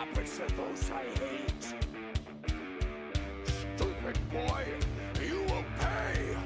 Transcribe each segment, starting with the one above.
opposite those I hate. Stupid boy, you will pay!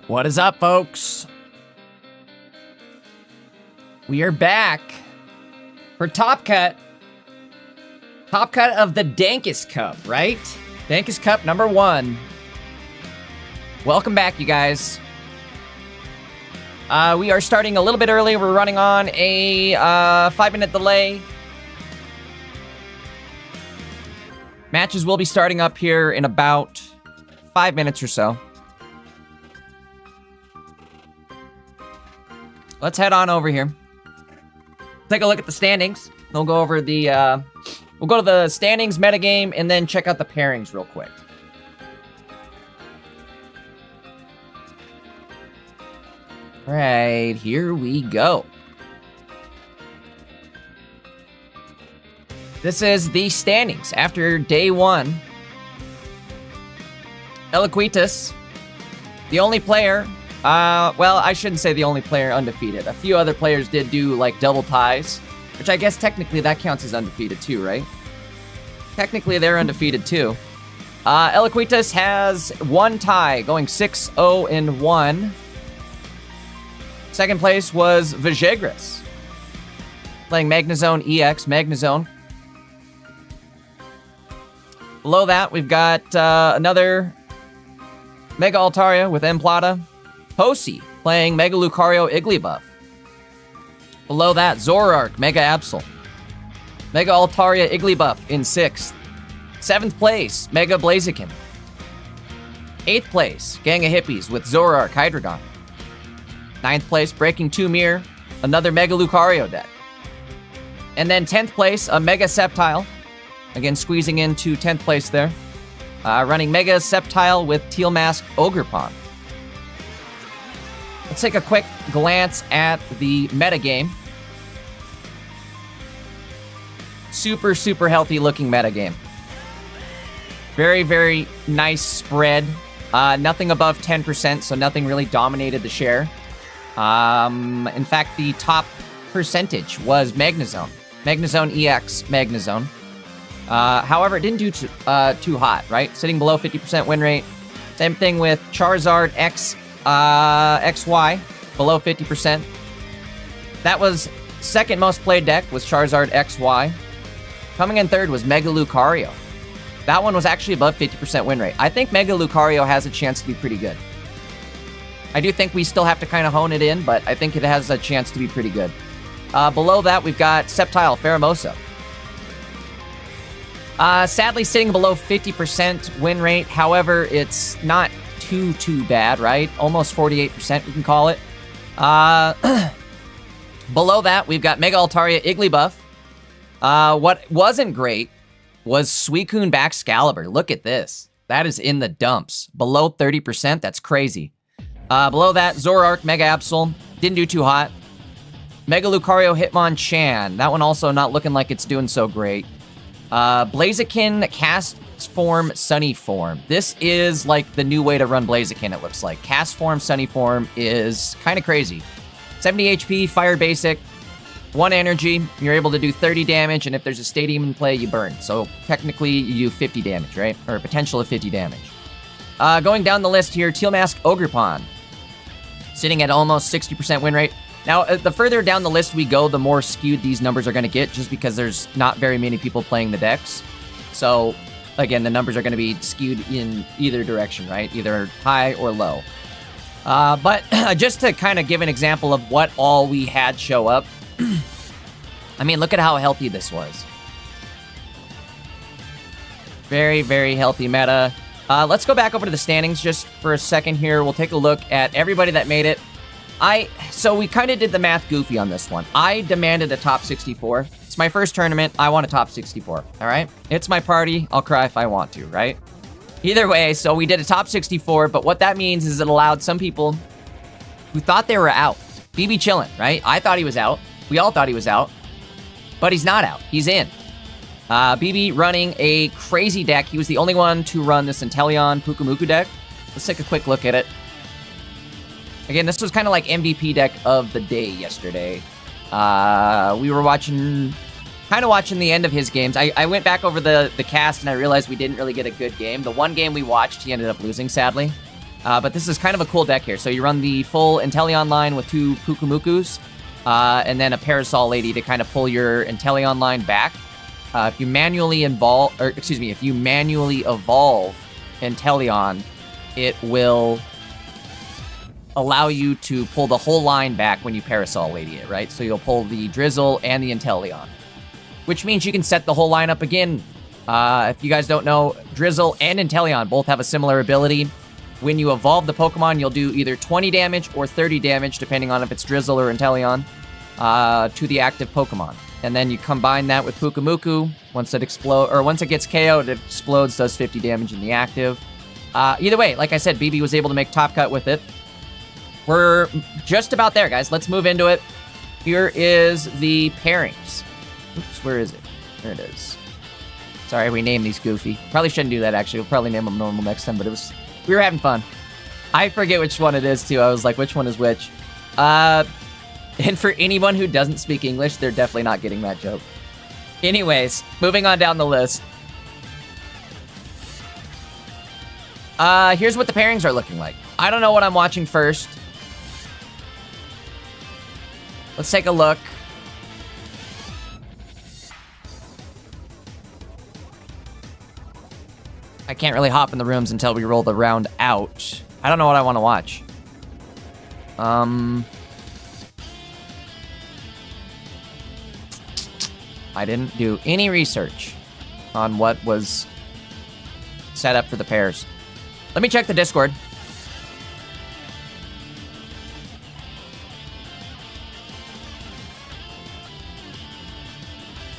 What is up, folks? We are back for Top Cut. Top Cut of the Dankest Cup, right? Dankest Cup number 1. Welcome back, you guys. We are starting a little bit early. We're running on a 5-minute delay. Matches will be starting up here in about 5 minutes or so. Let's head on over here. Take a look at the standings. We'll go over the, we'll go to the standings metagame and then check out the pairings real quick. All right, here we go. This is the standings after day 1. Eloquitas, the only player. Well, I shouldn't say the only player undefeated. A few other players did do, like, double ties, which I guess technically that counts as undefeated too, right? Technically, they're undefeated too. Eloquitas has 1 tie, going 6-0-1. Second place was Vagras, playing Magnazone EX, Magnazone. Below that, we've got another Mega Altaria with M Plata. Hosi, playing Mega Lucario Igglybuff. Below that, Zoroark, Mega Absol. Mega Altaria Igglybuff in 6th. 7th place, Mega Blaziken. 8th place, Gang of Hippies with Zoroark Hydreigon. 9th place, Breaking 2 Mirror, another Mega Lucario deck. And then 10th place, a Mega Sceptile. Again, squeezing into 10th place there. Running Mega Sceptile with Teal Mask Ogerpon. Let's take a quick glance at the metagame. Super, super healthy looking metagame. Very, very nice spread. Nothing above 10%, so nothing really dominated the share. In fact, the top percentage was Magnazone. Magnazone EX Magnazone. However, it didn't do too hot, right? Sitting below 50% win rate. Same thing with Charizard XY, below 50%. That was second most played deck, was Charizard XY. Coming in third was Mega Lucario. That one was actually above 50% win rate. I think Mega Lucario has a chance to be pretty good. I do think we still have to kind of hone it in, but I think it has a chance to be pretty good. Below that, we've got Sceptile Pheromosa. Sadly, sitting below 50% win rate. However, it's not too bad, right? Almost 48%, we can call it. Below that, we've got Mega Altaria Igglybuff. What wasn't great was Suicune Baxcalibur. Look at this. That is in the dumps. Below 30%, that's crazy. Below that, Zoroark Mega Absol. Didn't do too hot. Mega Lucario Hitmonchan. That one also not looking like it's doing so great. Blaziken Cast Form Sunny Form. This is like the new way to run Blaziken, it looks like. Cast Form Sunny Form is kind of crazy. 70 HP, Fire Basic, 1 energy. You're able to do 30 damage, and if there's a stadium in play, you burn. So technically, you do 50 damage, right? Or a potential of 50 damage. Going down the list here, Teal Mask Ogrepon. Sitting at almost 60% win rate. Now, the further down the list we go, the more skewed these numbers are going to get, just because there's not very many people playing the decks. So, again, the numbers are going to be skewed in either direction, right? Either high or low. But just to kind of give an example of what all we had show up, I mean, look at how healthy this was. Very, very healthy meta. Let's go back over to the standings just for a second here. We'll take a look at everybody that made it. So we kind of did the math goofy on this one. I demanded a top 64. It's my first tournament. I want a top 64, all right? It's my party. I'll cry if I want to, right? Either way, so we did a top 64, but what that means is it allowed some people who thought they were out. BB chillin', right? I thought he was out. We all thought he was out, but he's not out. He's in. BB running a crazy deck. He was the only one to run this Inteleon Pukumuku deck. Let's take a quick look at it. Again, this was kind of like MVP deck of the day yesterday. We were watching the end of his games. I went back over the cast and I realized we didn't really get a good game. The one game we watched, he ended up losing, sadly. But this is kind of a cool deck here. So you run the full Inteleon line with 2 Pukumukus, and then a Parasol Lady to kind of pull your Inteleon line back. If you manually evolve Inteleon, it will allow you to pull the whole line back when you Parasol Lady it, right? So you'll pull the Drizzle and the Inteleon, which means you can set the whole line up again. If you guys don't know, Drizzle and Inteleon both have a similar ability. When you evolve the Pokemon, you'll do either 20 damage or 30 damage, depending on if it's Drizzle or Inteleon, to the active Pokemon. And then you combine that with Pukumuku. Once it gets KO'd, it explodes, does 50 damage in the active. Either way, like I said, BB was able to make top cut with it. We're just about there, guys. Let's move into it. Here is the pairings. Oops, where is it? There it is. Sorry, we named these goofy. Probably shouldn't do that, actually. We'll probably name them normal next time, but we were having fun. I forget which one it is, too. I was like, which one is which? And for anyone who doesn't speak English, they're definitely not getting that joke. Anyways, moving on down the list. Here's what the pairings are looking like. I don't know what I'm watching first. Let's take a look. I can't really hop in the rooms until we roll the round out. I don't know what I want to watch. I didn't do any research on what was set up for the pairs. Let me check the Discord.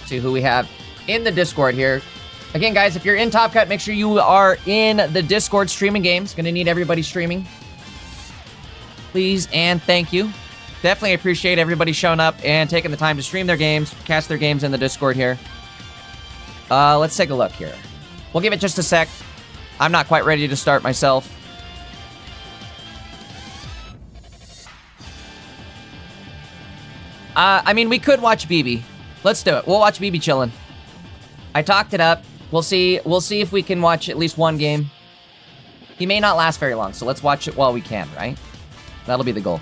See who we have in the Discord here. Again, guys, if you're in Top Cut, make sure you are in the Discord streaming games. Gonna need everybody streaming. Please and thank you. Definitely appreciate everybody showing up and taking the time to stream their games, cast their games in the Discord here. Let's take a look here. We'll give it just a sec. I'm not quite ready to start myself. I mean, we could watch BB. Let's do it. We'll watch BB chillin'. I talked it up. We'll see if we can watch at least one game. He may not last very long, so let's watch it while we can, right? That'll be the goal.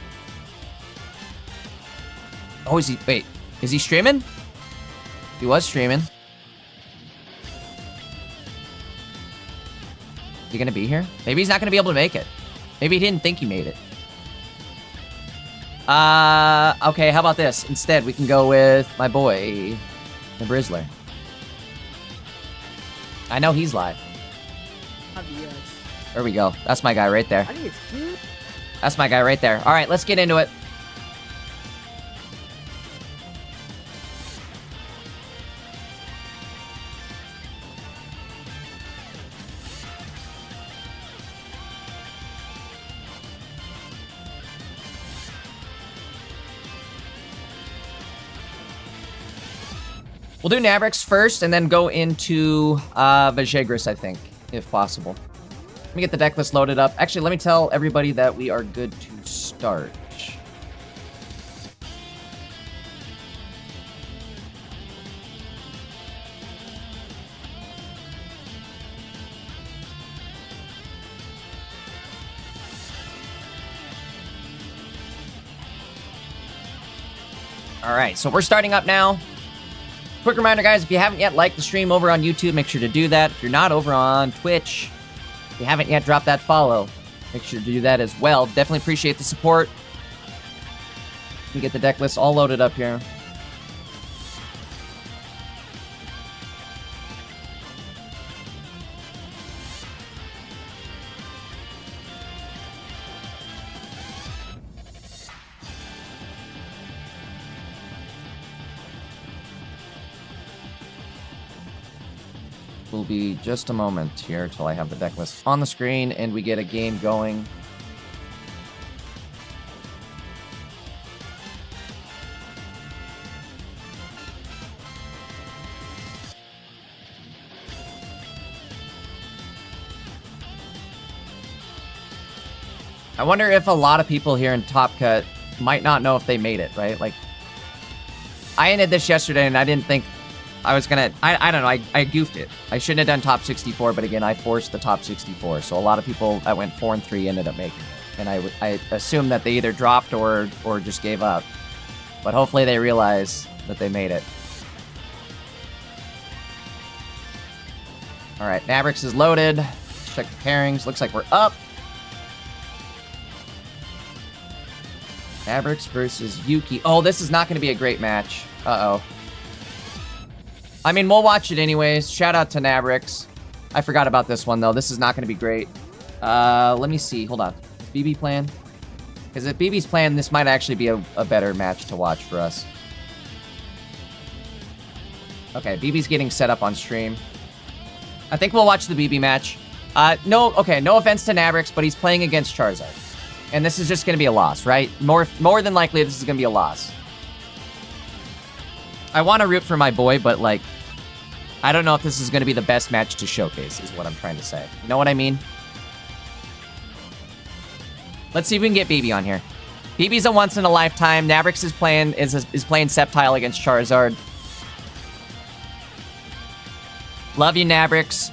Oh, wait, is he streaming? He was streaming. Is he gonna be here? Maybe he's not gonna be able to make it. Maybe he didn't think he made it. Okay, how about this? Instead, we can go with my boy, the Brizzler. I know he's live. Obvious. There we go. That's my guy right there. I think it's cute. That's my guy right there. All right, let's get into it. We'll do Nabrix first and then go into Vagras, I think, if possible. Let me get the deck list loaded up. Actually, let me tell everybody that we are good to start. All right, so we're starting up now. Quick reminder, guys, if you haven't yet liked the stream over on YouTube, make sure to do that. If you're not over on Twitch, if you haven't yet dropped that follow, make sure to do that as well. Definitely appreciate the support. Let me get the deck list all loaded up here. Will be just a moment here till I have the deck list on the screen and we get a game going. I wonder if a lot of people here in Top Cut might not know if they made it, right? Like, I ended this yesterday and I didn't think I was gonna, I don't know, I goofed it. I shouldn't have done top 64, but again, I forced the top 64. So a lot of people that went 4 and 3 ended up making it. And I assume that they either dropped or just gave up. But hopefully they realize that they made it. All right, Nabrix is loaded. Check the pairings. Looks like we're up. Nabrix versus Yuki. Oh, this is not going to be a great match. Uh-oh. I mean, we'll watch it anyways. Shout out to Nabrix. I forgot about this one, though. This is not going to be great. Let me see. Hold on. Is BB playing? Because if BB's playing, this might actually be a better match to watch for us. Okay, BB's getting set up on stream. I think we'll watch the BB match. No offense to Nabrix, but he's playing against Charizard. And this is just going to be a loss, right? More than likely, this is going to be a loss. I want to root for my boy, but, like, I don't know if this is going to be the best match to showcase, is what I'm trying to say. You know what I mean? Let's see if we can get BB on here. BB's a once-in-a-lifetime. Nabrix is playing Sceptile against Charizard. Love you, Nabrix.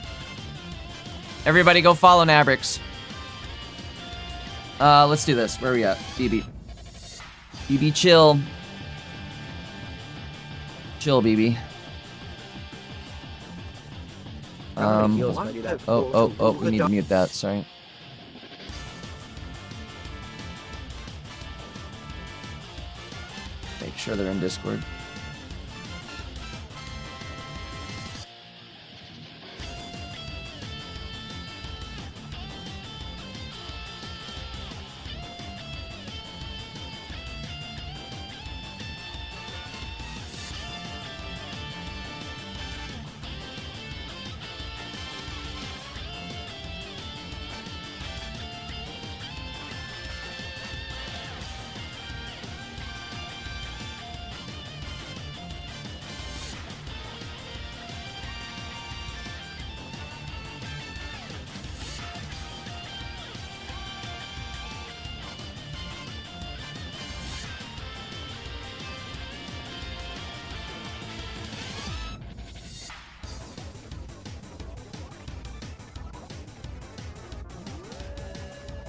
Everybody go follow Nabrix. Let's do this. Where are we at? BB. BB, chill. Chill, BB. We need to mute that, sorry. Make sure they're in Discord.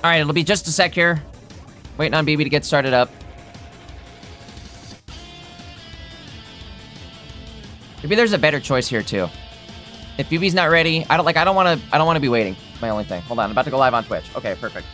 All right, it'll be just a sec here. Waiting on BB to get started up. Maybe there's a better choice here too. If BB's not ready, I don't want to be waiting. My only thing. Hold on, I'm about to go live on Twitch. Okay, perfect.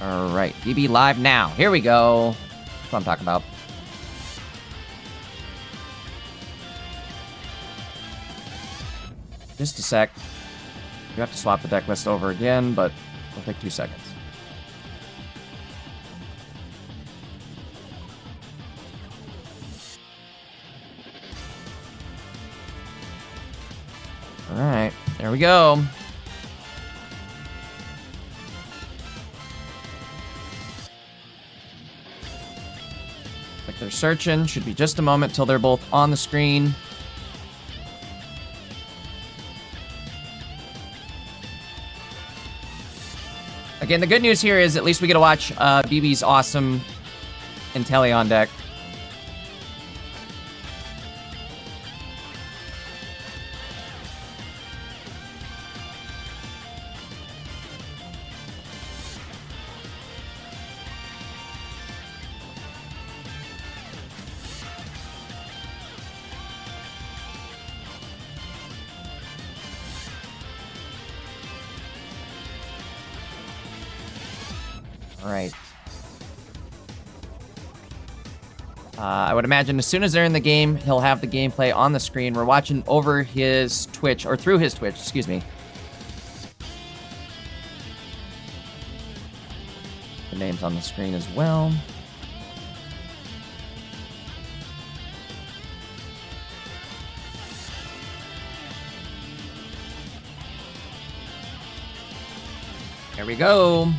All right, BB live now. Here we go. That's what I'm talking about. Just a sec. You have to swap the deck list over again, but it'll take 2 seconds. All right, there we go. Like they're searching. Should be just a moment till they're both on the screen. Again, the good news here is at least we get to watch BB's awesome Inteleon deck. All right. I would imagine as soon as they're in the game, he'll have the gameplay on the screen. We're watching over his Twitch, or through his Twitch, excuse me. The name's on the screen as well. There we go.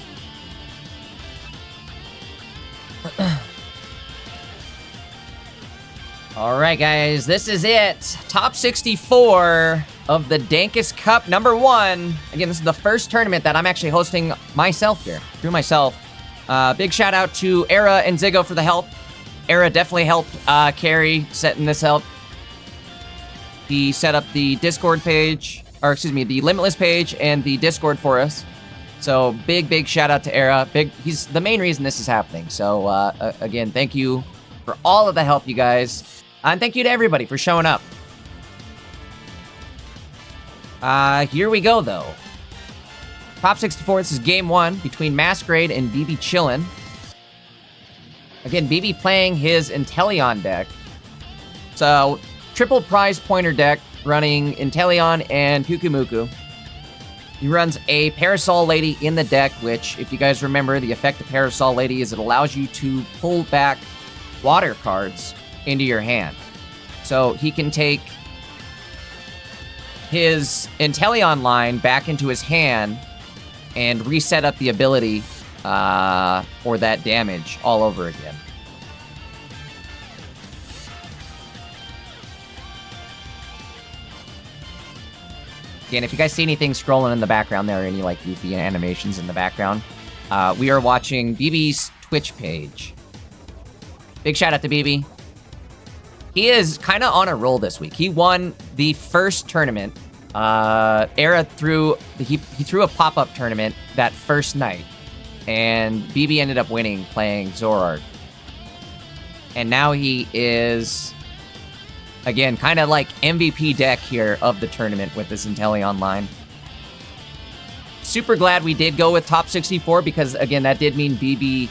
All right, guys, this is it. Top 64 of the Dankest Cup #1. Again, this is the first tournament that I'm actually hosting myself here, through myself. Big shout out to Era and Ziggo for the help. Era definitely helped carry setting this up. He set up the Discord page, or excuse me, the Limitless page and the Discord for us. So big shout out to Era. He's the main reason this is happening. So again, thank you for all of the help, you guys. And thank you to everybody for showing up. Here we go, though. Top 64, this is game 1 between Masquerade and BB chillin'. Again, BB playing his Inteleon deck. So, triple prize pointer deck running Inteleon and Pukumuku. He runs a Parasol Lady in the deck, which, if you guys remember, the effect of Parasol Lady is it allows you to pull back water cards into your hand. So he can take his Inteleon line back into his hand and reset up the ability for that damage all over again. Again, if you guys see anything scrolling in the background there, any like goofy animations in the background, we are watching BB's Twitch page. Big shout out to BB. He is kind of on a roll this week. He won the first tournament. Era he threw a pop-up tournament that first night, and BB ended up winning playing Zorard. And now he is, again, kind of like MVP deck here of the tournament with this Inteleon line. Super glad we did go with top 64 because, again, that did mean BB,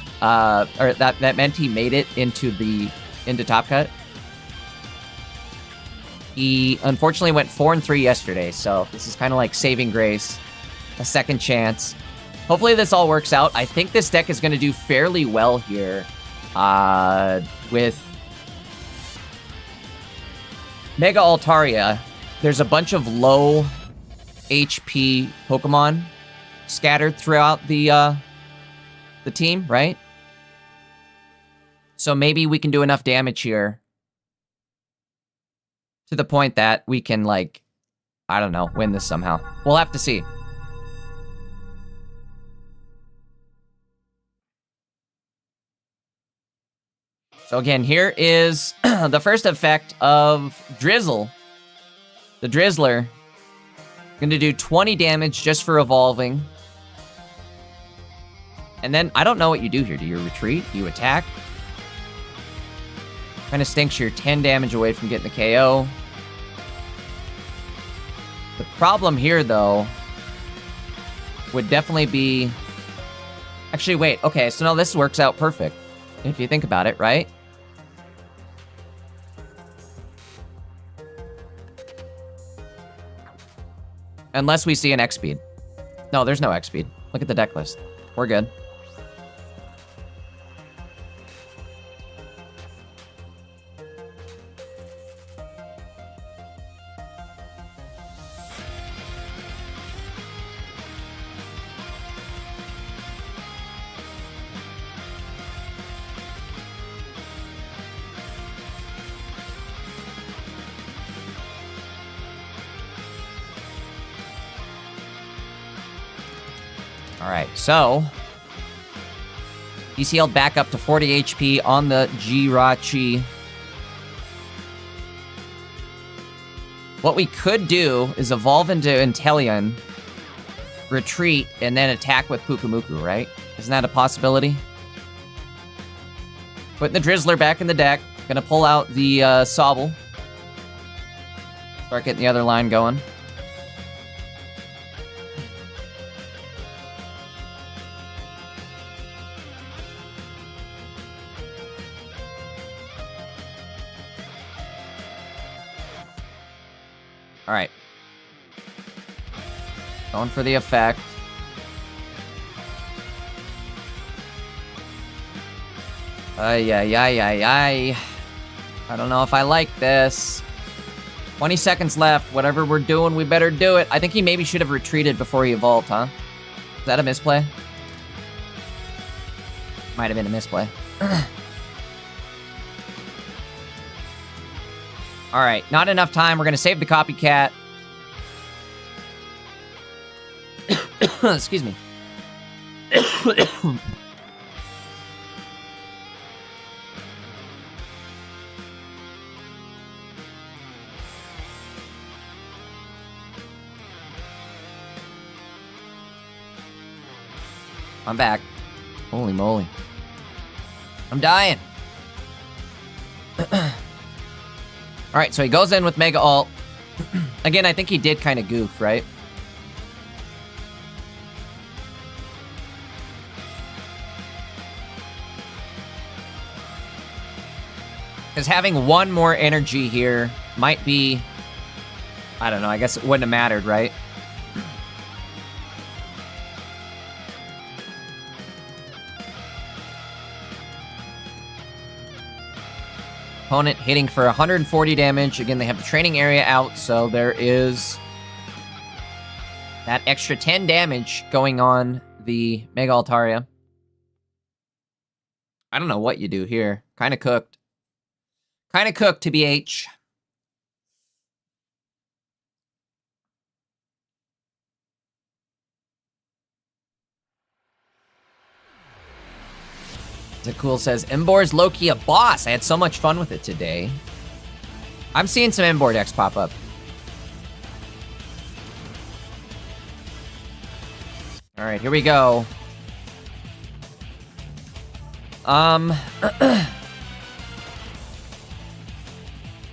or that meant he made it into Top Cut. He unfortunately went 4-3 yesterday, so this is kind of like saving grace, a second chance. Hopefully this all works out. I think this deck is going to do fairly well here with Mega Altaria. There's a bunch of low HP Pokemon scattered throughout the team, right? So maybe we can do enough damage here to the point that we can, like, I don't know, win this somehow. We'll have to see. So again, here is the first effect of Drizzle. The Drizzler. Going to do 20 damage just for evolving. And then, I don't know what you do here. Do you retreat? Do you attack? Kind of stinks you're 10 damage away from getting the KO. The problem here, though, would definitely be... Actually, wait. Okay, so now this works out perfect. If you think about it, right? Unless we see an X speed. No, there's no X speed. Look at the deck list. We're good. Alright, so he's healed back up to 40 HP on the Jirachi. What we could do is evolve into Inteleon, retreat, and then attack with Pukumuku, right? Isn't that a possibility? Putting the Drizzler back in the deck. Gonna pull out the Sobble. Start getting the other line going. Alright. Going for the effect. Ay. I don't know if I like this. 20 seconds left. Whatever we're doing, we better do it. I think he maybe should have retreated before he evolved, huh? Is that a misplay? Might have been a misplay. Alright, not enough time. We're gonna save the copycat. Excuse me. I'm back. Holy moly. I'm dying. Alright, so he goes in with Mega Ult. Again, I think he did kind of goof, right? Because having one more energy here might be... I don't know, I guess it wouldn't have mattered, right? Opponent hitting for 140 damage. Again, they have the training area out, so there is that extra 10 damage going on the Mega Altaria. I don't know what you do here. Kind of cooked. Kind of cooked, TBH. Cool says, Embor's low-key a boss. I had so much fun with it today. I'm seeing some Embor decks pop up. Alright, here we go. I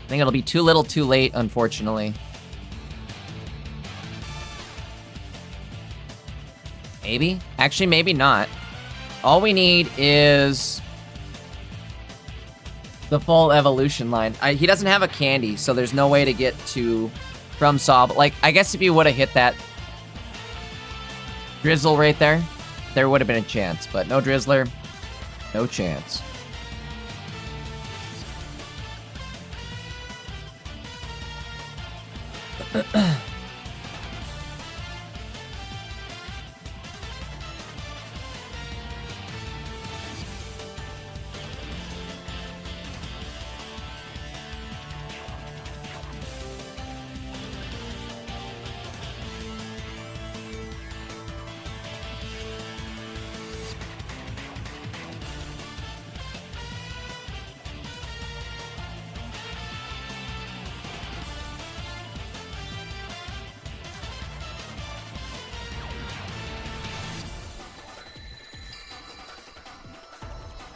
think it'll be too little too late, unfortunately. Maybe? Actually, maybe not. All we need is the full evolution line. He doesn't have a candy, so there's no way to get to from Sob. Like, I guess if you would have hit that Drizzle right there, there would have been a chance. But no Drizzler, no chance.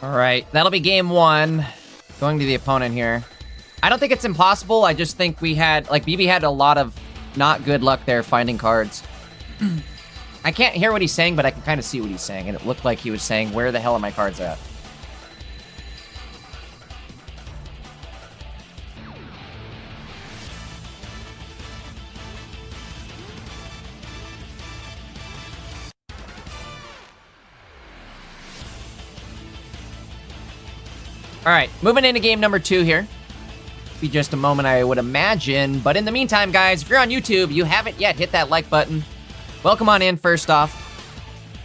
Alright, that'll be game one. Going to the opponent here. I don't think it's impossible. I just think we had... Like, BB had a lot of not good luck there finding cards. I can't hear what he's saying, but I can kind of see what he's saying, and it looked like he was saying, where the hell are my cards at? All right, moving into game number 2 here. Be just a moment, I would imagine. But in the meantime, guys, if you're on YouTube, you haven't yet hit that like button. Welcome on in, first off.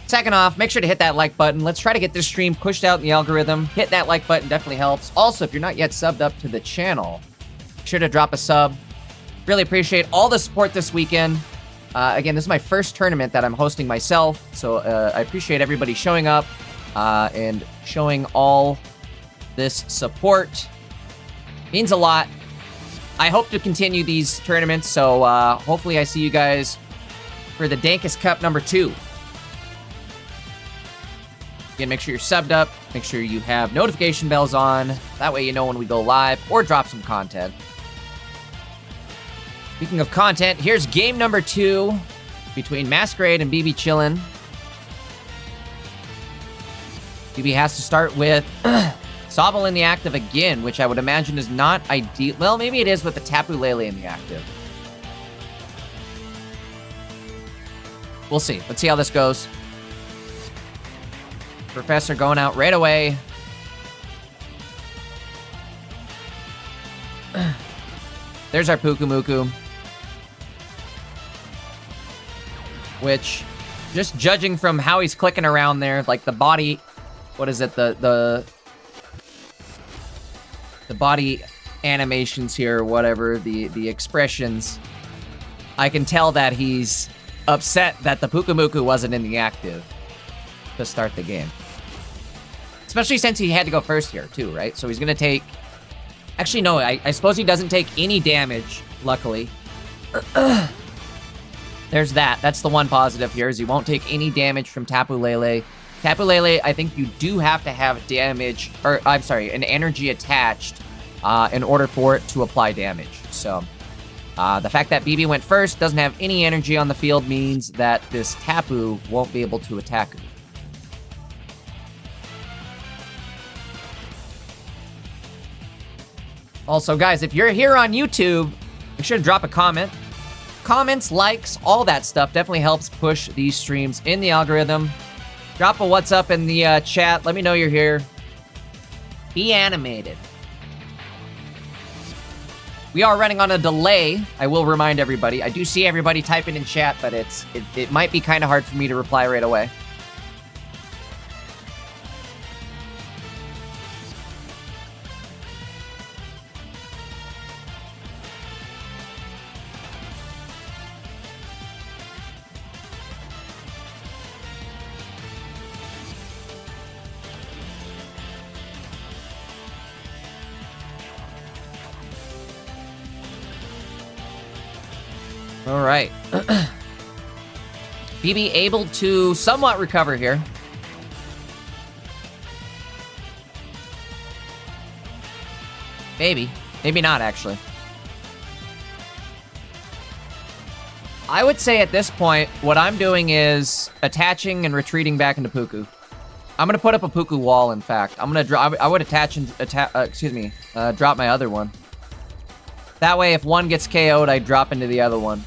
Second off, make sure to hit that like button. Let's try to get this stream pushed out in the algorithm. Hit that like button, definitely helps. Also, if you're not yet subbed up to the channel, make sure to drop a sub. Really appreciate all the support this weekend. Again, this is my first tournament that I'm hosting myself, so I appreciate everybody showing up and showing all this support. Means a lot. I hope to continue these tournaments, so hopefully I see you guys for the Dankest Cup number 2. Again, make sure you're subbed up. Make sure you have notification bells on. That way you know when we go live or drop some content. Speaking of content, here's game number 2 between Masquerade and BB Chillin'. BB has to start with Sobble in the active again, which I would imagine is not ideal. Well, maybe it is with the Tapu Lele in the active. We'll see. Let's see how this goes. Professor going out right away. There's our Pukumuku. Which, just judging from how he's clicking around there, like the body... What is it? The body animations here, or whatever, the expressions, I can tell that he's upset that the Pukumuku wasn't in the active to start the game. Especially since he had to go first here, too, right? So he's gonna take... Actually, no, I suppose he doesn't take any damage, luckily. There's that. That's the one positive here, is he won't take any damage from Tapu Lele. Tapu Lele, I think you do have to have damage, or I'm sorry, an energy attached in order for it to apply damage. So, the fact that BB went first, doesn't have any energy on the field, means that this Tapu won't be able to attack him. Also, guys, if you're here on YouTube, make sure to drop a comment. Comments, likes, all that stuff definitely helps push these streams in the algorithm. Drop a what's up in the chat. Let me know you're here. Be animated. We are running on a delay. I will remind everybody. I do see everybody typing in chat, but it might be kind of hard for me to reply right away. All right. BB able to somewhat recover here. Maybe. Maybe not, actually. I would say at this point, what I'm doing is attaching and retreating back into Puku. I'm going to put up a Puku wall, in fact. I'm going to drop... I would attach and... drop my other one. That way, if one gets KO'd, I drop into the other one.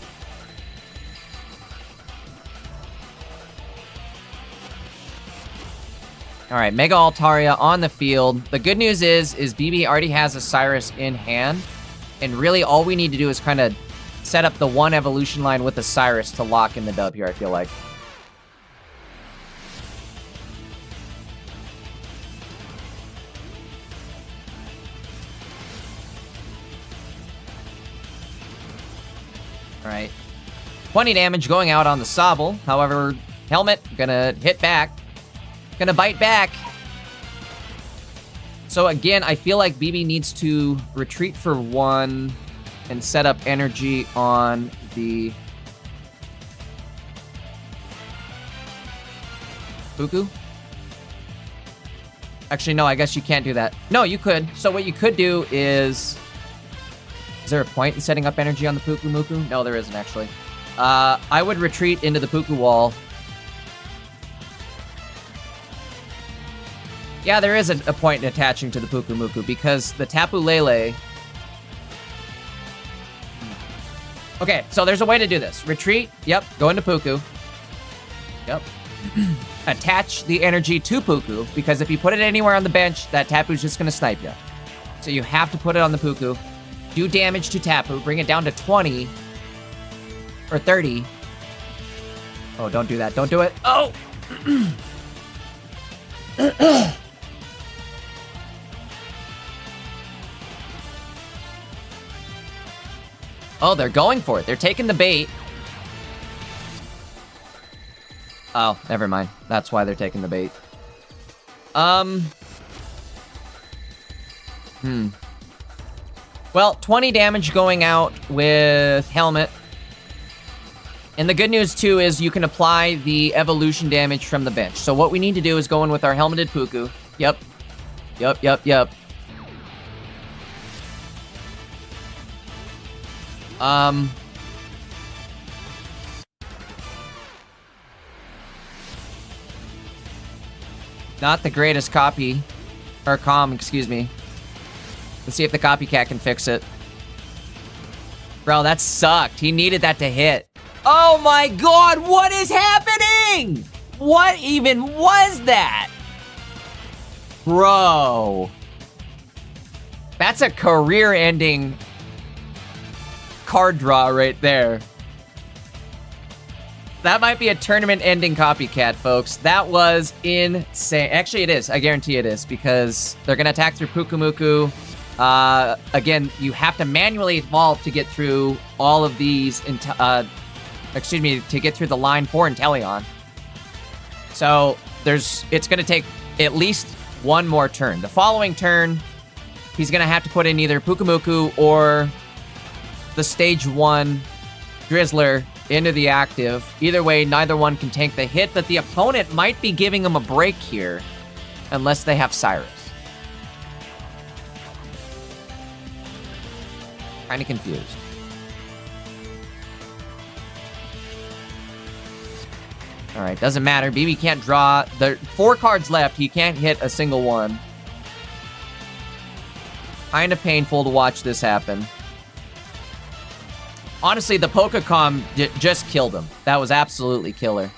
Alright, Mega Altaria on the field. The good news is BB already has a Cyrus in hand. And really, all we need to do is kind of set up the one evolution line with the Cyrus to lock in the dub here, I feel like. Alright. 20 damage going out on the Sobble. However, Helmet gonna hit back. Gonna bite back. So again, I feel like BB needs to retreat for one and set up energy on the Puku. Actually, no, I guess you can't do that. No, you could. So what you could do is... Is there a point in setting up energy on the Puku Muku? No, there isn't, actually. I would retreat into the Puku wall Yeah, there is a point in attaching to the Puku Muku because the Tapu Lele... Okay, so there's a way to do this. Retreat, yep, go into Puku. Yep. Attach the energy to Puku, because if you put it anywhere on the bench, that Tapu's just gonna snipe you. So you have to put it on the Puku. Do damage to Tapu, bring it down to 20 or 30. Oh, don't do that. Don't do it. Oh! Oh, they're going for it. They're taking the bait. Oh, never mind. That's why they're taking the bait. Well, 20 damage going out with Helmet. And the good news, too, is you can apply the evolution damage from the bench. So what we need to do is go in with our Helmeted Puku. Yep. Not the greatest copy. Or excuse me. Let's see if the copycat can fix it. Bro, that sucked. He needed that to hit. Oh my god, what is happening? What even was that? Bro. That's a career-ending card draw right there. That might be a tournament-ending copycat, folks. That was insane. Actually, it is. I guarantee it is, because they're going to attack through Pukumuku. Again, you have to manually evolve to get through all of these, excuse me, to get through the line for Inteleon. So, it's going to take at least one more turn. The following turn, he's going to have to put in either Pukumuku or the Stage 1 Drizzler into the active. Either way, neither one can tank the hit, but the opponent might be giving him a break here, unless they have Cyrus. Kinda confused. Alright, doesn't matter. BB can't draw. There are 4 cards left. He can't hit a single one. Kinda painful to watch this happen. Honestly, the Pokecom just killed him. That was absolutely killer.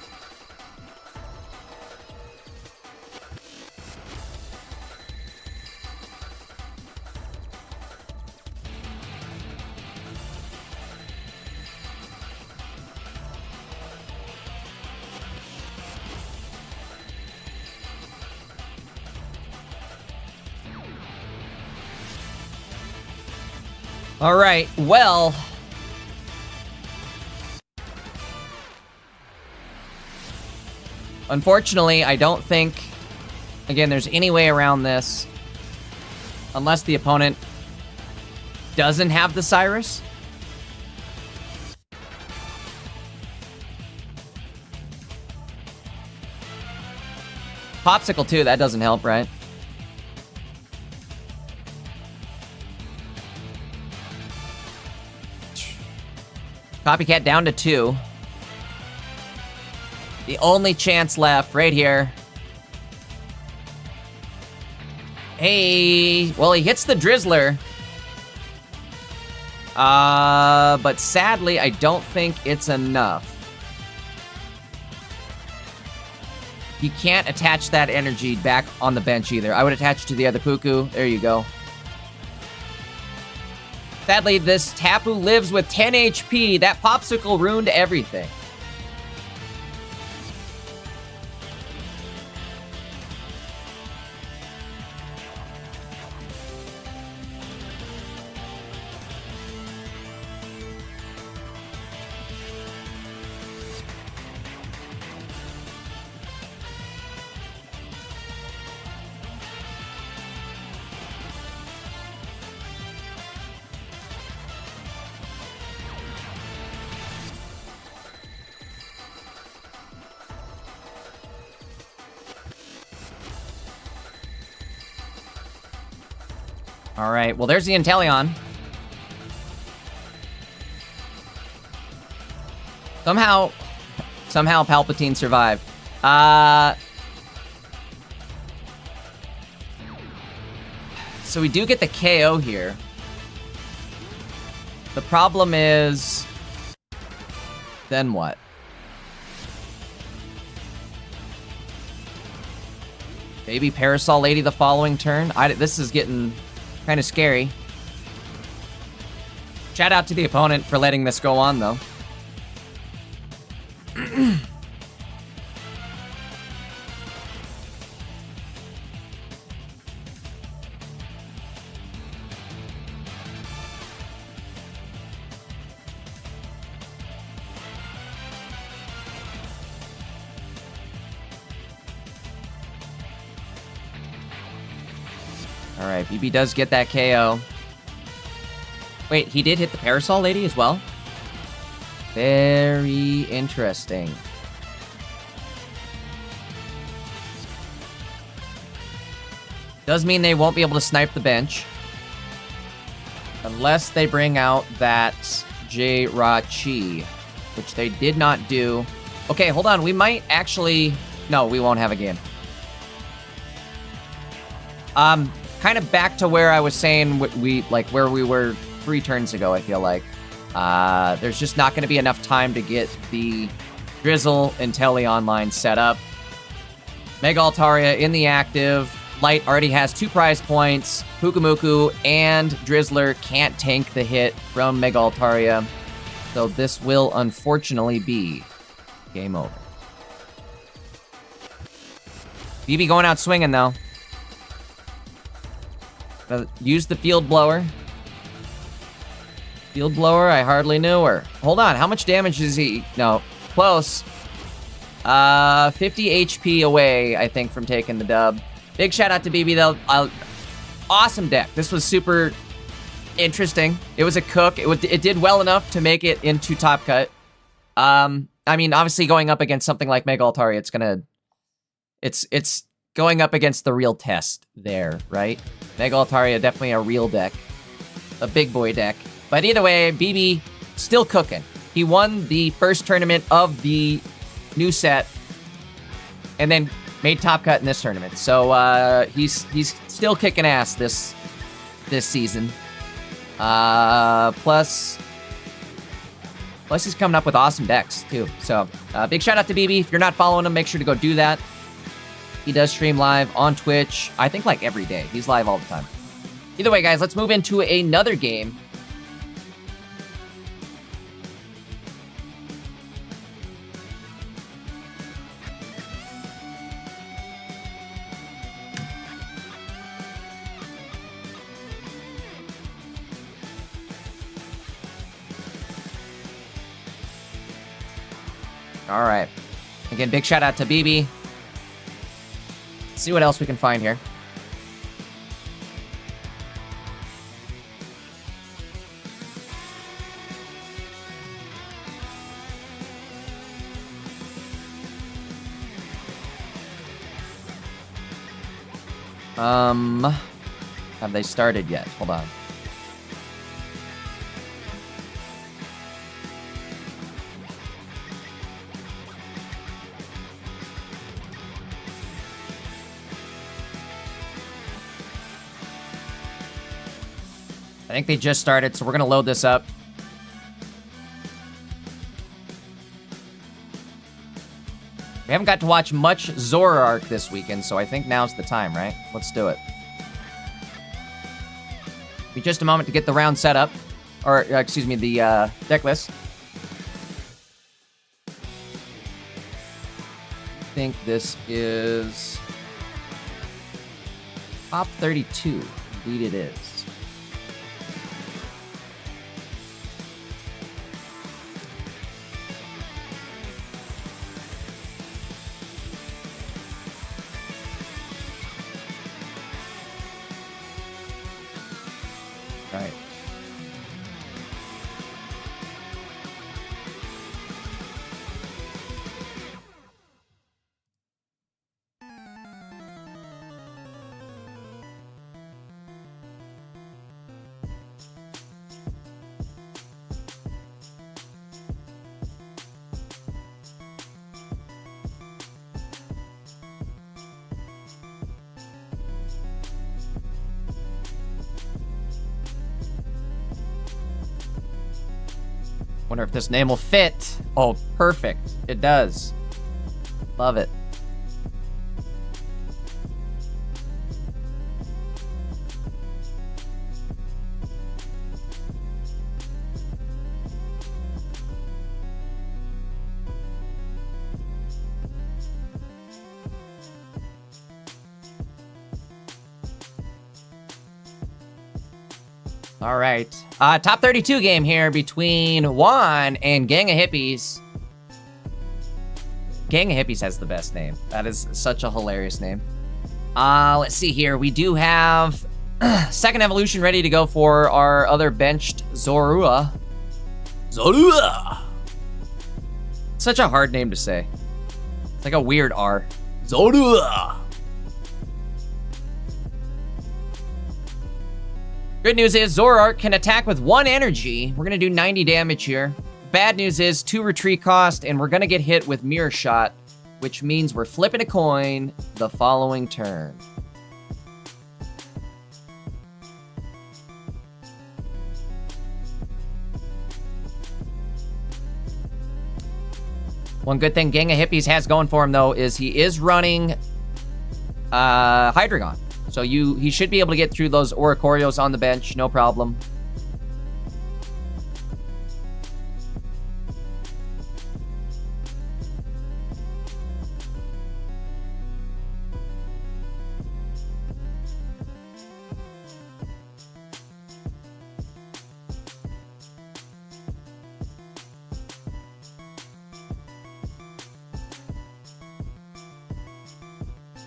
All right, well... Unfortunately, I don't think, again, there's any way around this. Unless the opponent doesn't have the Cyrus. Popsicle too, that doesn't help, right? Copycat down to 2. The only chance left, right here. Hey, well, he hits the Drizzler. But sadly, I don't think it's enough. You can't attach that energy back on the bench either. I would attach it to the other Puku. There you go. Sadly, this Tapu lives with 10 HP. That Popsicle ruined everything. All right, well, there's the Inteleon. Somehow Palpatine survived. So we do get the KO here. The problem is... Then what? Maybe Parasol Lady the following turn? This is getting kind of scary. Shout out to the opponent for letting this go on, though. Alright, BB does get that KO. Wait, he did hit the Parasol Lady as well? Very interesting. Does mean they won't be able to snipe the bench. Unless they bring out that Jaydankest, which they did not do. Okay, hold on. We might actually... No, we won't have a game. Kind of back to where I was saying where we were 3 turns ago, I feel like. There's just not going to be enough time to get the Drizzle and Telly online set up. Mega Altaria in the active. Light already has 2 prize points. Pukamuku and Drizzler can't tank the hit from Mega Altaria. So this will unfortunately be game over. BB going out swinging, though. Use the Field Blower. Field Blower, I hardly knew her. Hold on, how much damage is he? No, close. 50 HP away, I think, from taking the dub. Big shout out to BB, though. Awesome deck. This was super interesting. It was a cook. It did well enough to make it into Top Cut. I mean, obviously going up against something like Mega Altaria, it's going up against the real test there, right? Mega Altaria, definitely a real deck. A big boy deck. But either way, BB still cooking. He won the first tournament of the new set and then made Top Cut in this tournament. So he's still kicking ass this season. Plus he's coming up with awesome decks too. So big shout out to BB. If you're not following him, make sure to go do that. He does stream live on Twitch, I think like every day. He's live all the time. Either way, guys, let's move into another game. All right. Again, big shout out to BB. Let's see what else we can find here. Have they started yet? Hold on. I think they just started, so we're going to load this up. We haven't got to watch much Zoroark this weekend, so I think now's the time, right? Let's do it. Be just a moment to get the round set up. Or, excuse me, the deck list. I think this is top 32. Indeed it is. Right. Wonder if this name will fit. Oh, perfect. It does. Love it. All right. Top 32 game here between Juan and Gang of Hippies. Gang of Hippies has the best name. That is such a hilarious name. Let's see here. We do have second evolution ready to go for our other benched Zorua. Zorua! Such a hard name to say. It's like a weird R. Zorua! Good news is Zoroark can attack with 1 energy. We're going to do 90 damage here. Bad news is 2 retreat cost, and we're going to get hit with Mirror Shot, which means we're flipping a coin the following turn. One good thing Gang of Hippies has going for him, though, is he is running Hydreigon. So he should be able to get through those Oricorios on the bench, no problem.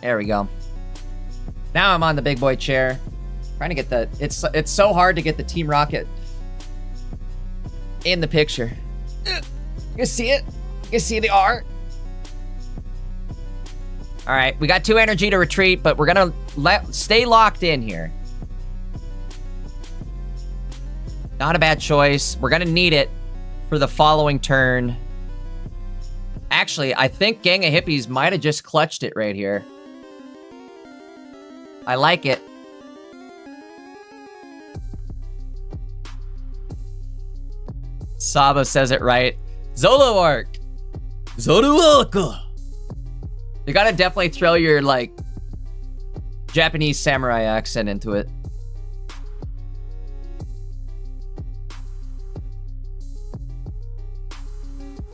There we go. Now I'm on the big boy chair. Trying to get the... It's so hard to get the Team Rocket in the picture. You see it? You see the R? All right, we got 2 energy to retreat, but we're gonna stay locked in here. Not a bad choice. We're gonna need it for the following turn. Actually, I think Gang of Hippies might have just clutched it right here. I like it. Saba says it right. Zoroark. Zoroark. You gotta definitely throw your, like, Japanese samurai accent into it.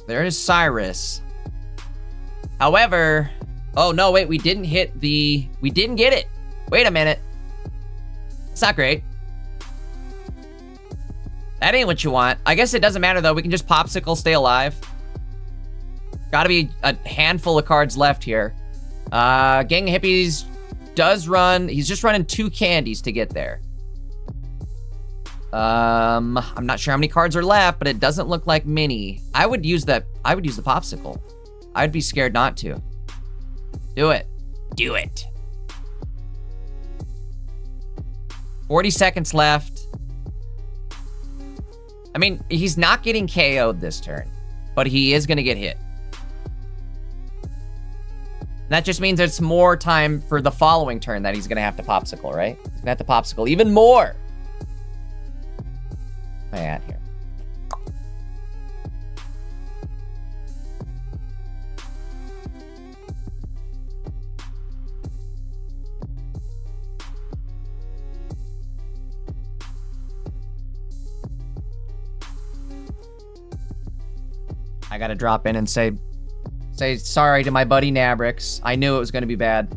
There is Cyrus. However... Oh, no, wait, we didn't hit the... We didn't get it. Wait a minute. It's not great. That ain't what you want. I guess it doesn't matter, though. We can just Popsicle, stay alive. Gotta be a handful of cards left here. Gang of Hippies does run... He's just running 2 candies to get there. I'm not sure how many cards are left, but it doesn't look like many. I would use the Popsicle. I'd be scared not to. Do it. Do it. 40 seconds left. I mean, he's not getting KO'd this turn, but he is going to get hit. That just means it's more time for the following turn that he's going to have to Popsicle, right? He's going to have to Popsicle even more. Where am I at here? I gotta drop in and say sorry to my buddy Nabrix. I knew it was gonna be bad.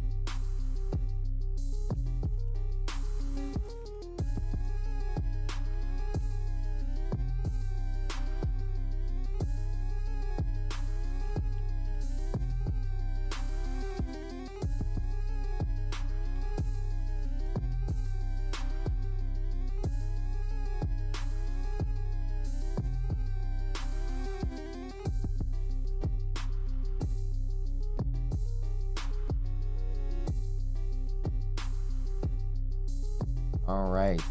All right.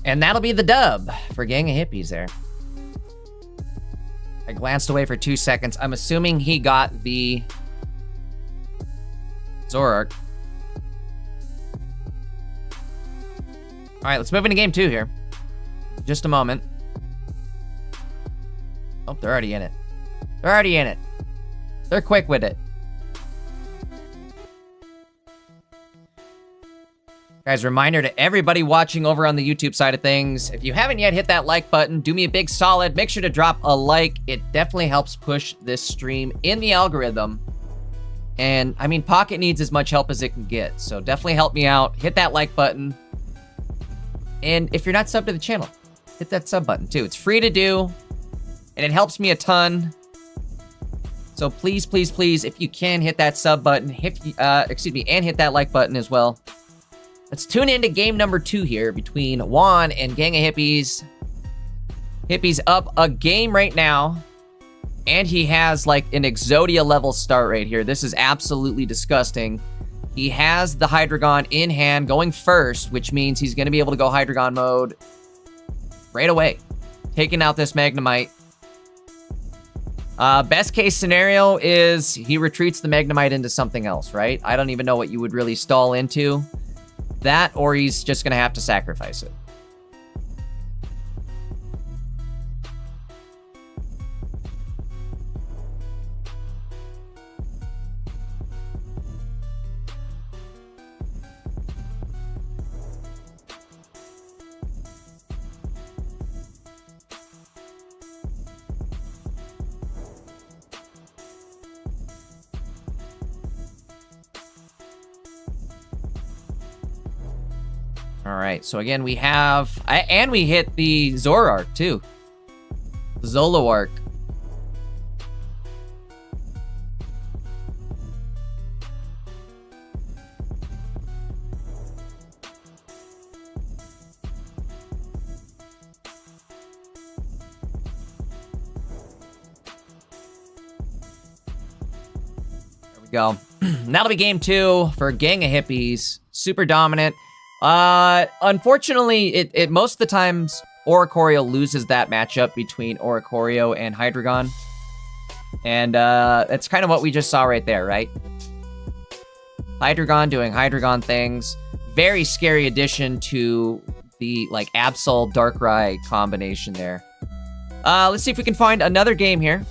And that'll be the dub for Gang of Hippies there. I glanced away for 2 seconds. I'm assuming he got the Zoroark. All right, let's move into game 2 here. Just a moment. Oh, they're already in it. They're already in it. They're quick with it. Guys, reminder to everybody watching over on the YouTube side of things, if you haven't yet hit that like button, do me a big solid. Make sure to drop a like. It definitely helps push this stream in the algorithm. And, I mean, Pocket needs as much help as it can get. So definitely help me out. Hit that like button. And if you're not subbed to the channel, hit that sub button too. It's free to do. And it helps me a ton. So please, please, please, if you can, hit that sub button. And hit that like button as well. Let's tune into game number 2 here between Juan and Gang of Hippies. Hippies up a game right now. And he has like an Exodia level start right here. This is absolutely disgusting. He has the Hydreigon in hand going first, which means he's going to be able to go Hydreigon mode right away. Taking out this Magnemite. Best case scenario is he retreats the Magnemite into something else, right? I don't even know what you would really stall into. That, or he's just going to have to sacrifice it. All right, so again, we have... and we hit the Zoroark, too. The Zoloark. There we go. That'll be game 2 for Gang of Hippies. Super dominant. Unfortunately, it most of the times Oricorio loses that matchup between Oricorio and Hydreigon. And that's kind of what we just saw right there, right? Hydreigon doing Hydreigon things. Very scary addition to the like Absol Darkrai combination there. Let's see if we can find another game here.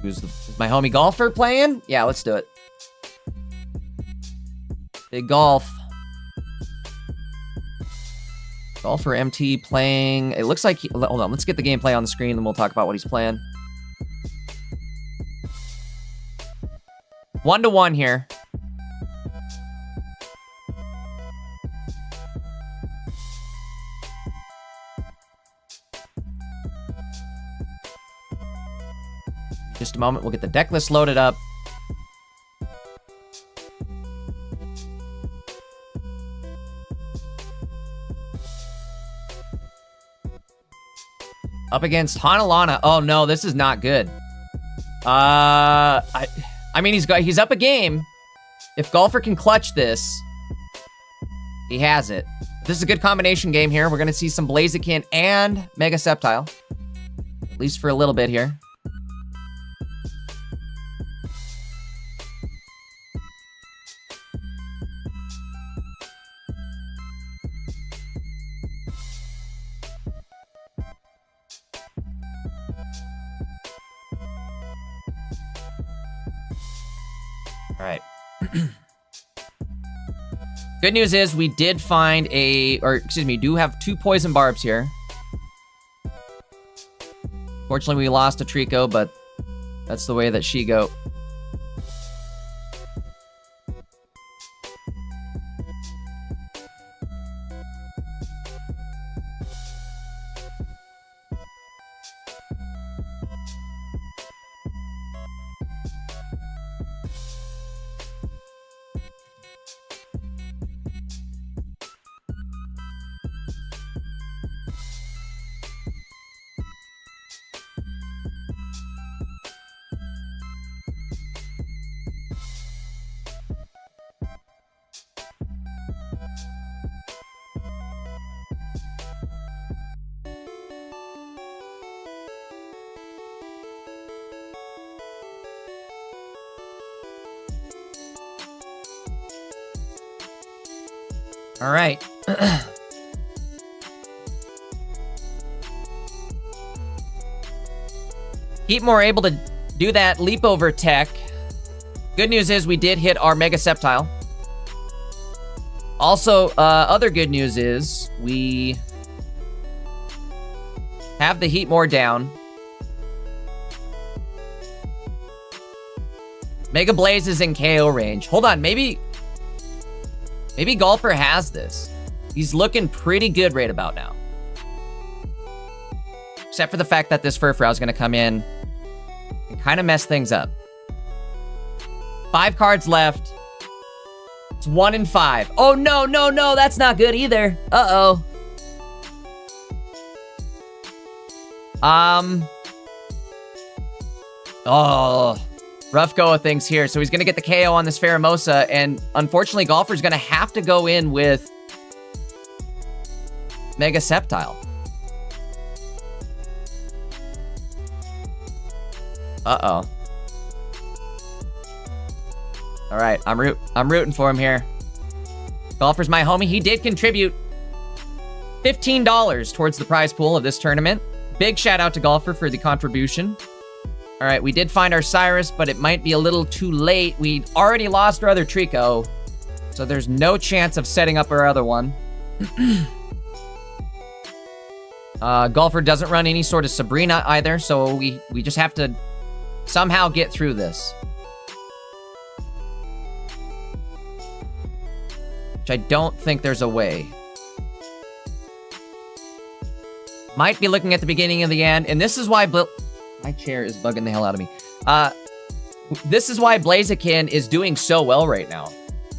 Is my homie Golfer playing? Yeah, let's do it. Big Golf. Golfer MT playing. It looks like... hold on, let's get the gameplay on the screen, and we'll talk about what he's playing. 1-1 here. Just a moment, we'll get the deck list loaded up. Up against Hanalana. Oh no, this is not good. I mean, he's up a game. If Golfer can clutch this, he has it. This is a good combination game here. We're gonna see some Blaziken and Mega Sceptile, at least for a little bit here. All right. Good news is we did find do have 2 poison barbs here. Fortunately, we lost a Trico, but that's the way that she go. All right. Heatmore able to do that leap over tech. Good news is we did hit our Mega Sceptile. Also, other good news is we have the Heatmore down. Mega Blaze is in KO range. Hold on, maybe Golfer has this. He's looking pretty good right about now. Except for the fact that this Furfrou is going to come in and kind of mess things up. 5 cards left. It's 1 in 5. Oh, no, no, no. That's not good either. Uh-oh. Oh, rough go of things here. So he's going to get the KO on this Pheromosa, and unfortunately, Golfer's going to have to go in with Mega Sceptile. Uh-oh. All right, I'm rooting for him here. Golfer's my homie. He did contribute $15 towards the prize pool of this tournament. Big shout out to Golfer for the contribution. All right, we did find our Cyrus, but it might be a little too late. We already lost our other Trico, so there's no chance of setting up our other one. Golfer doesn't run any sort of Sabrina either, so we just have to somehow get through this. Which I don't think there's a way. Might be looking at the beginning and the end, and this is why my chair is bugging the hell out of me. This is why Blaziken is doing so well right now,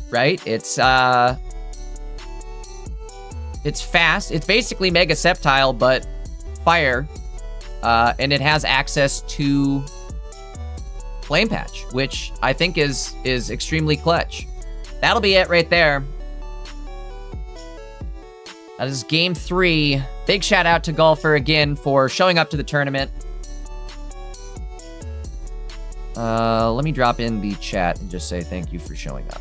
right? It's fast. It's basically Mega Sceptile, but fire, and it has access to Flame Patch, which I think is extremely clutch. That'll be it right there. That is game 3. Big shout out to Golfer again for showing up to the tournament. Let me drop in the chat and just say thank you for showing up.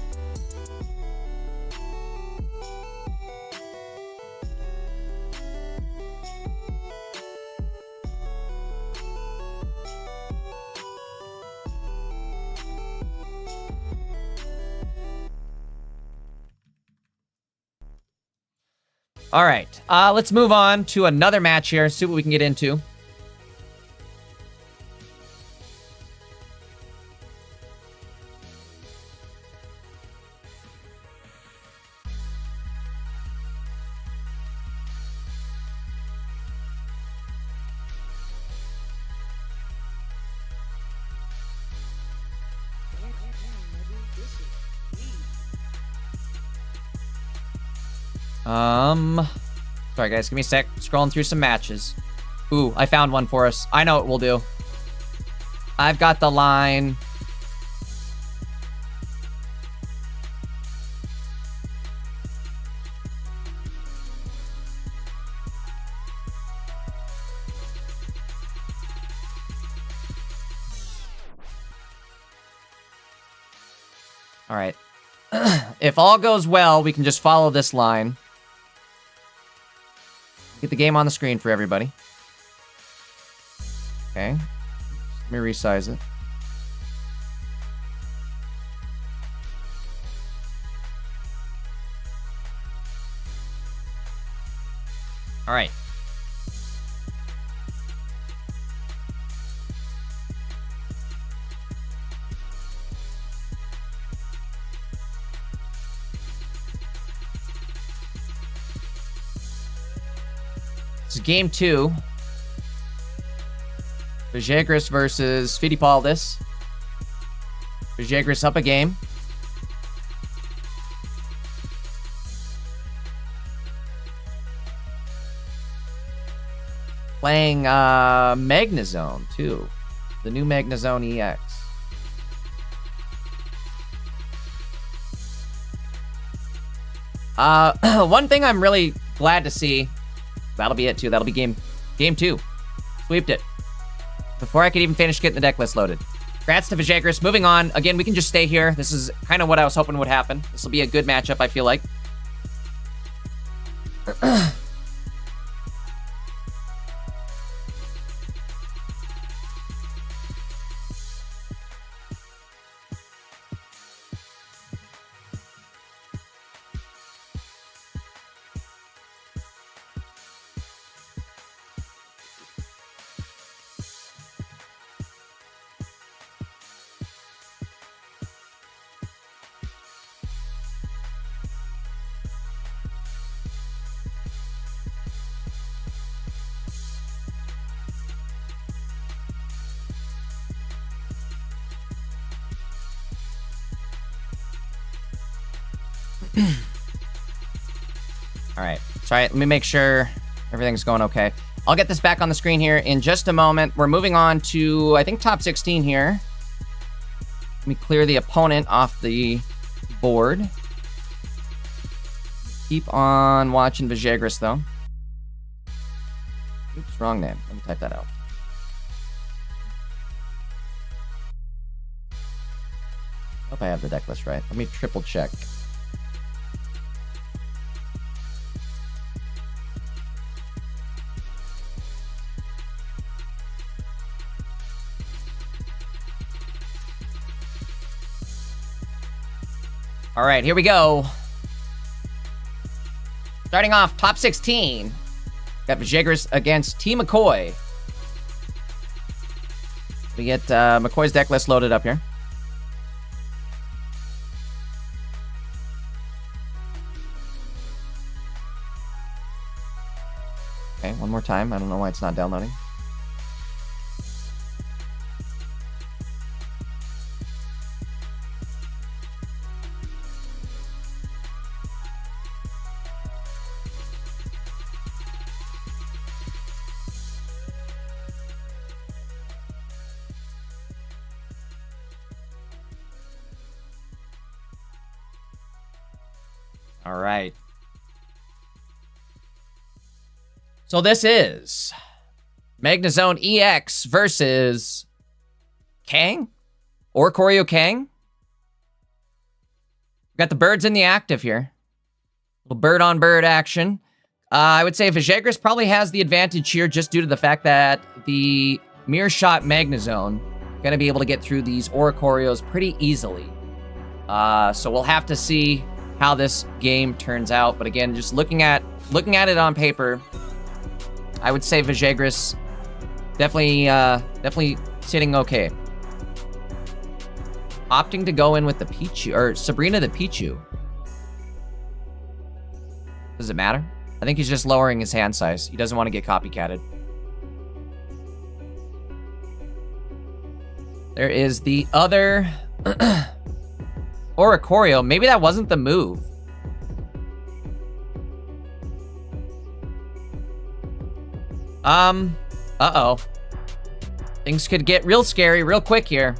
All right, let's move on to another match here, see what we can get into. Sorry guys, give me a sec. Scrolling through some matches. Ooh, I found one for us. I know what we'll do. I've got the line. All right. If all goes well, we can just follow this line. Get the game on the screen for everybody. Okay. Let me resize it. All right. This is game 2. Vagras versus Fittipaldis. Vagras up a game. Playing Magnezone, too. The new Magnezone EX. One thing I'm really glad to see. That'll be it, too. That'll be game 2. Sweeped it. Before I could even finish getting the deck list loaded. Congrats to Vagras. Moving on. Again, we can just stay here. This is kind of what I was hoping would happen. This will be a good matchup, I feel like. All right. Sorry, let me make sure everything's going okay. I'll get this back on the screen here in just a moment. We're moving on to, I think, top 16 here. Let me clear the opponent off the board. Keep on watching Vagras, though. Oops, wrong name. Let me type that out. Hope I have the deck list right. Let me triple check. All right, here we go. Starting off, top 16. Got Vagras against T-McCoy. We get McCoy's deck list loaded up here. Okay, one more time. I don't know why it's not downloading. All right. So this is Magnezone EX versus Kang? Oricorio Kang? Got the birds in the active here. Little bird-on-bird action. I would say Vagras probably has the advantage here just due to the fact that the Mirror Shot Magnezone going to be able to get through these Oricorios pretty easily. So we'll have to see how this game turns out. But again, just looking at it on paper, I would say Vagras definitely sitting okay. Opting to go in with the Pichu, or Sabrina the Pichu. Does it matter? I think he's just lowering his hand size. He doesn't want to get copycatted. There is the other Oricorio. Maybe that wasn't the move. Uh-oh. Things could get real scary real quick here.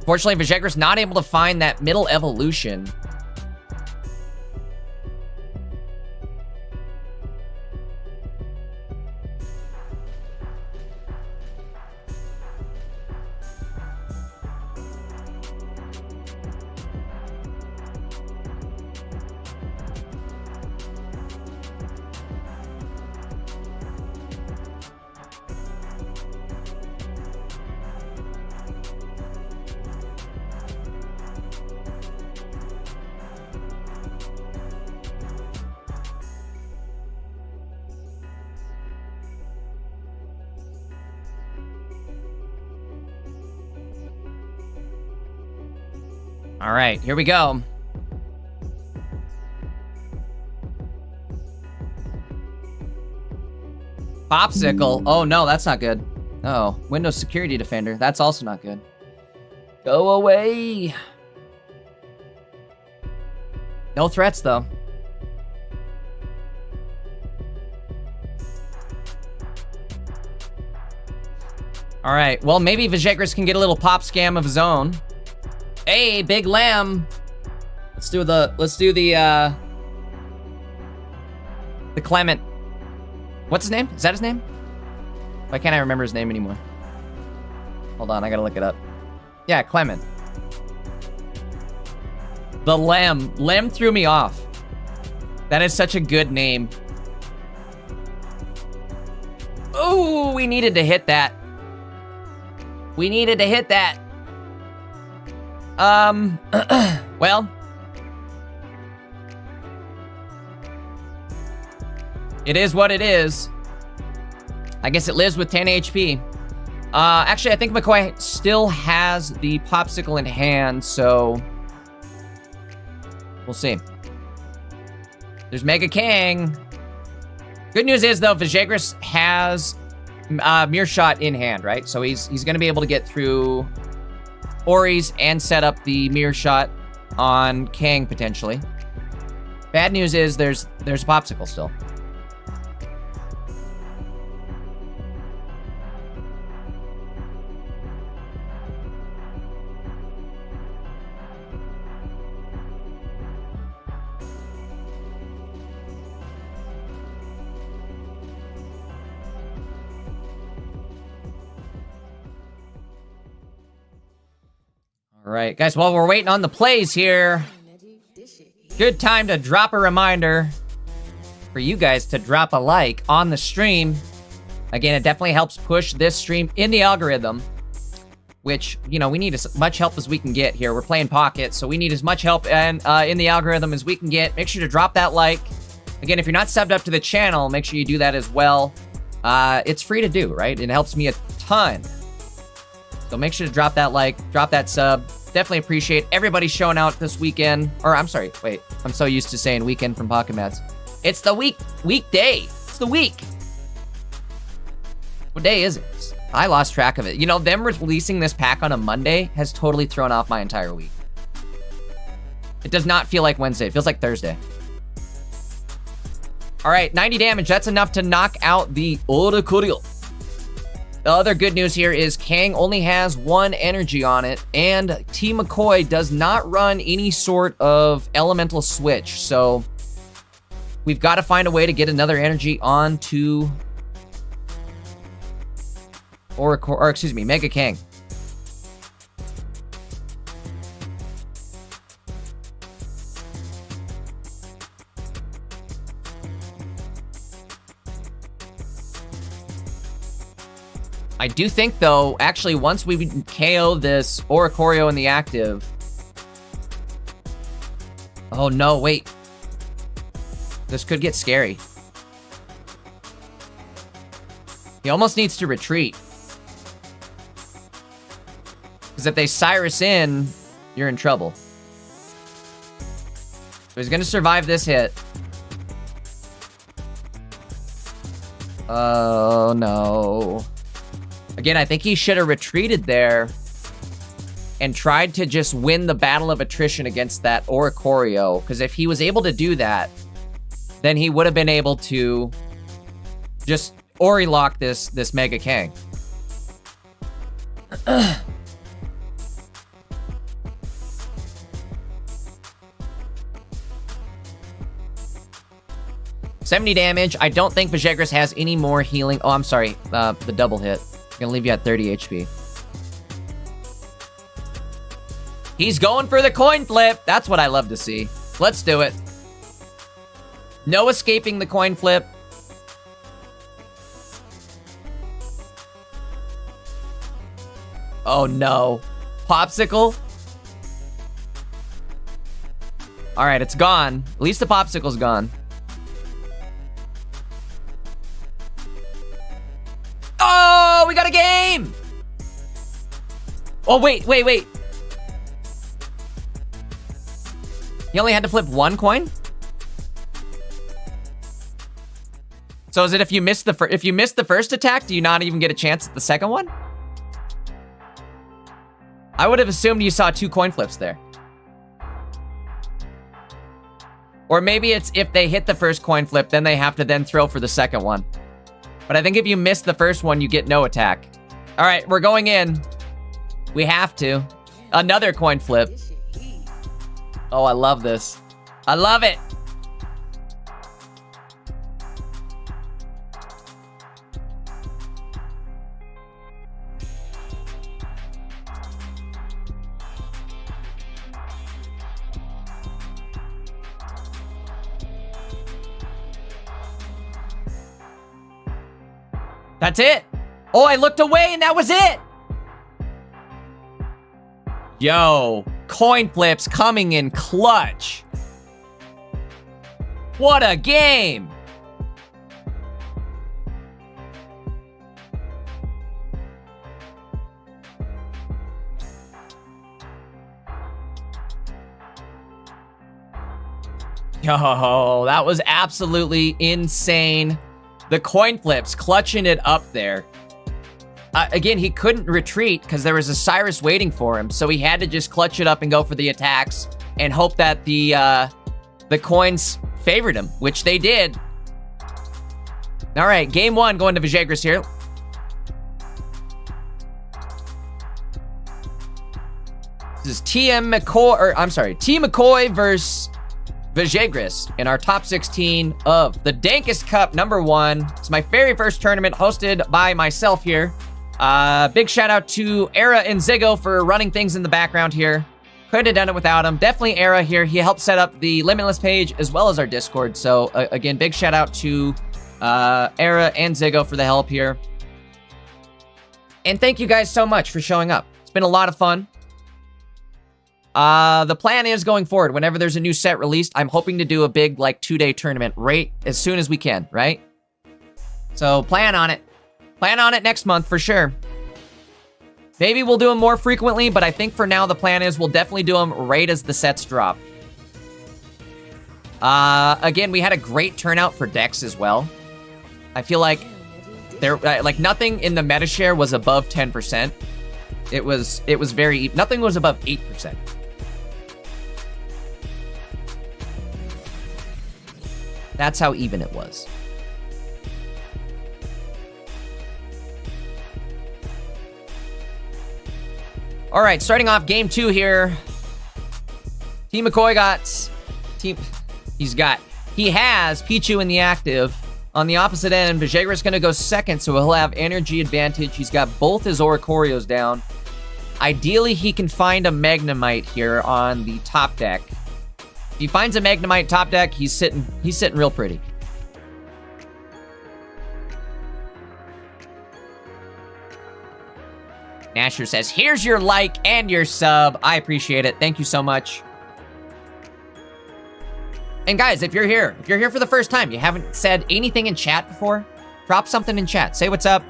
Fortunately, Vagras not able to find that middle evolution. All right, here we go. Popsicle. Oh, no, that's not good. Oh, Windows Security Defender. That's also not good. Go away. No threats, though. All right, well, maybe Vagras can get a little pop scam of his own. Hey, Big Lamb. Let's do the Clement. What's his name? Is that his name? Why can't I remember his name anymore? Hold on, I gotta look it up. Yeah, Clement. The Lamb. Lamb threw me off. That is such a good name. Oh, we needed to hit that. We needed to hit that. Well. It is what it is. I guess it lives with 10 HP. Actually, I think McCoy still has the popsicle in hand, so we'll see. There's Mega Kang. Good news is, though, Vagras has Mirror Shot in hand, right? So he's going to be able to get through Ori's and set up the Mirror Shot on Kang, potentially. Bad news is there's Popsicle still. All right, guys, while we're waiting on the plays here, good time to drop a reminder for you guys to drop a like on the stream. Again, it definitely helps push this stream in the algorithm, which, you know, we need as much help as we can get here. We're playing Pocket, so we need as much help and in the algorithm as we can get. Make sure to drop that like. Again, if you're not subbed up to the channel, make sure you do that as well. It's free to do, right? It helps me a ton. So make sure to drop that like, drop that sub. Definitely appreciate everybody showing out this weekend. Or, I'm sorry, wait. I'm so used to saying weekend from Pocket Mats. It's the weekday. It's the week. What day is it? I lost track of it. You know, them releasing this pack on a Monday has totally thrown off my entire week. It does not feel like Wednesday. It feels like Thursday. All right, 90 damage. That's enough to knock out the Oracurio. The other good news here is Kang only has 1 energy on it, and T-McCoy does not run any sort of elemental switch, so we've got to find a way to get another energy onto Mega Kang. I do think, though, actually, once we KO this Oracurio in the active... Oh, no, wait. This could get scary. He almost needs to retreat. Because if they Cyrus in, you're in trouble. So he's going to survive this hit. Oh, no. Again, I think he should have retreated there and tried to just win the battle of attrition against that Oracurio. Because if he was able to do that, then he would have been able to just Ori lock this Mega Kang. $70 damage. I don't think Vagras has any more healing. Oh, I'm sorry. The double hit. Gonna leave you at 30 HP. He's going for the coin flip. That's what I love to see. Let's do it. No escaping the coin flip. Oh no. Popsicle? Alright, it's gone. At least the popsicle's gone. Oh, we got a game! Oh, wait. He only had to flip 1 coin? So is it if you miss the first attack, do you not even get a chance at the second one? I would have assumed you saw 2 coin flips there. Or maybe it's if they hit the first coin flip, then they have to then throw for the second one. But I think if you miss the first one, you get no attack. All right, we're going in. We have to. Another coin flip. Oh, I love this. I love it. That's it. Oh, I looked away and that was it. Yo, coin flips coming in clutch. What a game. Yo, that was absolutely insane. The coin flips, clutching it up there. Again, he couldn't retreat because there was a Cyrus waiting for him, so he had to just clutch it up and go for the attacks and hope that the coins favored him, which they did. All right, game one going to Vagras here. This is T-McCoy versus Vagras in our top 16 of the Dankest Cup #1. It's my very first tournament hosted by myself here. Big shout out to Era and Ziggo for running things in the background here. Couldn't have done it without him. Definitely Era here. He helped set up the Limitless page as well as our Discord. So again, big shout out to Era and Ziggo for the help here. And thank you guys so much for showing up. It's been a lot of fun. The plan is going forward, whenever there's a new set released, I'm hoping to do a big, like, 2-day tournament right as soon as we can, right? So plan on it. Plan on it next month for sure. Maybe we'll do them more frequently, but I think for now the plan is we'll definitely do them right as the sets drop. Again, we had a great turnout for decks as well. I feel like there, like, nothing in the meta share was above 10%. It was very, nothing was above 8%. That's how even it was. All right, starting off game 2 here. T-McCoy he has Pichu in the active. On the opposite end, Vagras gonna go second, so he'll have energy advantage. He's got both his Oricorios down. Ideally, he can find a Magnemite here on the top deck. If he finds a Magnemite top deck, he's sitting real pretty. Nasher says, here's your like and your sub. I appreciate it. Thank you so much. And guys, if you're here for the first time, you haven't said anything in chat before, drop something in chat. Say what's up.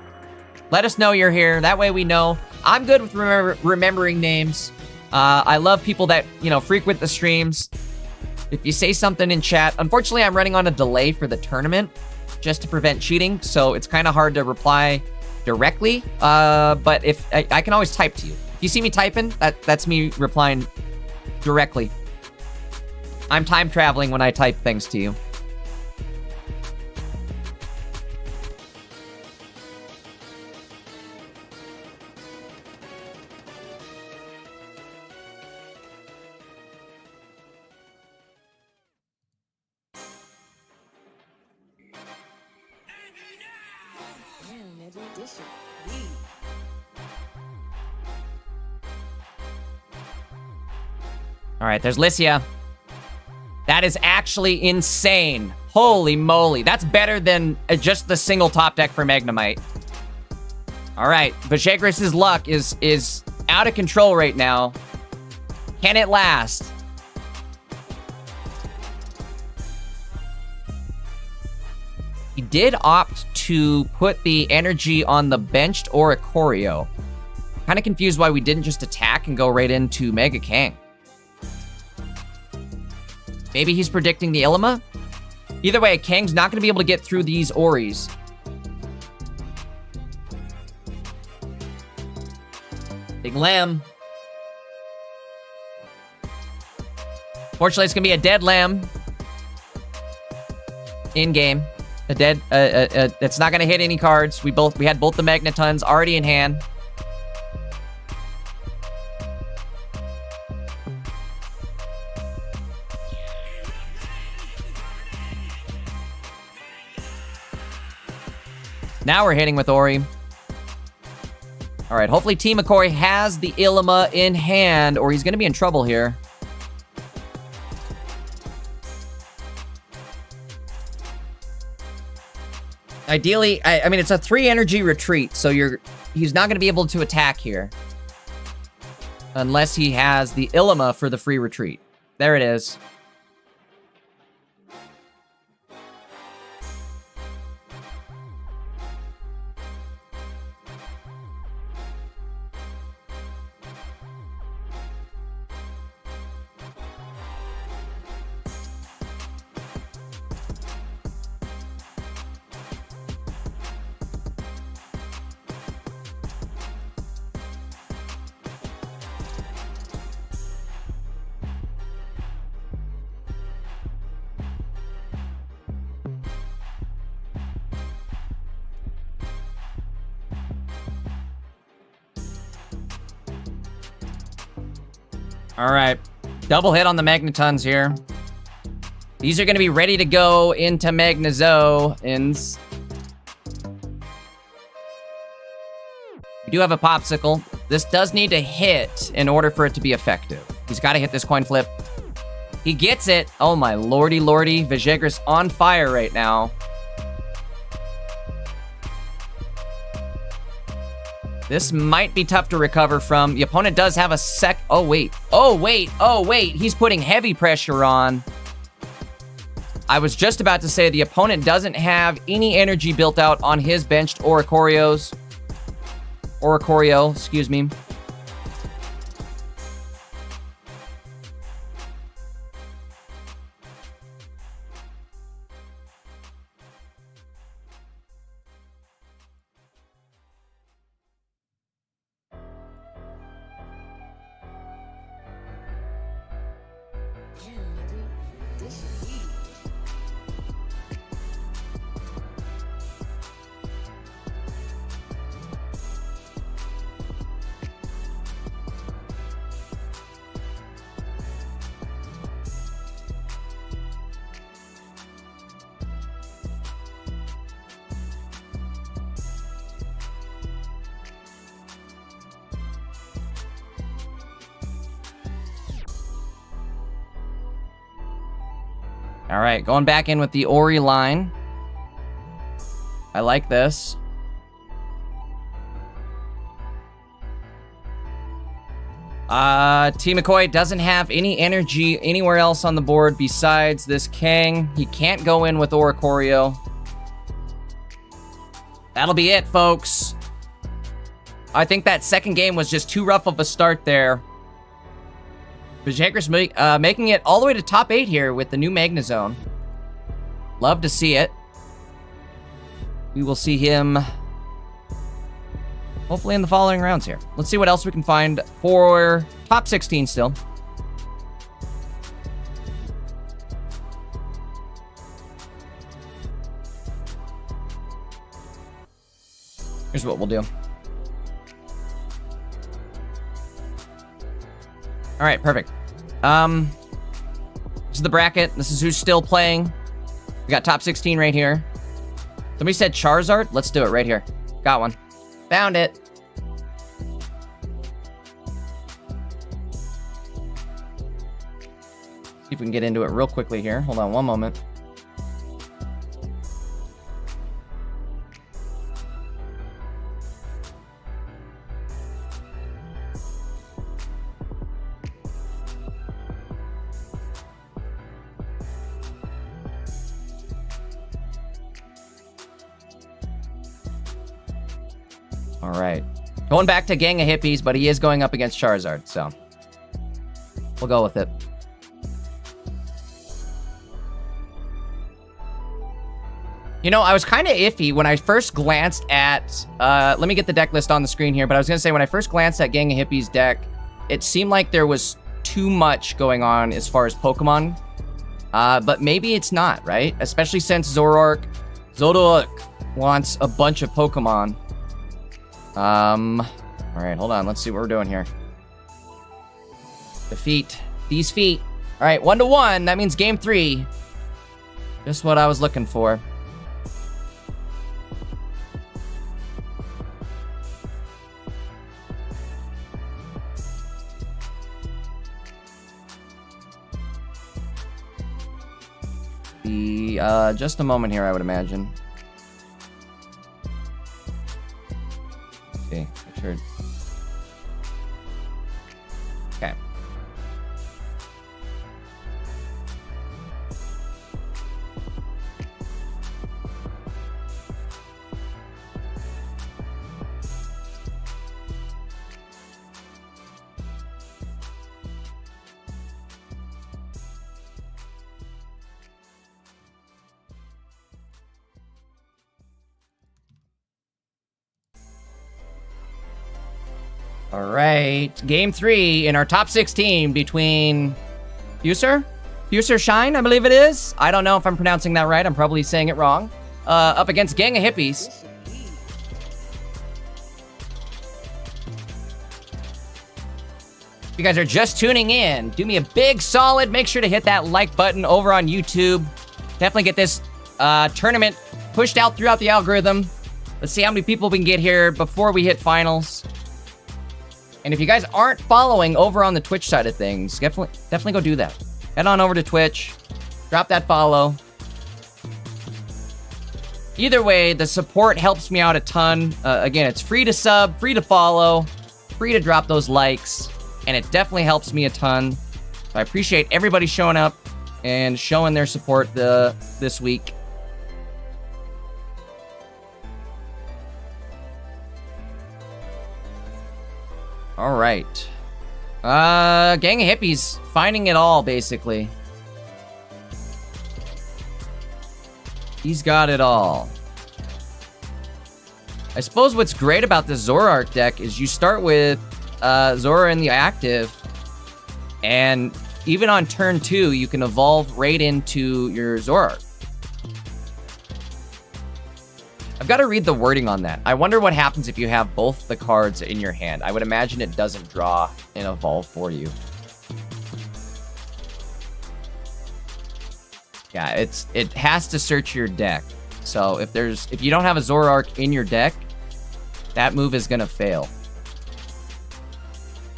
Let us know you're here. That way we know. I'm good with remembering names. I love people that, frequent the streams. If you say something in chat, unfortunately, I'm running on a delay for the tournament just to prevent cheating, so it's kind of hard to reply directly. But if I can always type to you. If you see me typing, that's me replying directly. I'm time traveling when I type things to you. All right, there's Lycia. That is actually insane. Holy moly. That's better than just the single top deck for Magnemite. All right, Vagras' luck is out of control right now. Can it last? He did opt to put the energy on the benched Oricorio. Kind of confused why we didn't just attack and go right into Mega Kang. Maybe he's predicting the Ilima? Either way, Kang's not going to be able to get through these Oris. Big Lamb. Fortunately, it's going to be a dead Lamb. In-game. A dead... it's not going to hit any cards. We had both the Magnetons already in hand. Now we're hitting with Ori. All right, hopefully T-McCoy has the Ilima in hand, or he's going to be in trouble here. Ideally, I mean, it's a 3 energy retreat, so he's not going to be able to attack here. Unless he has the Ilima for the free retreat. There it is. All right, double hit on the Magnetons here. These are going to be ready to go into Magnezo-ins. We do have a Popsicle. This does need to hit in order for it to be effective. He's got to hit this coin flip. He gets it. Oh my lordy lordy. Vagras on fire right now. This might be tough to recover from. The opponent does have a sec... Oh, wait. Oh, wait. Oh, wait. He's putting heavy pressure on. I was just about to say the opponent doesn't have any energy built out on his benched Oricorios. Oricorio, excuse me. All right, going back in with the Ori line. I like this. T-McCoy doesn't have any energy anywhere else on the board besides this Kang. He can't go in with Oricorio. That'll be it, folks. I think that second game was just too rough of a start there. Vagras making it all the way to top 8 here with the new Magnezone. Love to see it. We will see him hopefully in the following rounds here. Let's see what else we can find for top 16 still. Here's what we'll do. All right, perfect. This is the bracket. This is who's still playing. We got top 16 right here. Somebody said Charizard. Let's do it right here. Got one. Found it. See if we can get into it real quickly here. Hold on one moment. All right. Going back to Gang of Hippies, but he is going up against Charizard, so we'll go with it. You know, I was kind of iffy when I first glanced at... let me get the deck list on the screen here, but I was going to say, when I first glanced at Gang of Hippies deck, it seemed like there was too much going on as far as Pokemon. But maybe it's not, right? Especially since Zoroark wants a bunch of Pokemon. All right, hold on. Let's see what we're doing here. The feet. These feet. All right, 1-1. That means game 3. Just what I was looking for. Just a moment here, I would imagine. Okay, I heard. Okay. All right, game 3 in our top 16 between Fuser Shine, I believe it is. I don't know if I'm pronouncing that right. I'm probably saying it wrong. Up against Gang of Hippies. If you guys are just tuning in, do me a big solid. Make sure to hit that like button over on YouTube. Definitely get this tournament pushed out throughout the algorithm. Let's see how many people we can get here before we hit finals. And if you guys aren't following over on the Twitch side of things, definitely go do that. Head on over to Twitch, drop that follow. Either way, the support helps me out a ton. Again, it's free to sub, free to follow, free to drop those likes, and it definitely helps me a ton. So I appreciate everybody showing up and showing their support this week. All right. Gang of Hippies finding it all, basically. He's got it all. I suppose what's great about the Zoroark deck is you start with Zora in the active, and even on turn 2, you can evolve right into your Zoroark. I've got to read the wording on that. I wonder what happens if you have both the cards in your hand. I would imagine it doesn't draw and evolve for you. Yeah, it has to search your deck. So if you don't have a Zoroark in your deck, that move is gonna fail.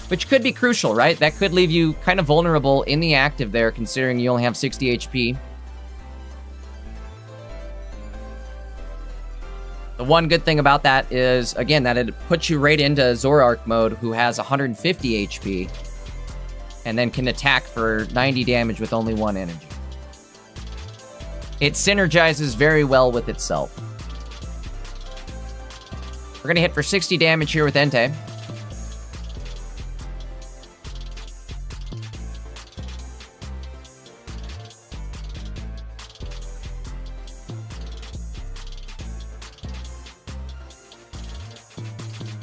Which could be crucial, right? That could leave you kind of vulnerable in the active there, considering you only have 60 HP. The one good thing about that is, again, that it puts you right into Zoroark mode, who has 150 HP, and then can attack for 90 damage with only 1 energy. It synergizes very well with itself. We're going to hit for 60 damage here with Entei.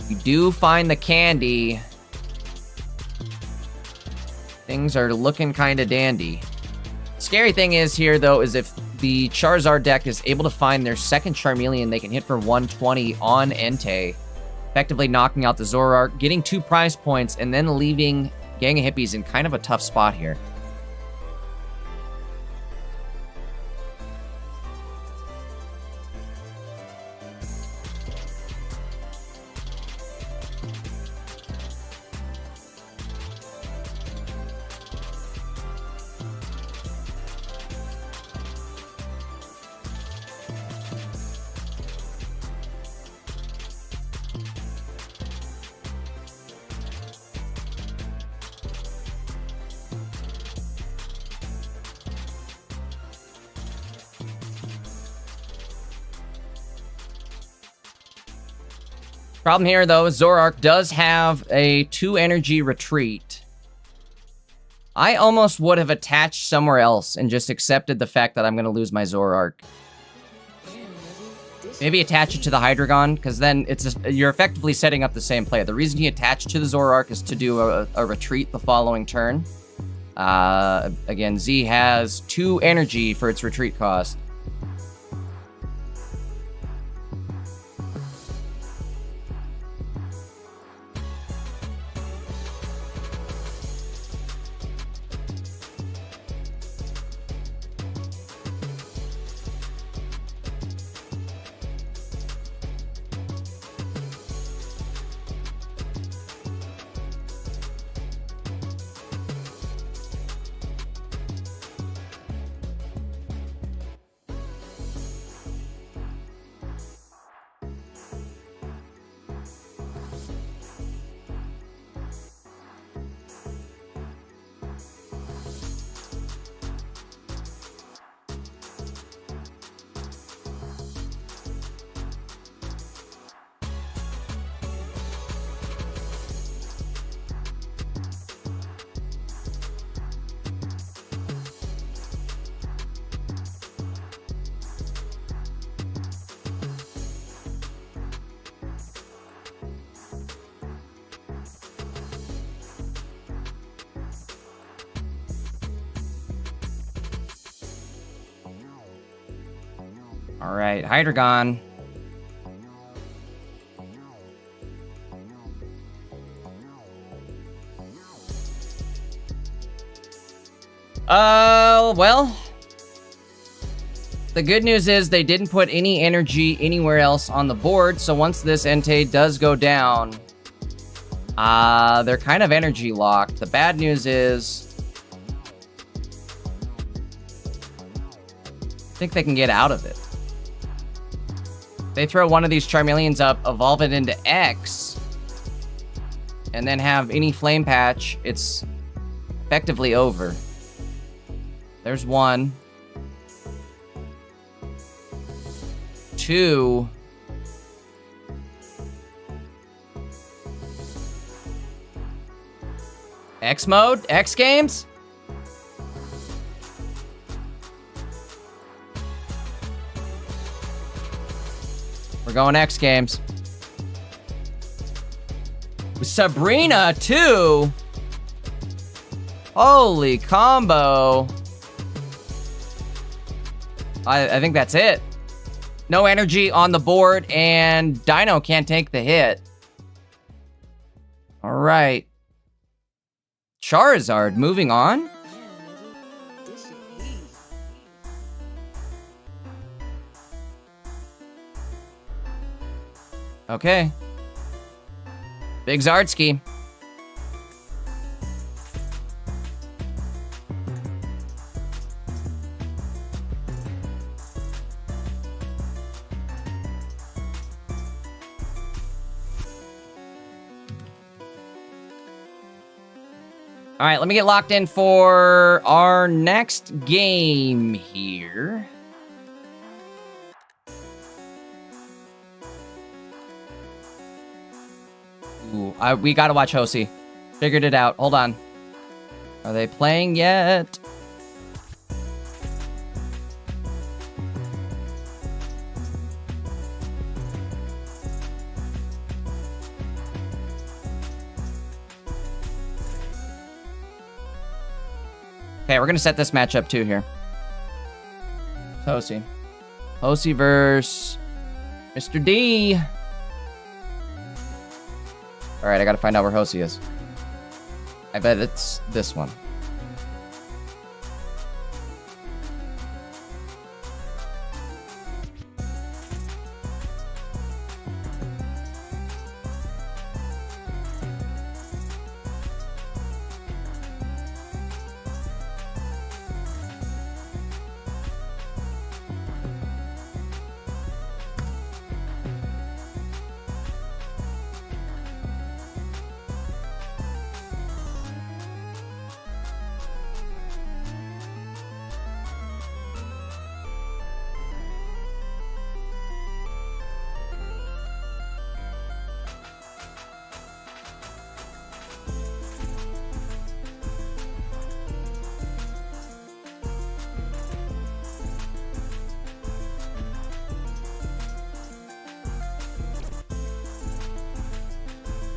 You do find the candy. Things are looking kind of dandy. Scary thing is here, though, is if the Charizard deck is able to find their second Charmeleon, they can hit for 120 on Entei, effectively knocking out the Zoroark, getting 2 prize points, and then leaving Gang of Hippies in kind of a tough spot here. Problem here, though, is Zoroark does have a 2 energy retreat. I almost would have attached somewhere else and just accepted the fact that I'm going to lose my Zoroark. Maybe attach it to the Hydreigon, because then you're effectively setting up the same play. The reason he attached to the Zoroark is to do a retreat the following turn. Again, Z has 2 energy for its retreat cost. All right, Hydreigon. Well, the good news is they didn't put any energy anywhere else on the board, so once this Entei does go down, they're kind of energy locked. The bad news is I think they can get out of it. They throw one of these Charmeleons up, evolve it into X, and then have any Flame Patch, it's effectively over. There's 1. 2. X mode? X games? We're going X games. Sabrina, too? Holy combo. I think that's it. No energy on the board, and Dino can't take the hit. All right. Charizard, moving on. Okay. Big Zardsky. All right, let me get locked in for our next game here. Ooh, we gotta watch Hosi. Figured it out. Hold on. Are they playing yet? Okay, we're gonna set this matchup too here. Hosi. Hosi versus Mr. D. Alright, I gotta find out where Hosi is. I bet it's this one.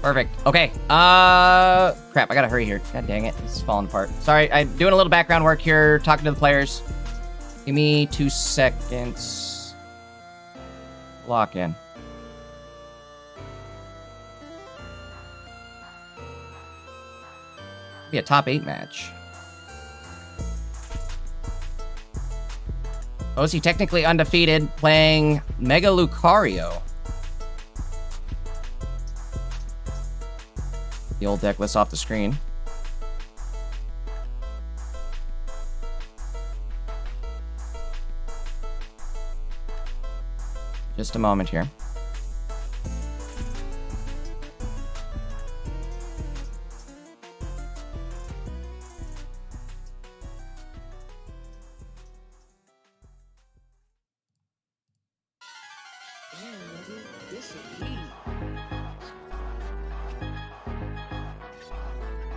Perfect. Okay. Crap, I gotta hurry here. God dang it. This is falling apart. Sorry, I'm doing a little background work here, talking to the players. Give me 2 seconds. Lock in. Be a top 8 match. Hosi technically undefeated, playing Mega Lucario. The old deck lists off the screen. Just a moment here.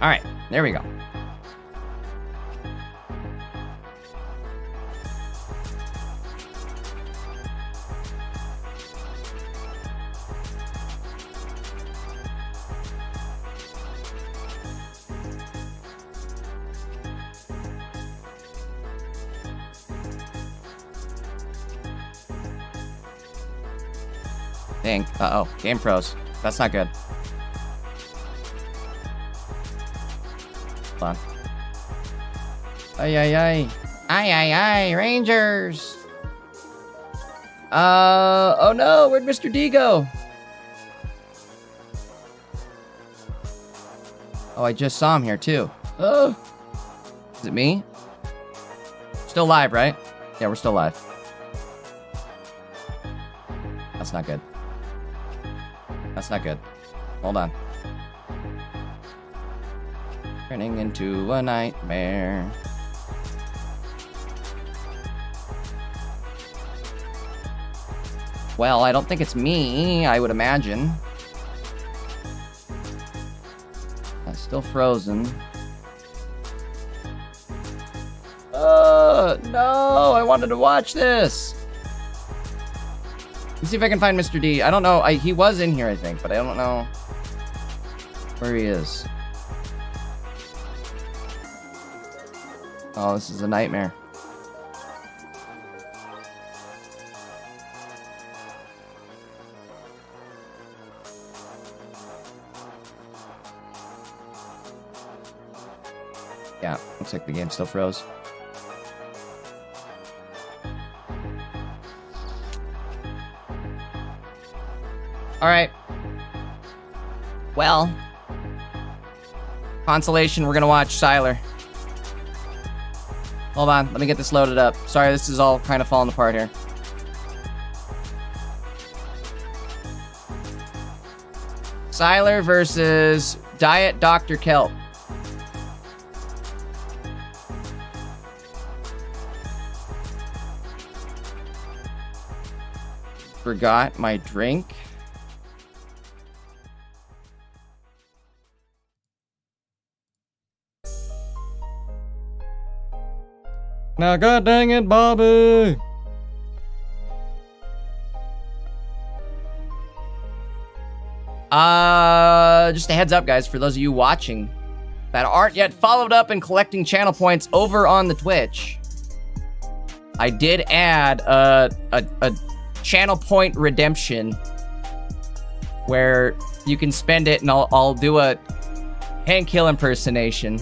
All right, there we go. think. Uh-oh. Game froze. That's not good. Hold on. Ay, ay, ay. Ay, ay, ay. Rangers. Oh no. Where'd Mr. D go? Oh, I just saw him here too. Oh. Is it me? Still live, right? Yeah, we're still live. That's not good. That's not good. Hold on. Turning into a nightmare. Well, I don't think it's me, I would imagine. That's still frozen. No, I wanted to watch this. Let's see if I can find Mr. D. I don't know. He was in here, I think, but I don't know where he is. Oh, this is a nightmare. Yeah, looks like the game still froze. All right. Well, consolation, we're gonna watch Siler. Hold on, let me get this loaded up. Sorry, this is all kind of falling apart here. Siler versus Diet Dr. Kelp. Forgot my drink. Now, god dang it, Bobby! Just a heads up, guys, for those of you watching that aren't yet followed up and collecting channel points over on the Twitch, I did add a channel point redemption where you can spend it and I'll do a Hank Hill impersonation.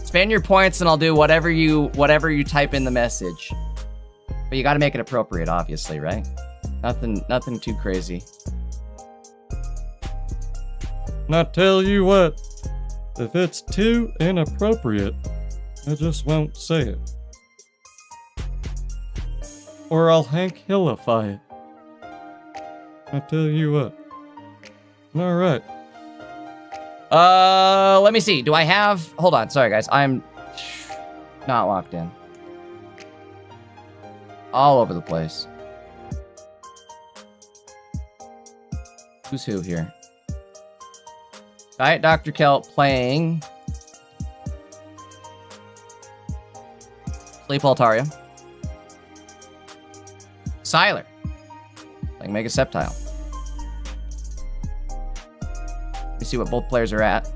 Spend your points and I'll do whatever you type in the message. But you gotta make it appropriate, obviously, right? Nothing too crazy. And I tell you what, if it's too inappropriate, I just won't say it. Or I'll Hank Hillify it. I tell you what. Alright. Let me see. Do I have... Hold on. Sorry, guys. I'm not locked in. All over the place. Who's who here? Diet Dr. Kelp playing... Sleep Altaria. Siler playing Mega Sceptile. Let me see what both players are at.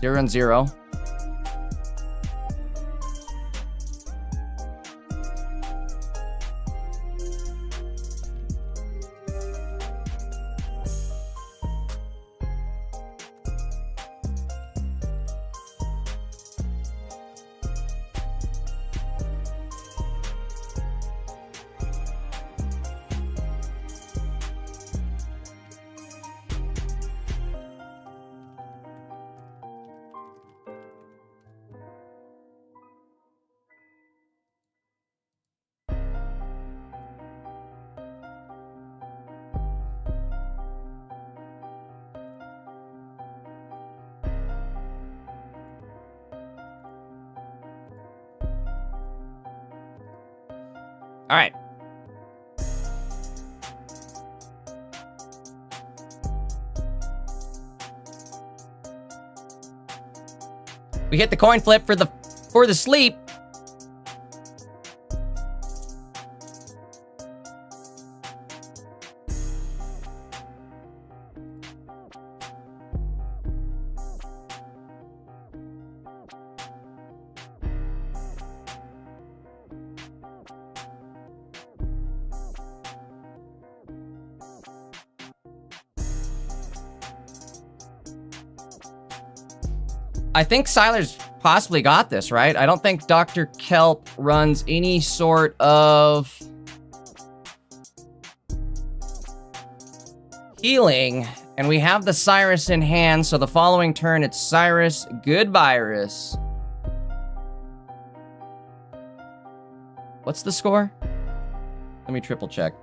0 and 0. All right. We hit the coin flip for the sleep. I think Siler's possibly got this, right? I don't think Dr. Kelp runs any sort of healing. And we have the Cyrus in hand, so the following turn, it's Cyrus, good virus. What's the score? Let me triple check.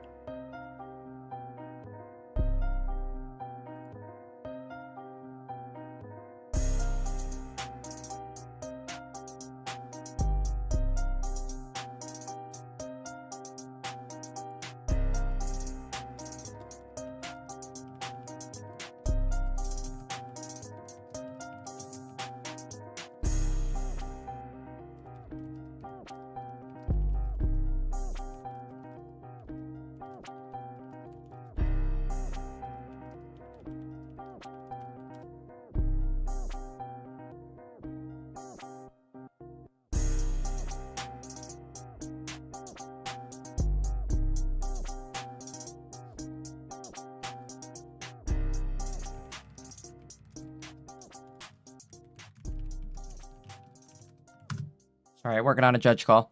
All right, working on a judge call.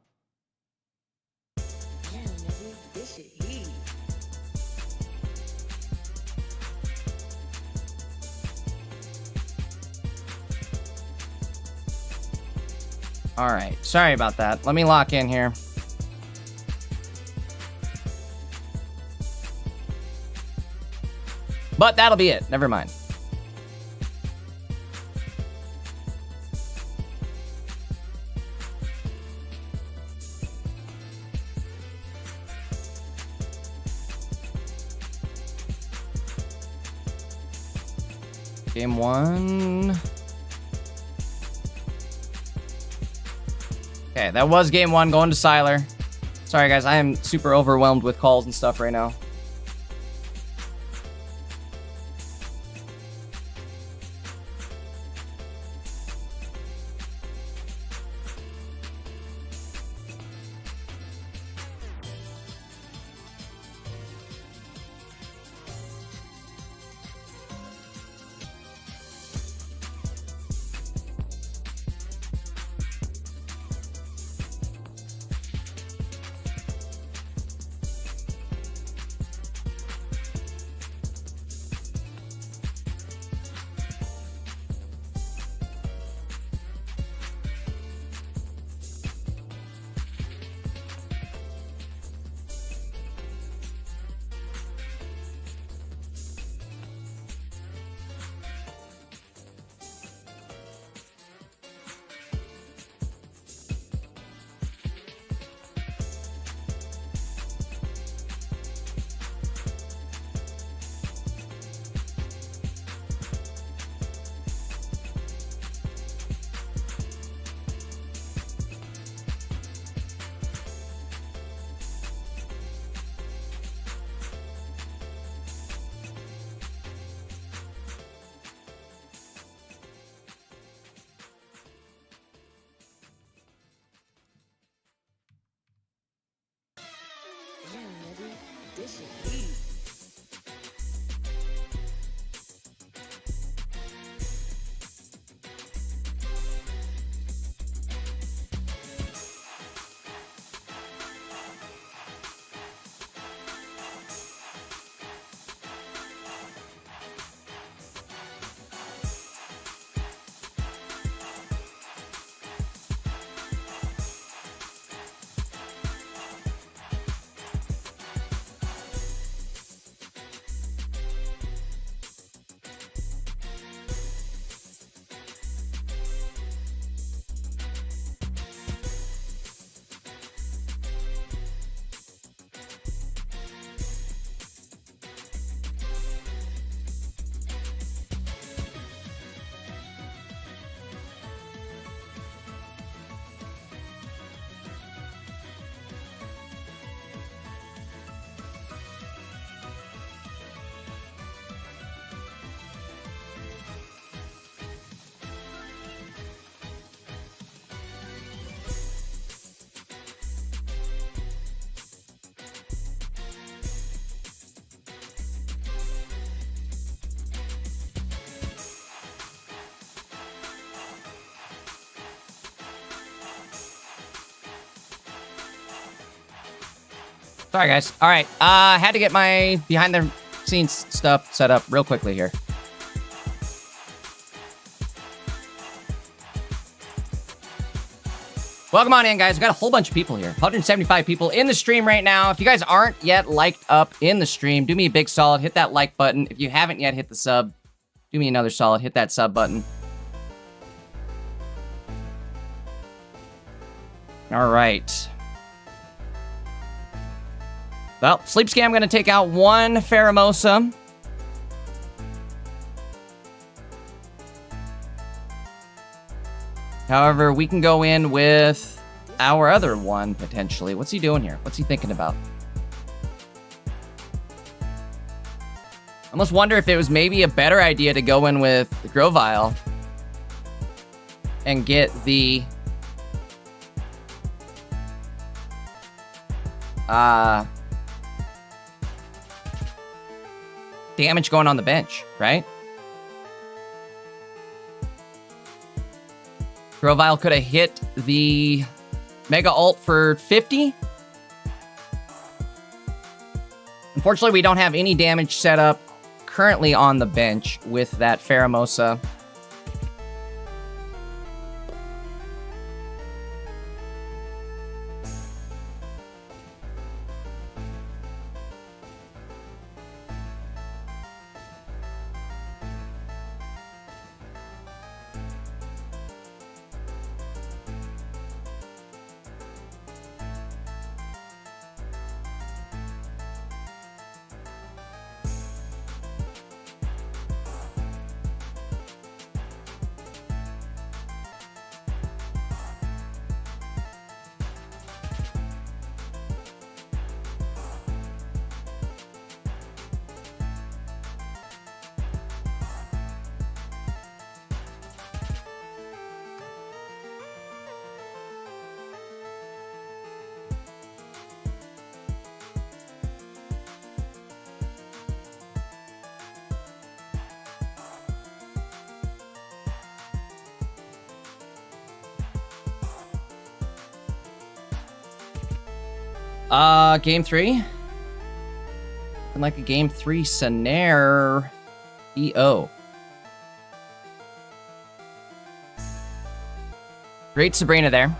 All right, sorry about that. Let me lock in here. But that'll be it. Never mind. Game one. Okay, that was game one, going to Siler. Sorry, guys, I am super overwhelmed with calls and stuff right now. Sorry, guys. All right. Had to get my behind the scenes stuff set up real quickly here. Welcome on in, guys. We've got a whole bunch of people here. 175 people in the stream right now. If you guys aren't yet liked up in the stream, do me a big solid. Hit that like button. If you haven't yet hit the sub, do me another solid. Hit that sub button. All right. Well, Sleep Scam going to take out one Pheromosa. However, we can go in with our other one, potentially. What's he doing here? What's he thinking about? I almost wonder if it was maybe a better idea to go in with the Grovyle and get the... damage going on the bench, right? Grovyle could have hit the Mega Ult for 50. Unfortunately, we don't have any damage set up currently on the bench with that Pheromosa. Game 3. Looking like a game 3 scenario. EO. Great Sabrina there.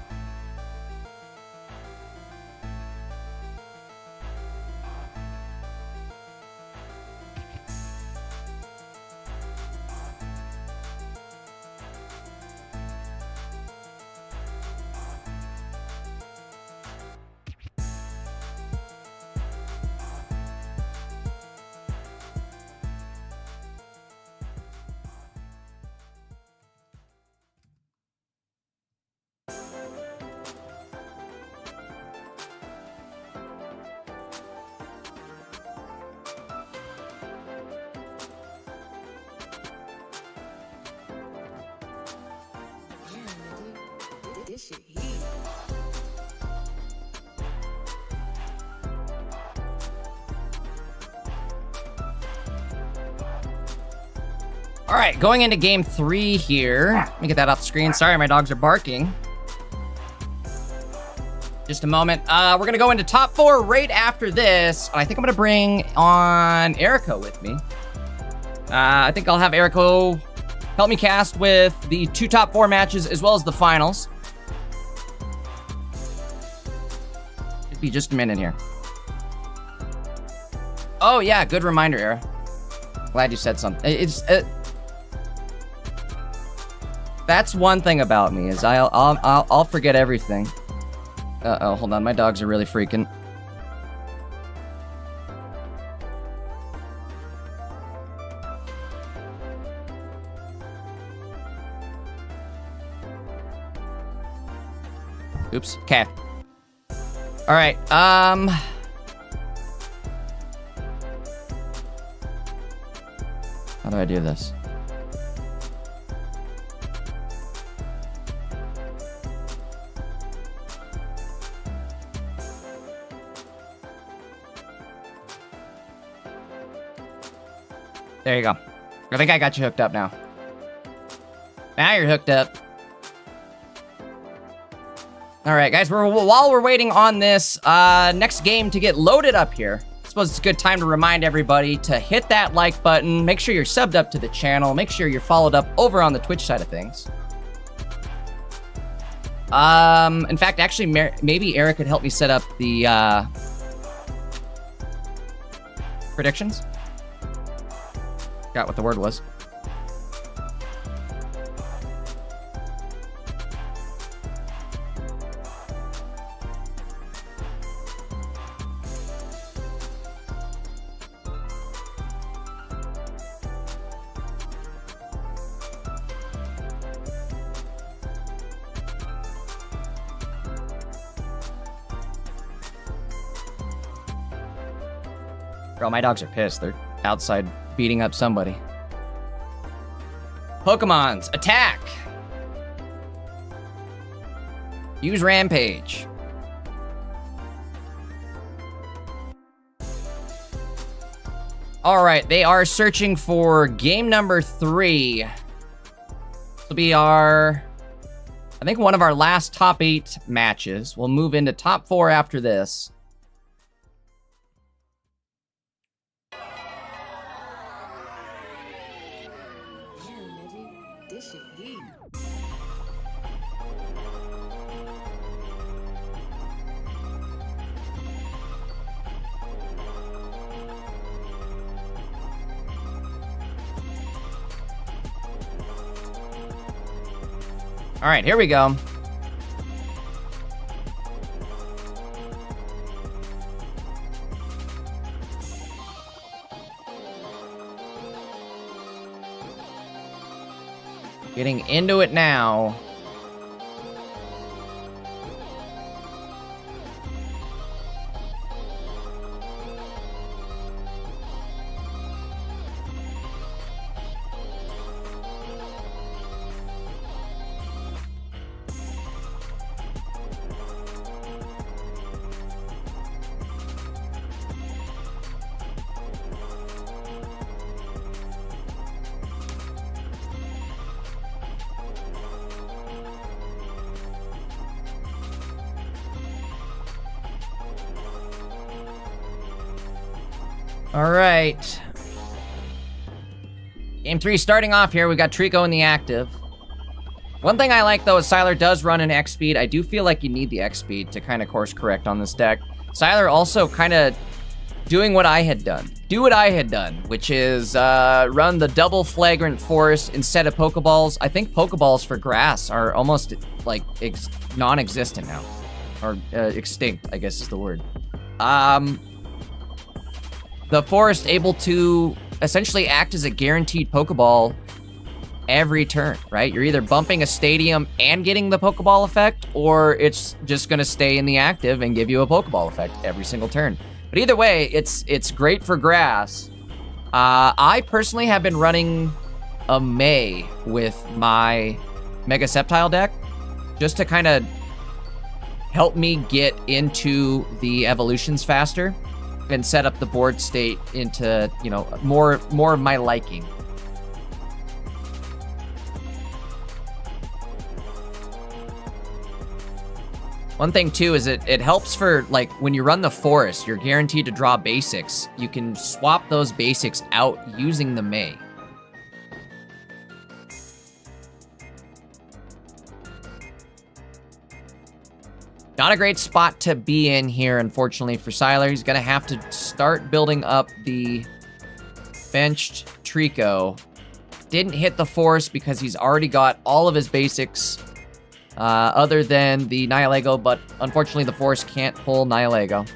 All right, going into game 3 here. Let me get that off the screen. Sorry, my dogs are barking. Just a moment. We're going to go into top 4 right after this. I think I'm going to bring on Erico with me. I think I'll have Erico help me cast with the 2 top 4 matches as well as the finals. It'll be just a minute here. Oh, yeah, good reminder, Era. Glad you said something. That's one thing about me, is I'll forget everything. Uh-oh, hold on, my dogs are really freaking. Oops, okay. All right, how do I do this? There you go. I think I got you hooked up now. Now you're hooked up. All right, guys, while we're waiting on this next game to get loaded up here, I suppose it's a good time to remind everybody to hit that like button. Make sure you're subbed up to the channel. Make sure you're followed up over on the Twitch side of things. In fact, actually, maybe Eric could help me set up the predictions. Forgot what the word was. Girl, my dogs are pissed. They're outside beating up somebody. Pokemons, attack! Use Rampage. Alright, they are searching for game number 3. This will be I think one of our last top 8 matches. We'll move into top 4 after this. All right, here we go. Getting into it now. All right. Game 3 starting off here. We got Trico in the active. One thing I like, though, is Sylar does run an X speed. I do feel like you need the X speed to kind of course correct on this deck. Sylar also kind of doing what I had done. Do what I had done, which is run the double flagrant forest instead of Pokeballs. I think Pokeballs for grass are almost like non-existent now. Or extinct, I guess is the word. The forest able to essentially act as a guaranteed Pokeball every turn, right? You're either bumping a stadium and getting the Pokeball effect, or it's just going to stay in the active and give you a Pokeball effect every single turn. But either way, it's great for grass. I personally have been running a May with my Mega Sceptile deck just to kind of help me get into the evolutions faster and set up the board state into, you know, more of my liking. One thing too is it helps for, like, when you run the forest, you're guaranteed to draw basics. You can swap those basics out using the May. Not a great spot to be in here, unfortunately, for Sylar. He's going to have to start building up the benched Trico. Didn't hit the forest because he's already got all of his basics other than the Nihilego, but unfortunately the forest can't pull Nihilego.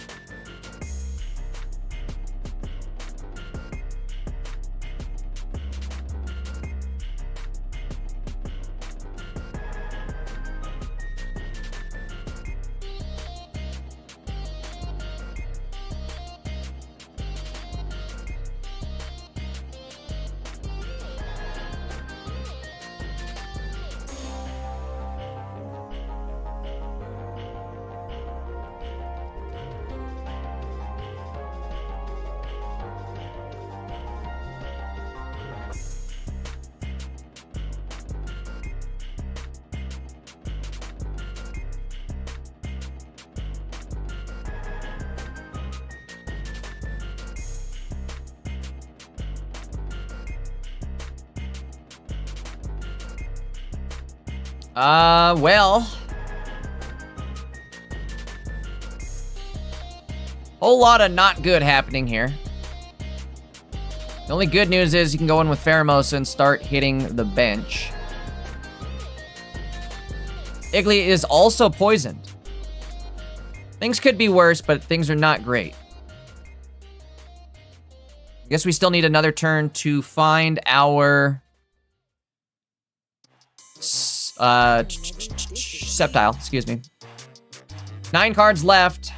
Well. Whole lot of not good happening here. The only good news is you can go in with Pheromosa and start hitting the bench. Iggly is also poisoned. Things could be worse, but things are not great. I guess we still need another turn to find our Sceptile, excuse me. 9 cards left.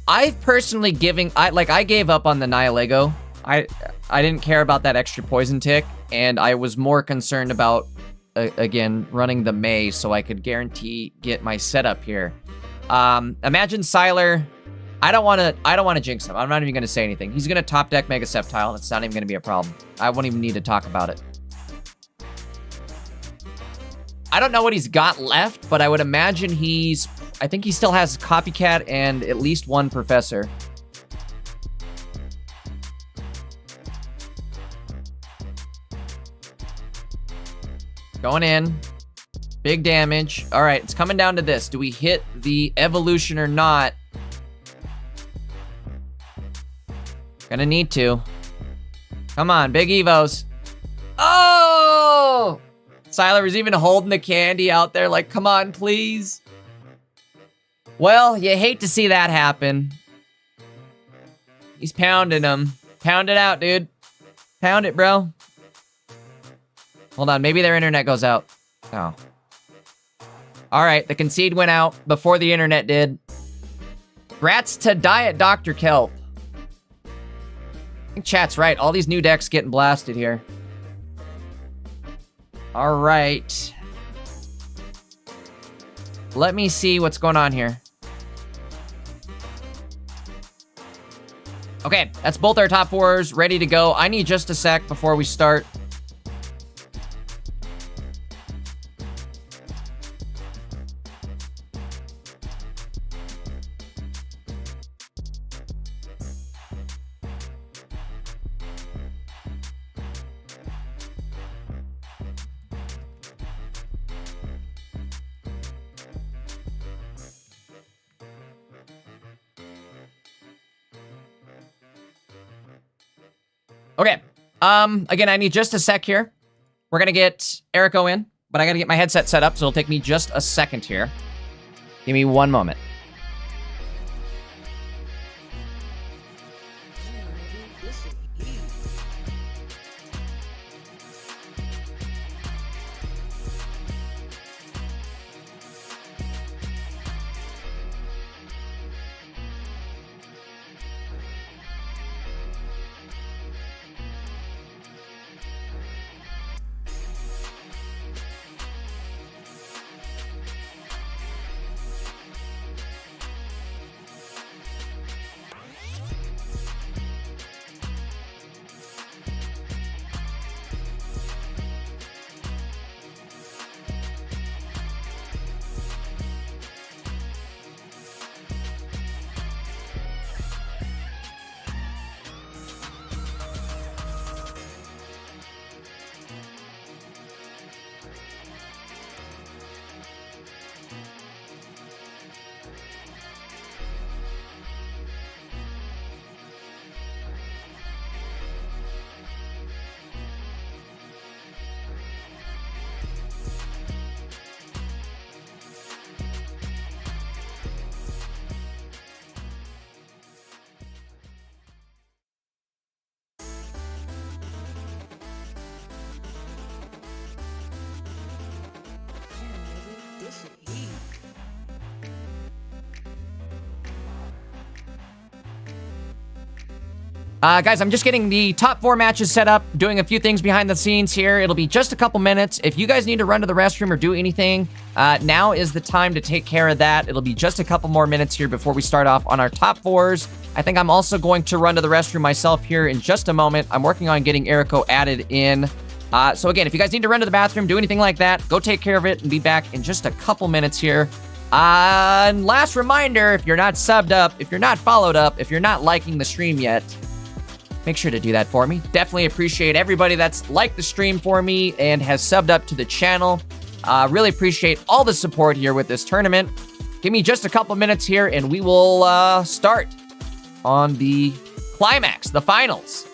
I've personally I gave up on the Nihilego. I didn't care about that extra poison tick, and I was more concerned about again running the May so I could guarantee get my setup here. Imagine Sylar. I don't want to jinx him. I'm not even going to say anything. He's going to top deck Mega Sceptile, and it's not even going to be a problem. I won't even need to talk about it. I don't know what he's got left, but I would imagine I think he still has Copycat and at least 1 Professor. Going in. Big damage. All right, it's coming down to this. Do we hit the evolution or not? Gonna need to. Come on, big Evos. Oh! Sylar was even holding the candy out there like, come on, please. Well, you hate to see that happen. He's pounding them. Pound it out, dude. Pound it, bro. Hold on, maybe their internet goes out. Oh. All right, the concede went out before the internet did. Grats to Diet Dr. Kelp. I think chat's right. All these new decks getting blasted here. All right. Let me see what's going on here. Okay, that's both our top 4s ready to go. I need just a sec before we start. Okay, again, I need just a sec here. We're gonna get Erico in, but I gotta get my headset set up, so it'll take me just a second here. Give me 1 moment. Guys, I'm just getting the top 4 matches set up, doing a few things behind the scenes here. It'll be just a couple minutes. If you guys need to run to the restroom or do anything, now is the time to take care of that. It'll be just a couple more minutes here before we start off on our top 4s. I think I'm also going to run to the restroom myself here in just a moment. I'm working on getting Erico added in. So again, if you guys need to run to the bathroom, do anything like that, go take care of it and be back in just a couple minutes here. And last reminder, if you're not subbed up, if you're not followed up, if you're not liking the stream yet, make sure to do that for me. Definitely appreciate everybody that's liked the stream for me and has subbed up to the channel. Really appreciate all the support here with this tournament. Give me just a couple minutes here and we will start on the climax, the finals.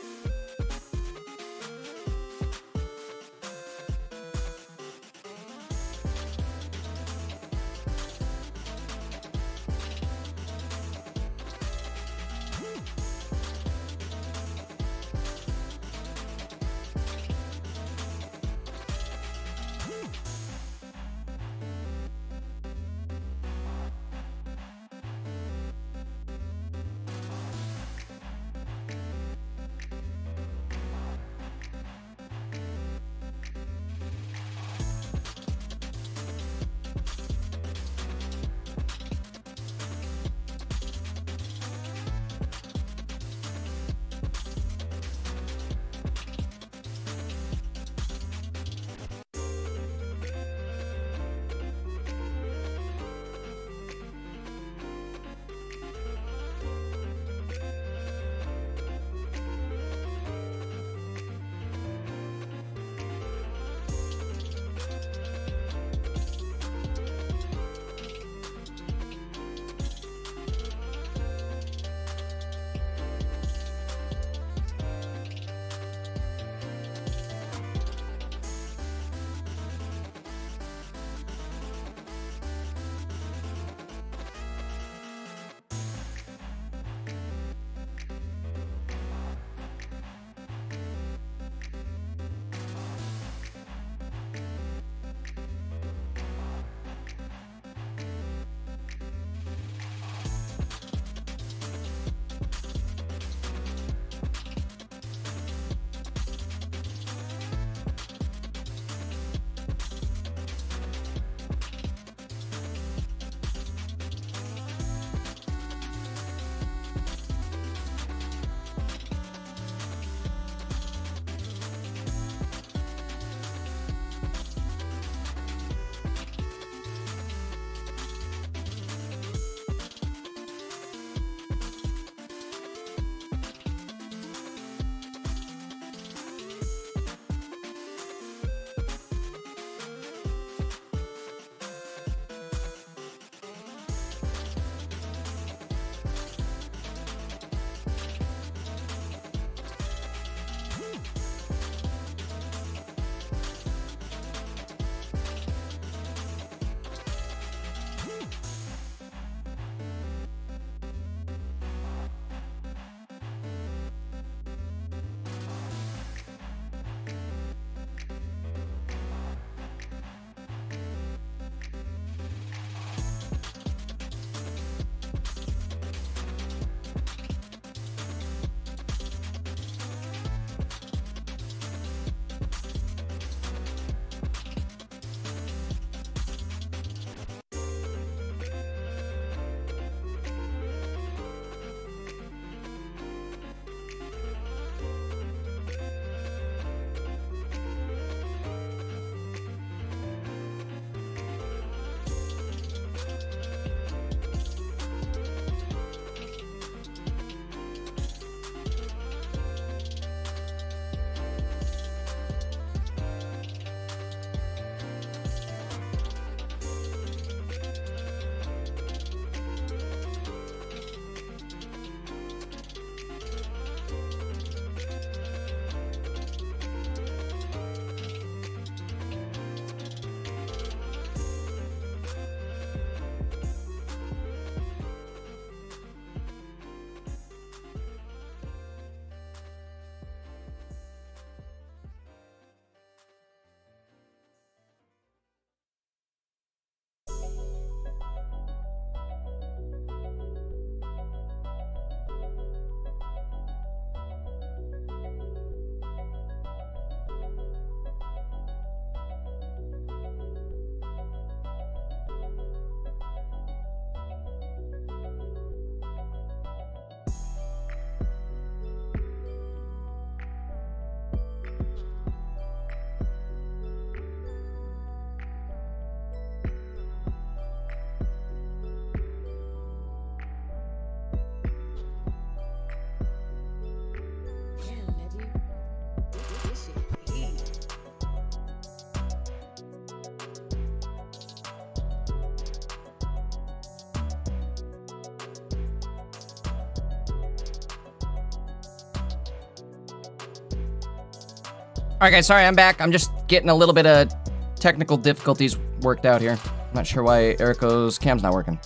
All right, guys, sorry, I'm back. I'm just getting a little bit of technical difficulties worked out here. I'm not sure why Erico's cam's not working.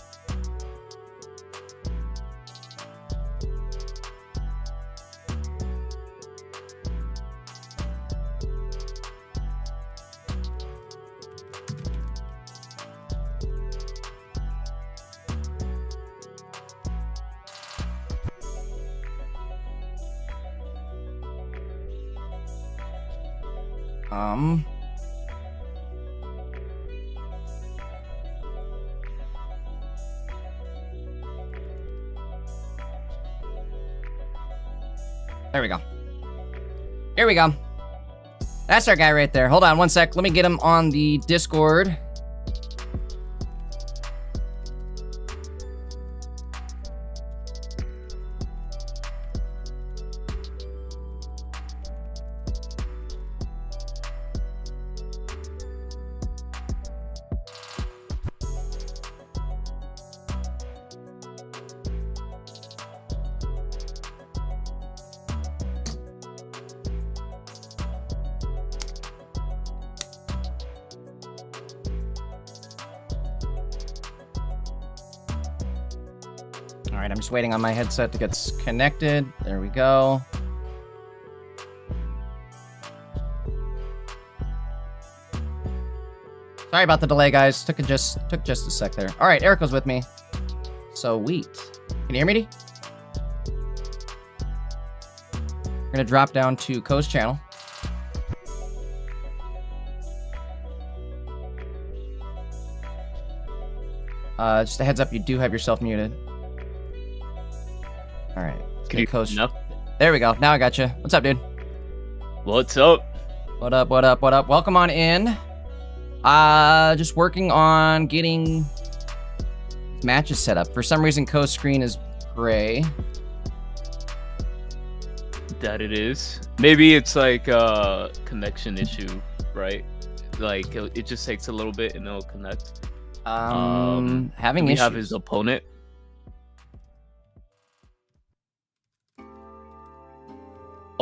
There we go. Here we go. That's our guy right there. Hold on one sec. Let me get him on the Discord. All right, I'm just waiting on my headset to get connected. There we go. Sorry about the delay, guys. Took just a sec there. All right, Erico's with me. Sweet. Can you hear me? We're gonna drop down to Co's channel. Just a heads up, you do have yourself muted. All right. Can you Co's? enough? There we go. Now I got you. What's up, dude? What's up? What up? What up? What up? Welcome on in. Just working on getting matches set up. For some reason, Co's screen is gray. That it is. Maybe it's like a connection issue, right? Like it just takes a little bit and it'll connect. Having we issues. have his opponent.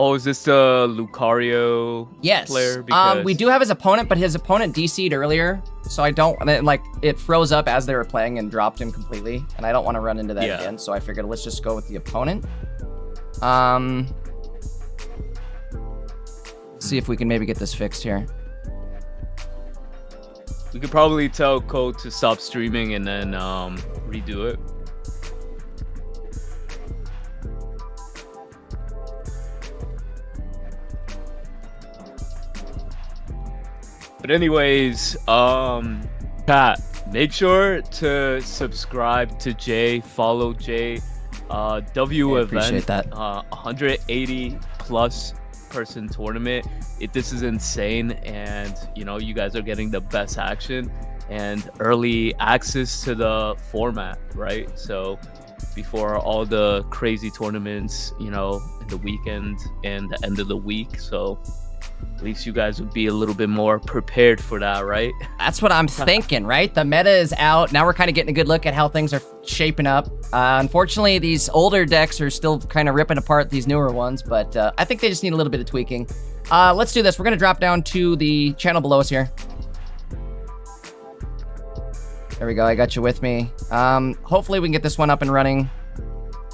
Oh, is this the Lucario Yes. player? Because... we do have his opponent, but his opponent DC'd earlier, so I don't like it froze up as they were playing and dropped him completely, and I don't want to run into that again. So I figured let's just go with the opponent. See if we can maybe get this fixed here. We could probably tell Code to stop streaming and then redo it. But anyways, Pat, make sure to subscribe to Jay, follow Jay. W event, appreciate that. 180 plus person tournament. This is insane, and you know, you guys are getting the best action and early access to the format, right? So before all the crazy tournaments, you know, in the weekend and the end of the week. So at least you guys would be a little bit more prepared for that, right? That's what I'm thinking, right? The meta is out. Now we're kind of getting a good look at how things are shaping up. Unfortunately, these older decks are still kind of ripping apart these newer ones, but I think they just need a little bit of tweaking. Let's do this. We're going to drop down to the channel below us here. There we go. I got you with me. Hopefully we can get this one up and running.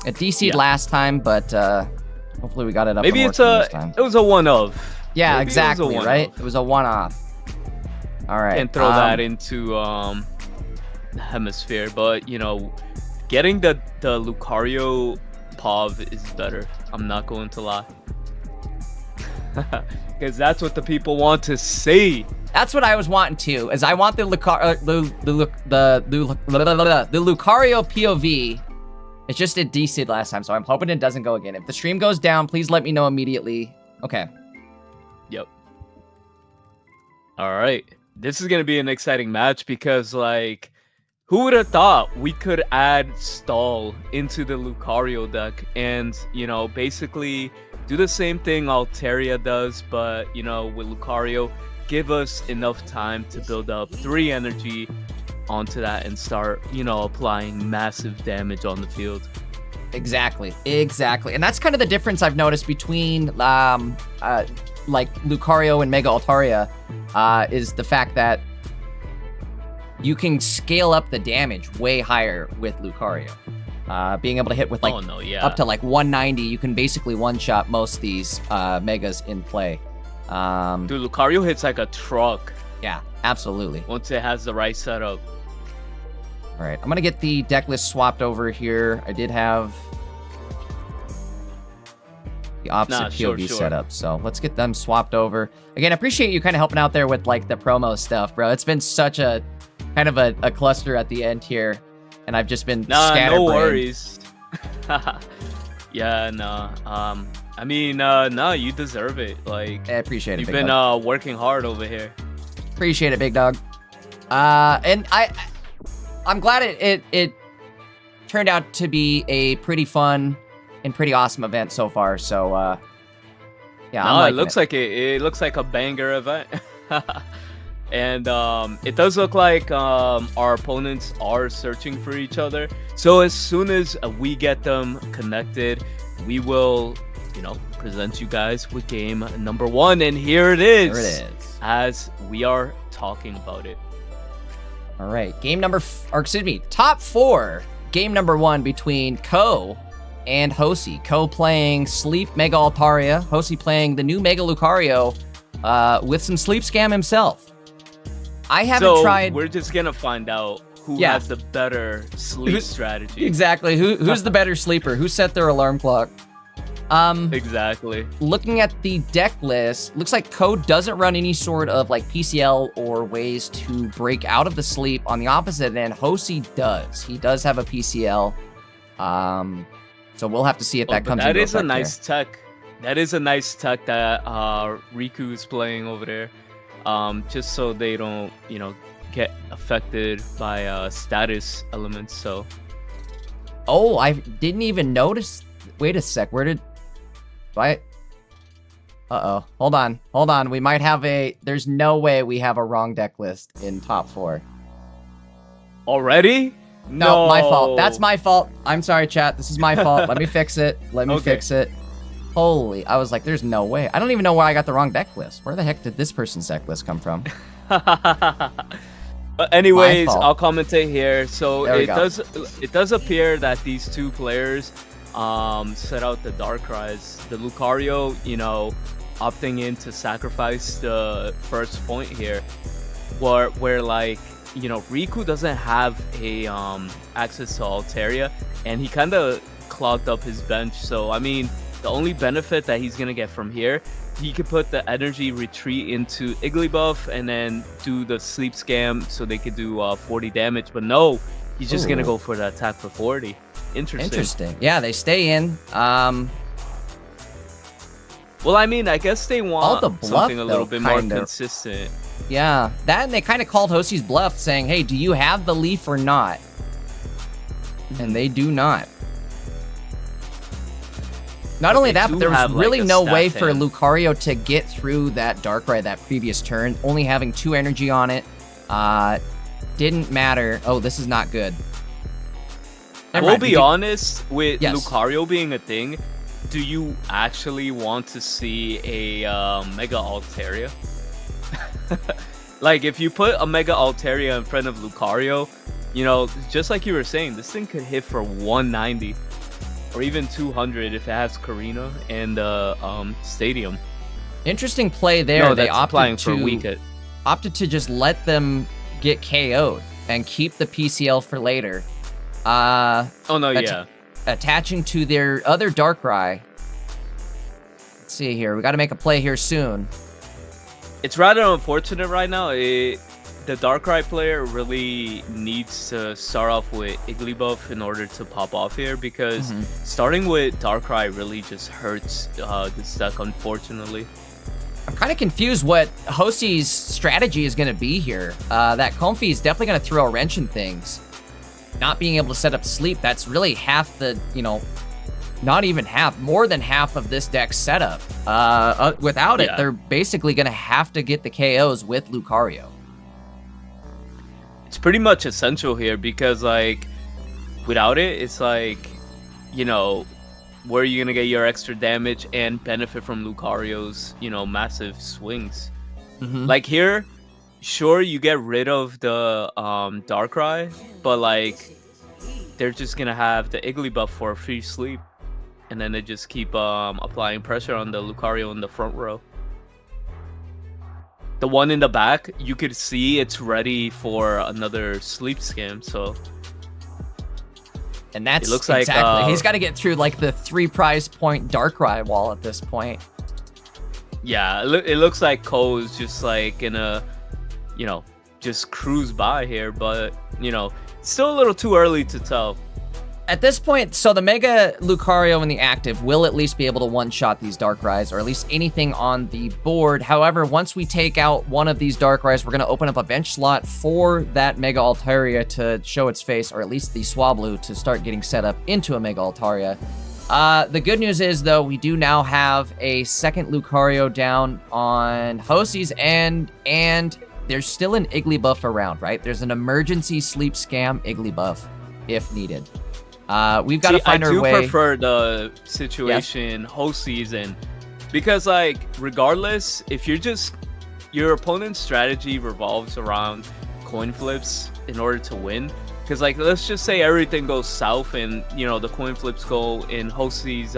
It DC'd last time, but hopefully we got it up. Maybe it's this time. It was a one-of. Yeah, Maybe exactly, right? It was a one-off. All right. Can't throw that into the hemisphere, but you know, getting the Lucario POV is better. I'm not going to lie. Because that's what the people want to see. That's what I was wanting to, is I want the Lucario POV. It's just it DC'd last time, so I'm hoping it doesn't go again. If the stream goes down, please let me know immediately. Okay. Yep. All right. This is going to be an exciting match because, like, who would have thought we could add stall into the Lucario deck and, you know, basically do the same thing Altaria does, but, you know, with Lucario, give us enough time to build up 3 energy onto that and start, you know, applying massive damage on the field. Exactly. And that's kind of the difference I've noticed between like Lucario and Mega Altaria is the fact that you can scale up the damage way higher with Lucario. Being able to hit with like up to like 190, you can basically one-shot most of these Megas in play. Dude, Lucario hits like a truck. Yeah, absolutely. Once it has the right setup. All right, I'm going to get the deck list swapped over here. I did have the opposite POV setup, so let's get them swapped over. Again, I appreciate you kind of helping out there with like the promo stuff, bro. It's been such a kind of a cluster at the end here, and I've just been scatterbrained. No worries. Yeah, no. I mean, no, you deserve it. Like, I appreciate it. You've been working hard over here. Appreciate it, big dog. And I'm glad it turned out to be a pretty fun and pretty awesome event so far. So, yeah, no, it looks like it looks like a banger event. And it does look like our opponents are searching for each other. So as soon as we get them connected, we will, present you guys with game number 1. And here it is. Here it is. As we are talking about it. All right, top 4. Game number 1 between Ko and Hosi. Ko playing Sleep Mega Altaria. Hosi playing the new Mega Lucario with some Sleep Scam himself. I haven't tried. We're just gonna find out who has the better sleep strategy. Exactly. Who's the better sleeper? Who set their alarm clock? Exactly. Looking at the deck list, looks like Ko doesn't run any sort of like PCL or ways to break out of the sleep. On the opposite end, Hosi does. He does have a PCL. So we'll have to see if that comes into effect. That is a nice tech. That is a nice tech that Riku is playing over there. Just so they don't, get affected by status elements. So. Oh, I didn't even notice. Wait a sec. Where did? What? Uh-oh. Hold on. We might have there's no way we have a wrong deck list in top 4. Already? No, my fault. That's my fault. I'm sorry, chat. This is my fault. Let me fix it. Fix it. Holy, I was like, there's no way. I don't even know where I got the wrong deck list. Where the heck did this person's deck list come from? Anyways, I'll commentate here. So it does appear that these two players set out the Darkrai's. The Lucario, opting in to sacrifice the first point here, where like, Riku doesn't have a access to Altaria, and he kind of clogged up his bench. So I mean, the only benefit that he's gonna get from here, he could put the energy retreat into Igglybuff and then do the sleep scam so they could do 40 damage. But no, he's just gonna go for the attack for 40. Interesting. Yeah, they stay in. Well, I mean, I guess they want something a little bit more consistent. Yeah, that, and they kind of called Hosi's bluff, saying, hey, do you have the leaf or not? And they do not. Not only that, but there was really no way for Lucario to get through that Darkrai that previous turn, only having 2 energy on it. Didn't matter. Oh, this is not good. I will be honest, with Lucario being a thing, do you actually want to see a Mega Altaria? Like, if you put a Mega Altaria in front of Lucario, just like you were saying, this thing could hit for 190 or even 200 if it has Karina and Stadium. Interesting play there. No, they opted to just let them get KO'd and keep the PCL for later. Attaching to their other Darkrai. Let's see here. We got to make a play here soon. It's rather unfortunate right now. The Darkrai player really needs to start off with Igglybuff in order to pop off here, because starting with Darkrai really just hurts this deck, unfortunately. I'm kind of confused what Hosi's strategy is going to be here. That Comfy is definitely going to throw a wrench in things. Not being able to set up sleep, that's really half the, not even half, more than half of this deck's setup. Without it, they're basically going to have to get the KOs with Lucario. It's pretty much essential here because, like, without it, it's like, where are you gonna get your extra damage and benefit from Lucario's, massive swings? Like here, sure, you get rid of the Darkrai, but like they're just gonna have the Iggly buff for free sleep, and then they just keep applying pressure on the Lucario in the front row. The one in the back, you could see it's ready for another sleep scam, so... And that's it looks like, exactly. He's got to get through like the 3 prize point Darkrai wall at this point. Yeah, it looks like Ko is just like gonna, just cruise by here, but, still a little too early to tell. At this point, so the Mega Lucario in the active will at least be able to one-shot these Darkrai's, or at least anything on the board. However, once we take out one of these Darkrai's, we're going to open up a bench slot for that Mega Altaria to show its face, or at least the Swablu to start getting set up into a Mega Altaria. The good news is, though, we do now have a second Lucario down on Hosi's, and there's still an Iggly buff around, right? There's an emergency sleep scam Iggly buff if needed. We've got to find our way. I do prefer the situation Hosi's in, because like regardless, if your opponent's strategy revolves around coin flips in order to win, because like let's just say everything goes south and the coin flips go in Hosi's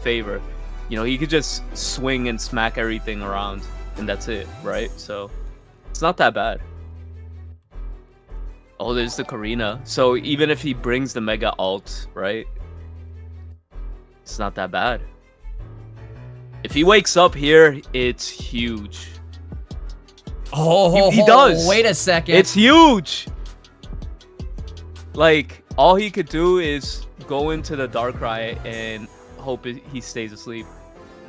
favor, he could just swing and smack everything around and that's it, right? So it's not that bad. Oh, there's the Karina. So even if he brings the Mega Alt, right? It's not that bad. If he wakes up here, it's huge. Oh, he does. Wait a second. It's huge. Like, all he could do is go into the Darkrai and hope he stays asleep.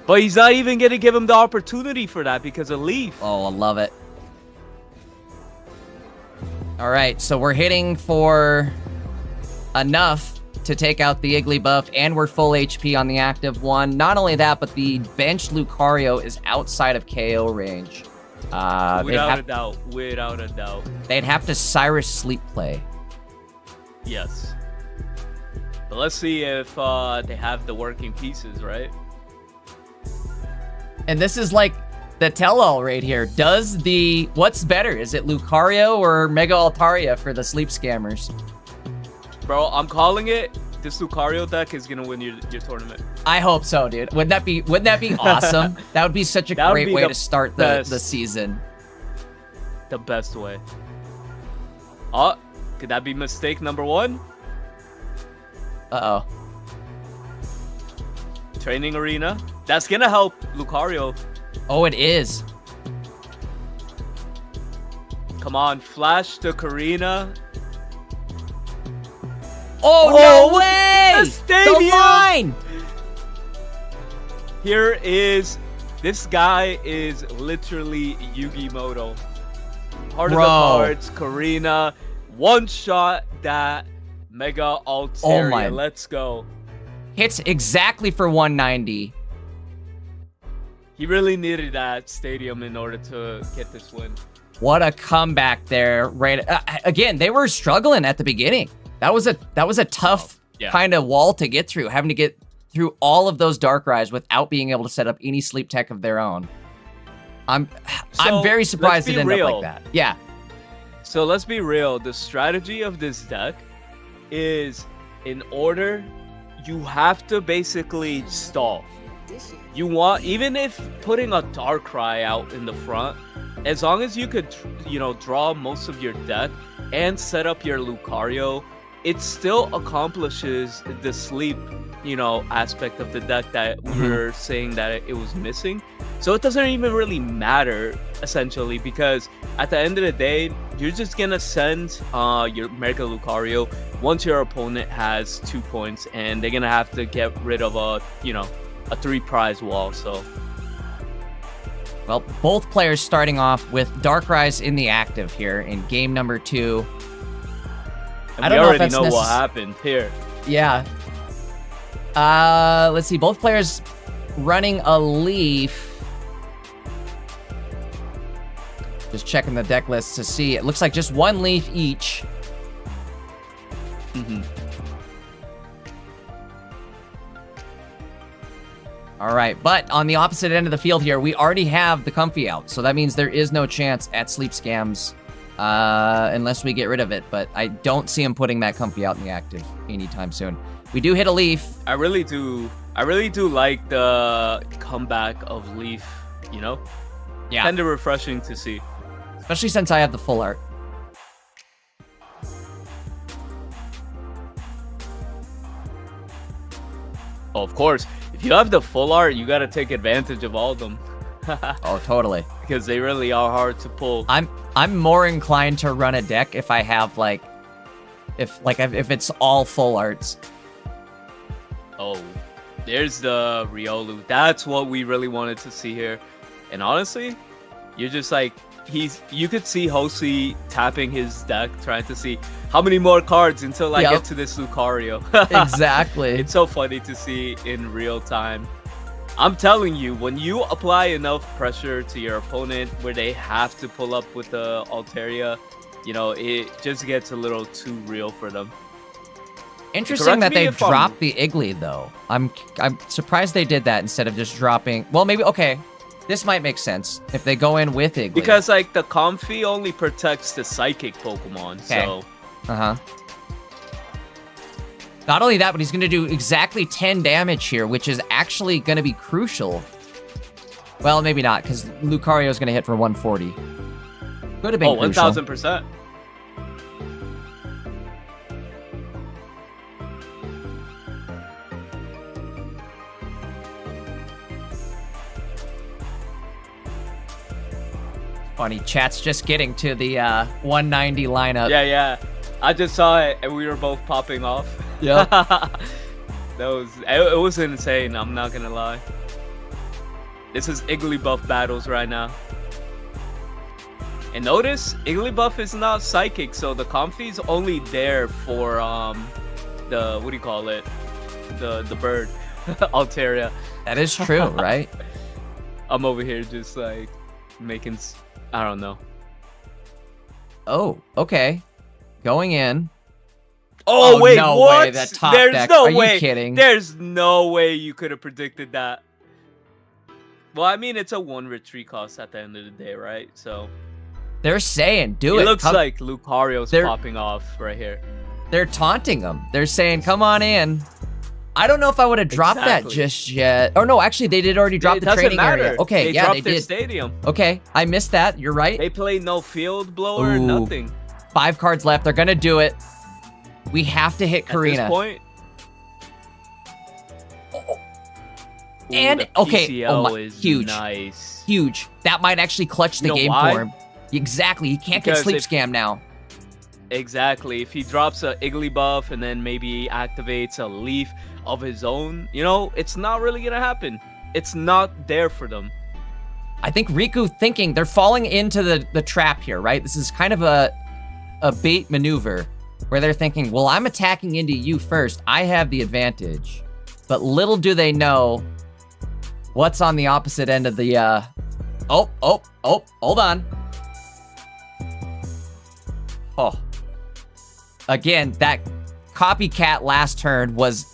But he's not even going to give him the opportunity for that because of Leaf. Oh, I love it. All right, so we're hitting for enough to take out the Iggly buff, and we're full HP on the active one. Not only that, but the bench Lucario is outside of KO range. Without a doubt. They'd have to Cyrus Sleep Play. Yes. But let's see if they have the working pieces, right? And this is like the tell-all right here. What's better? Is it Lucario or Mega Altaria for the sleep scammers? Bro, I'm calling it. This Lucario deck is gonna win your tournament. I hope so, dude. Wouldn't that be awesome? That would be such a great way to start the season. The best way. Oh, could that be mistake number 1? Uh-oh. Training Arena. That's gonna help Lucario. Oh, it is. Come on, flash to Karina. Oh, no way! The stadium! The line! Here is... This guy is literally Yu-Gi-Moto. Heart of the cards, Karina. One shot that Mega Altaria. Oh my. Let's go. Hits exactly for 190. He really needed that stadium in order to get this win. What a comeback there! Right, again, they were struggling at the beginning. That was a tough kind of wall to get through, having to get through all of those Darkrai's without being able to set up any sleep tech of their own. I'm very surprised it ended up like that. Yeah. So let's be real. The strategy of this deck is, in order, you have to basically stall. You want, even if putting a Darkrai out in the front, as long as you could, draw most of your deck and set up your Lucario, it still accomplishes the sleep, aspect of the deck that we were saying that it was missing. So it doesn't even really matter, essentially, because at the end of the day, you're just gonna send your Mega Lucario once your opponent has 2 points, and they're gonna have to get rid of a 3 prize wall. So, well, both players starting off with Darkrai's in the active here in game number 2. And I don't already know what happened here. Yeah. Let's see. Both players running a Leaf. Just checking the deck list to see. It looks like just 1 Leaf each. All right, but on the opposite end of the field here, we already have the Comfy out, so that means there is no chance at Sleep Scams unless we get rid of it, but I don't see him putting that Comfy out in the active anytime soon. We do hit a Leaf. I really do like the comeback of Leaf, you know? Yeah. Kind of refreshing to see. Especially since I have the full art. Oh, of course. If you have the full art, you got to take advantage of all of them. Oh, totally. Because they really are hard to pull. I'm more inclined to run a deck if I have if it's all full arts. Oh, there's the Riolu. That's what we really wanted to see here. And honestly, you're just like you could see Hosi tapping his deck, trying to see how many more cards until I get to this Lucario. Exactly. It's so funny to see in real time. I'm telling you, when you apply enough pressure to your opponent where they have to pull up with the Altaria, you know, it just gets a little too real for them. Interesting that they dropped the Iggly, though. I'm surprised they did that instead of just dropping... Well, maybe... Okay. This might make sense if they go in with Iggly. Because, like, the Comfy only protects the Psychic Pokemon, so... Uh-huh. Not only that, but he's going to do exactly 10 damage here, which is actually going to be crucial. Well, maybe not, because Lucario is going to hit for 140. Could have been crucial. 1,000%. Funny, chat's just getting to the 190 lineup. Yeah. I just saw it, and we were both popping off. Yeah. It was insane, I'm not gonna lie. This is Igglybuff battles right now. And notice, Igglybuff is not Psychic, so the Comfy's only there for, the, what do you call it? The bird. Altaria. That is true, right? I'm over here just, like, making... I don't know. Oh, okay. Going in. Oh wait, no what? Way, that top There's deck. no Are way. You kidding? There's no way you could have predicted that. Well, I mean, it's a 1 retreat cost at the end of the day, right? So they're saying, do it. It looks like Lucario's popping off right here. They're taunting him. They're saying, come on in. I don't know if I would have dropped that just yet. Oh, no, actually, they did already drop the training area. Okay, yeah, they did. Stadium. Okay, I missed that. You're right. They played no field blower, nothing. 5 cards left. They're going to do it. We have to hit Karina. At this point. And, okay, huge. Nice. Huge. That might actually clutch the game for him. Exactly. He can't get Sleep Scam now. Exactly. If he drops a Igglybuff and then maybe activates a Leaf of his own, you know, it's not really going to happen. It's not there for them. I think Riku thinking they're falling into the trap here, right? This is kind of a bait maneuver where they're thinking, well, I'm attacking into you first. I have the advantage. But little do they know what's on the opposite end of the... Oh, hold on. Oh. Again, that copycat last turn was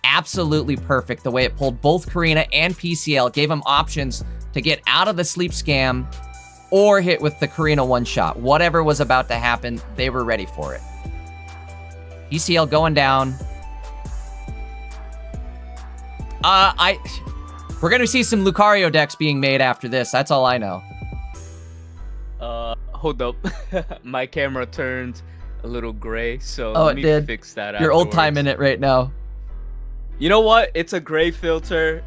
absolutely perfect. The way it pulled both Karina and PCL, gave them options to get out of the Sleep Scam or hit with the Karina one-shot. Whatever was about to happen, they were ready for it. PCL going down. We're going to see some Lucario decks being made after this. That's all I know. Hold up. My camera turned a little gray, so let me fix that. You're old time in it right now. You know what? It's a gray filter.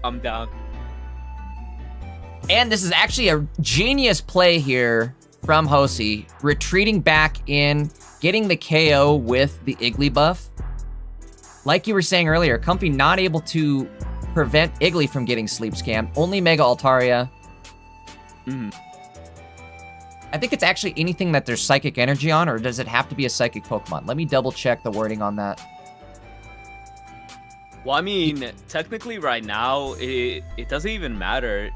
I'm down. And this is actually a genius play here from Hosi, retreating back in, getting the KO with the Igglybuff. Like you were saying earlier, Comfy not able to prevent Iggly from getting Sleep Scam, only Mega Altaria. I think it's actually anything that there's Psychic Energy on, or does it have to be a Psychic Pokemon? Let me double check the wording on that. Well, I mean, technically right now, it doesn't even matter.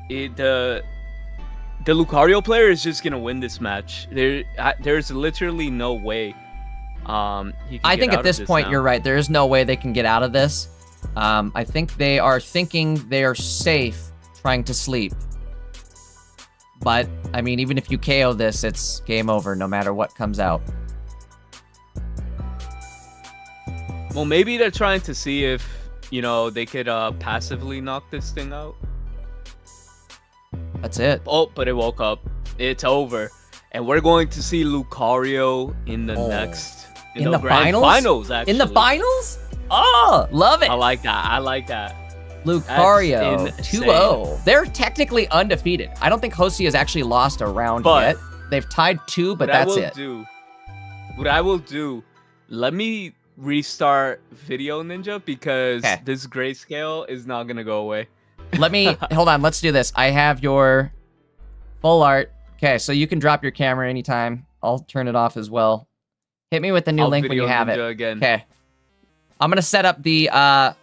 The Lucario player is just gonna win this match. There's literally no way. I think at this point, you're right. There is no way they can get out of this. I think they are thinking they are safe trying to sleep. But, I mean, even if you KO this, it's game over no matter what comes out. Well, maybe they're trying to see if, you know, they could passively knock this thing out. That's it. Oh, but it woke up. It's over. And we're going to see Lucario in the next... In the grand finals, actually. In the finals? Oh, love it. I like that. I like that. Lucario 2-0. They're technically undefeated. I don't think Hosi has actually lost a round yet. They've tied 2, but that's it. What I will do, let me restart Video Ninja because this grayscale is not going to go away. Let me, hold on, let's do this. I have your full art. Okay, so you can drop your camera anytime. I'll turn it off as well. Hit me with the new link when you have it. Again. Okay. I'm going to set up the... That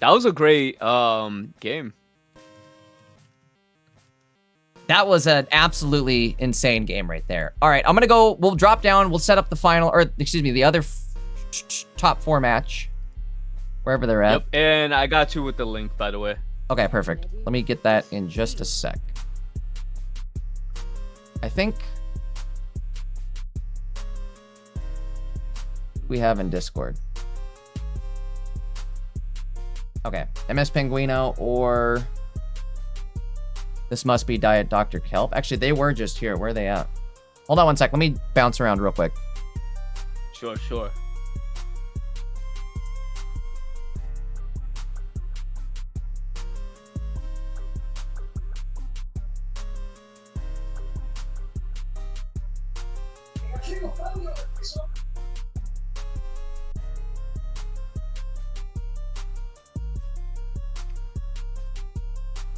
was a great game. That was an absolutely insane game right there. All right, I'm going to go... We'll drop down. We'll set up the final... Or, excuse me, the other top 4 match. Wherever they're at. Yep, and I got you with the link, by the way. Okay, perfect. Let me get that in just a sec. I think... we have in Discord. Okay, MS Penguino or... This must be Diet Dr. Kelp. Actually, they were just here. Where are they at? Hold on one sec. Let me bounce around real quick. Sure, sure.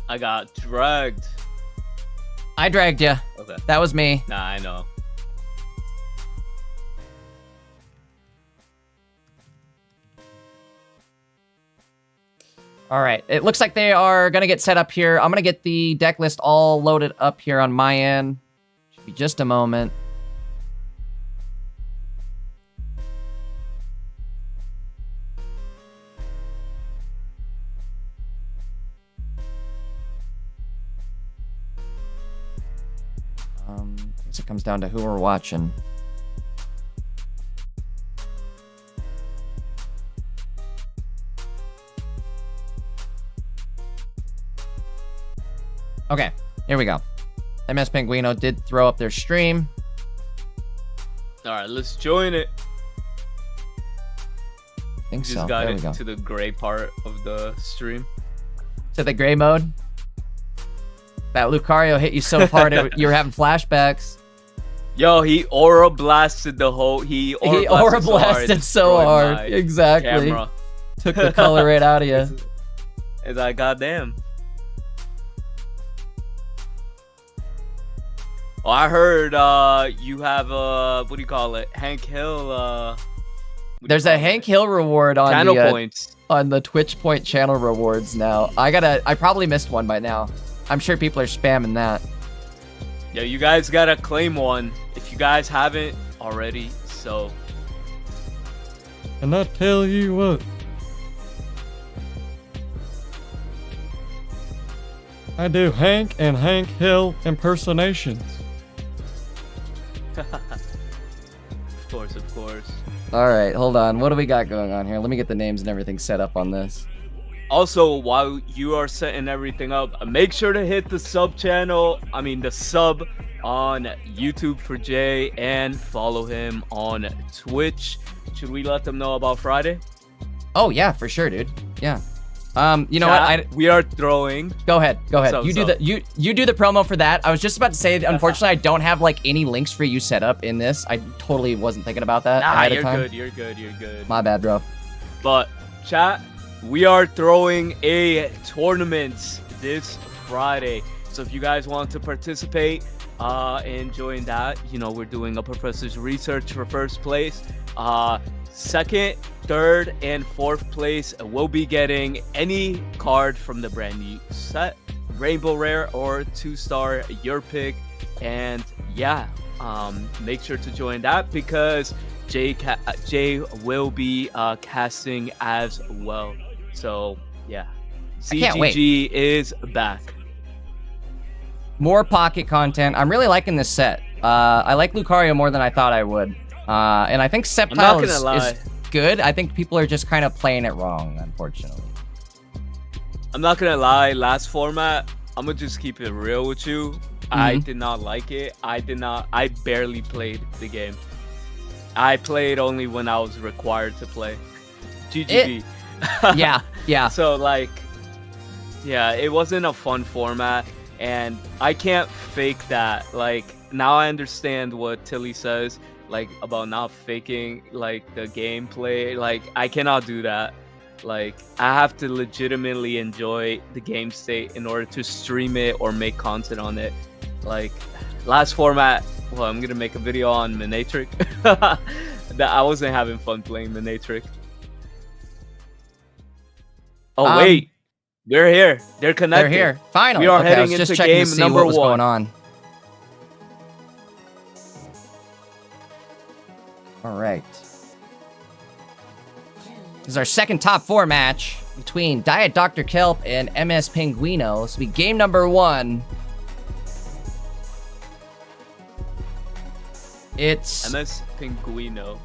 I got dragged. I dragged you. Okay. That was me. Nah, I know. All right. It looks like they are going to get set up here. I'm going to get the deck list all loaded up here on my end. Should be just a moment. I guess it comes down to who we're watching. Okay, here we go. MS Penguino did throw up their stream. All right, let's join it. I think so. Just got there we go. to the gray part of the stream. To the gray mode. That Lucario hit you so hard you were having flashbacks. Yo, he aura blasted the whole. He aura blasted so hard. Exactly. Camera. Took the color right out of you. It's like, goddamn. Oh, I heard you have what do you call it? Hank Hill. There's a Hank Hill reward on channel the points on the Twitch Point channel rewards now. I probably missed one by now. I'm sure people are spamming that. Yeah, you guys gotta claim one if you guys haven't already. So. And I tell you what. I do Hank and Hank Hill impersonations. Of course, of course. All right, hold on. What do we got going on here? Let me get the names and everything set up on this. Also, while you are setting everything up, make sure to hit the sub on YouTube for Jay and follow him on Twitch. Should we let them know about Friday? Oh yeah, for sure, dude. Yeah. You know Chat, what? We are throwing. Go ahead. So, you do the promo for that. I was just about to say, unfortunately, I don't have like any links for you set up in this. I totally wasn't thinking about that ahead of time. You're good. My bad, bro. But chat, we are throwing a tournament this Friday. So if you guys want to participate and join that, you know, we're doing a professor's research for first place. Second, third, and fourth place will be getting any card from the brand new set, Rainbow Rare or 2-star, your pick. And yeah, make sure to join that because Jay will be casting as well. So yeah, can't wait. CGG is back. More pocket content. I'm really liking this set. I like Lucario more than I thought I would. And I think Sceptile is good. I think people are just kind of playing it wrong, unfortunately. I'm not gonna lie, last format, I'm gonna just keep it real with you. I did not like it. I barely played the game. I played only when I was required to play. GGB. Yeah. So like, yeah, it wasn't a fun format, and I can't fake that. Like, now I understand what Tilly says, like, about not faking like the gameplay. Like, I cannot do that. Like, I have to legitimately enjoy the game state in order to stream it or make content on it. Like, last format, well, I'm gonna make a video on Minatric. That I wasn't having fun playing Minatric. Oh wait, they're here. They're connected. They're here. Finally. We are okay, heading I was into just checking game to see number what was 1. going on. All right. This is our second top 4 match between Diet Dr. Kelp and MS Penguino. This will be game number 1. It's MS Penguino.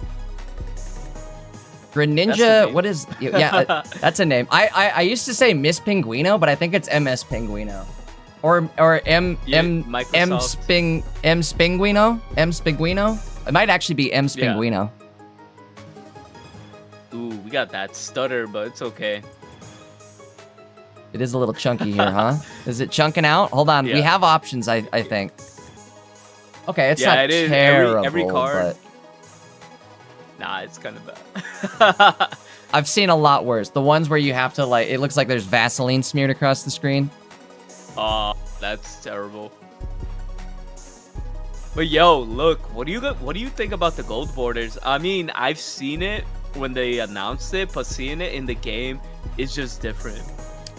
Greninja. What is? Yeah, that's a name. I used to say Miss Penguino, but I think it's MS Penguino, or M Spinguino. It might actually be M Spinguino. Ooh, we got that stutter, but it's okay. It is a little chunky here, huh? Is it chunking out? Hold on, we have options. I think. Okay, it's not terrible. Every card. But nah, it's kind of bad. I've seen a lot worse. The ones where you have to like, it looks like there's Vaseline smeared across the screen. Oh, that's terrible. But yo, look, what do you think about the gold borders? I mean, I've seen it when they announced it, but seeing it in the game is just different.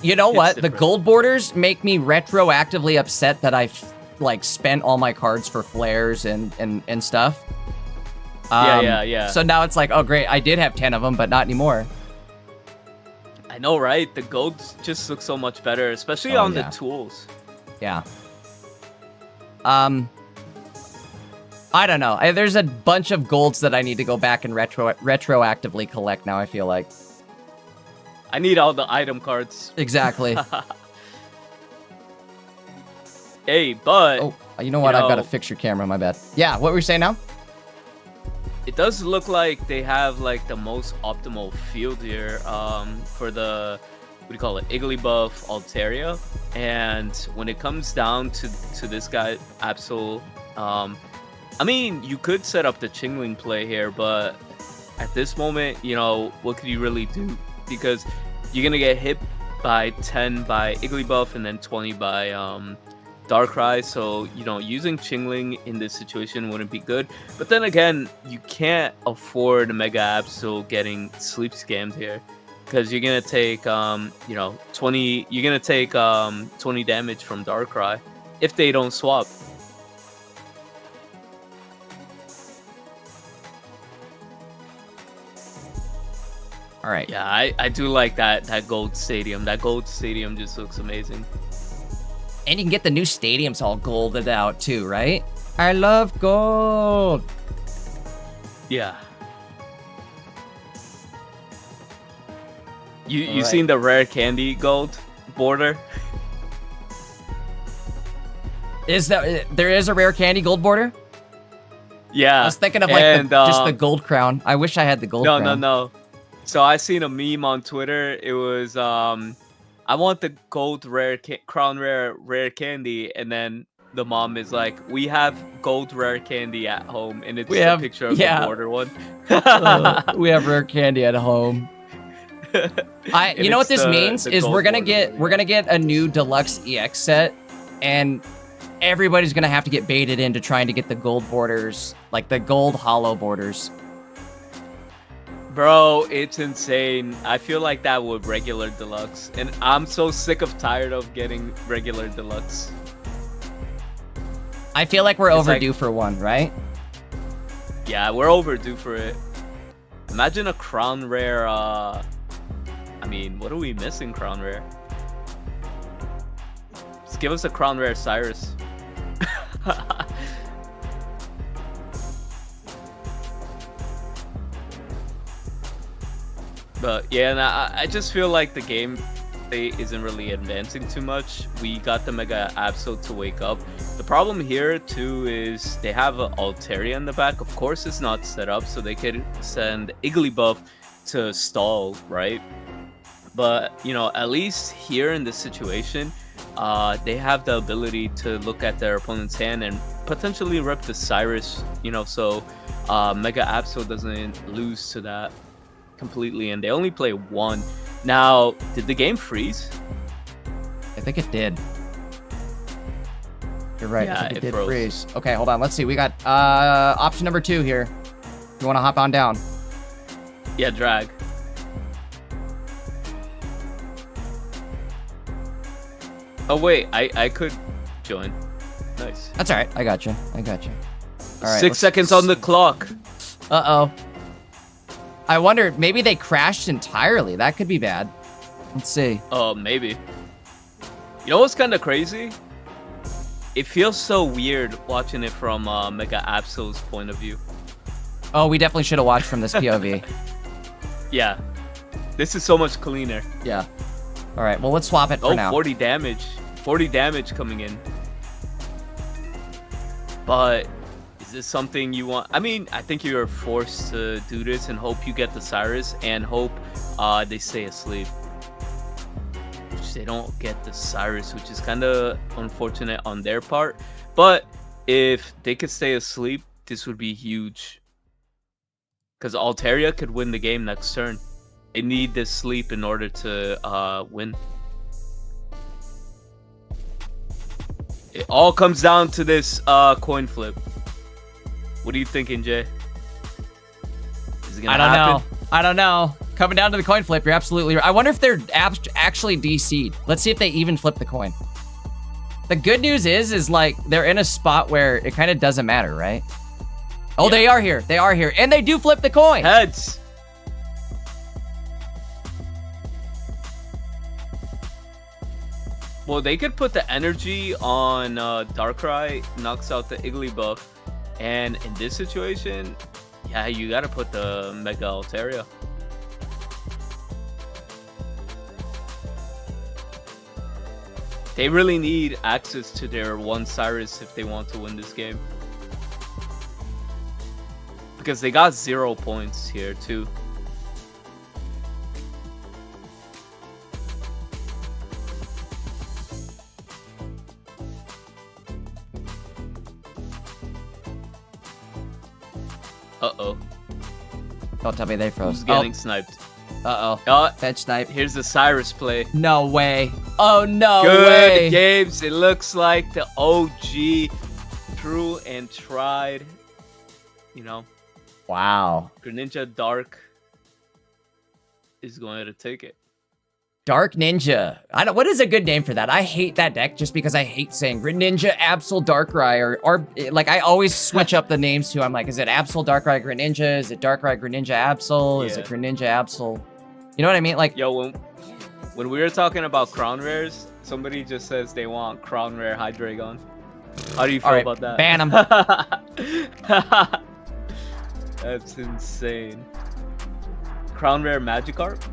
You know what? The gold borders make me retroactively upset that I've like spent all my cards for flares and stuff. Yeah. So now it's like, oh great, I did have 10 of them, but not anymore. I know, right? The golds just look so much better, especially on the tools. Yeah. I don't know. There's a bunch of golds that I need to go back and retroactively collect now, I feel like. I need all the item cards. Exactly. Hey, but... Oh, you know what? I've got to fix your camera, my bad. Yeah, what were you saying now? It does look like they have, like, the most optimal field here for the... What do you call it? Igglybuff Altaria. And when it comes down to this guy, Absol... I mean, you could set up the Chingling play here, but at this moment, you know, what could you really do? Because you're going to get hit by 10 by Igglybuff and then 20 by Darkrai. So, you know, using Chingling in this situation wouldn't be good. But then again, you can't afford Mega Absol getting sleep scammed here. Because you're going to take, you know, 20... You're going to take 20 damage from Darkrai if they don't swap. All right. Yeah, I do like that gold stadium. That gold stadium just looks amazing. And you can get the new stadiums all golded out too, right? I love gold. Yeah. You seen the rare candy gold border? There is a rare candy gold border? Yeah. I was thinking of like just the gold crown. I wish I had the gold crown. No. So I seen a meme on Twitter. It was I want the gold crown rare candy, and then the mom is like, we have gold rare candy at home, and it's a picture of the border one. We have rare candy at home. You know what this means is we're gonna get a new deluxe EX set, and everybody's gonna have to get baited into trying to get the gold borders, like the gold hollow borders. Bro, it's insane. I feel like that with regular deluxe, and I'm so tired of getting regular deluxe. I feel like we're overdue for one, right? Yeah, we're overdue for it. Imagine a crown rare. I mean, what are we missing? Crown rare. Just give us a crown rare Cyrus. But yeah, and I just feel like the game isn't really advancing too much. We got the Mega Absol to wake up. The problem here too is they have an Altaria in the back. Of course, it's not set up, so they could send Igglybuff to stall, right? But you know, at least here in this situation, they have the ability to look at their opponent's hand and potentially rip the Cyrus. You know, so Mega Absol doesn't lose to that completely, and they only play one. Now, did the game freeze? I think it did. You're right. Yeah, I think it did froze. freeze. Okay, hold on. Let's see. We got option number 2 here. You want to hop on down? Yeah, drag. Oh wait, I could join. Nice. That's all right. I got you. I got you. All right. 6 seconds on the clock. Uh-oh. I wonder, maybe they crashed entirely. That could be bad. Let's see. Oh, maybe. You know what's kind of crazy? It feels so weird watching it from Mega Absol's point of view. Oh, we definitely should have watched from this POV. Yeah. This is so much cleaner. Yeah. All right. Well, let's swap it for Oh, now. 40 damage. 40 damage coming in. But is this something you want? I mean, I think you're forced to do this and hope you get the Cyrus and hope they stay asleep. Which they don't get the Cyrus, which is kind of unfortunate on their part. But if they could stay asleep, this would be huge. Because Altaria could win the game next turn. They need this sleep in order to win. It all comes down to this coin flip. What are you thinking, Jay? Is it gonna happen? I don't know. Coming down to the coin flip, you're absolutely right. I wonder if they're actually DC'd. Let's see if they even flip the coin. The good news is like they're in a spot where it kind of doesn't matter, right? Oh, yeah. They are here. They are here. And they do flip the coin. Heads. Well, they could put the energy on Darkrai, knocks out the Igglybuff. And in this situation, yeah, you gotta put the Mega Altaria. They really need access to their one Cyrus if they want to win this game. Because they got 0 points here too. Uh-oh. Don't tell me they froze. Who's getting sniped? Uh-oh. Oh, Fetch snipe. here's the Cyrus play. No way. Oh, no Good way. games. It looks like the OG true and tried. You know, Wow. Greninja Dark is going to take it. Dark Ninja. What is a good name for that? I hate that deck just because I hate saying Greninja, Absol, Darkrai, or like I always switch up the names too. I'm like, is it Absol, Darkrai, Greninja? Is it Darkrai, Greninja, Absol? Is it Greninja, Absol? You know what I mean? Like, Yo, when we were talking about Crown Rares, somebody just says they want Crown Rare Hydreigon. How do you feel all right, about that? ban them. That's insane. Crown Rare Magikarp?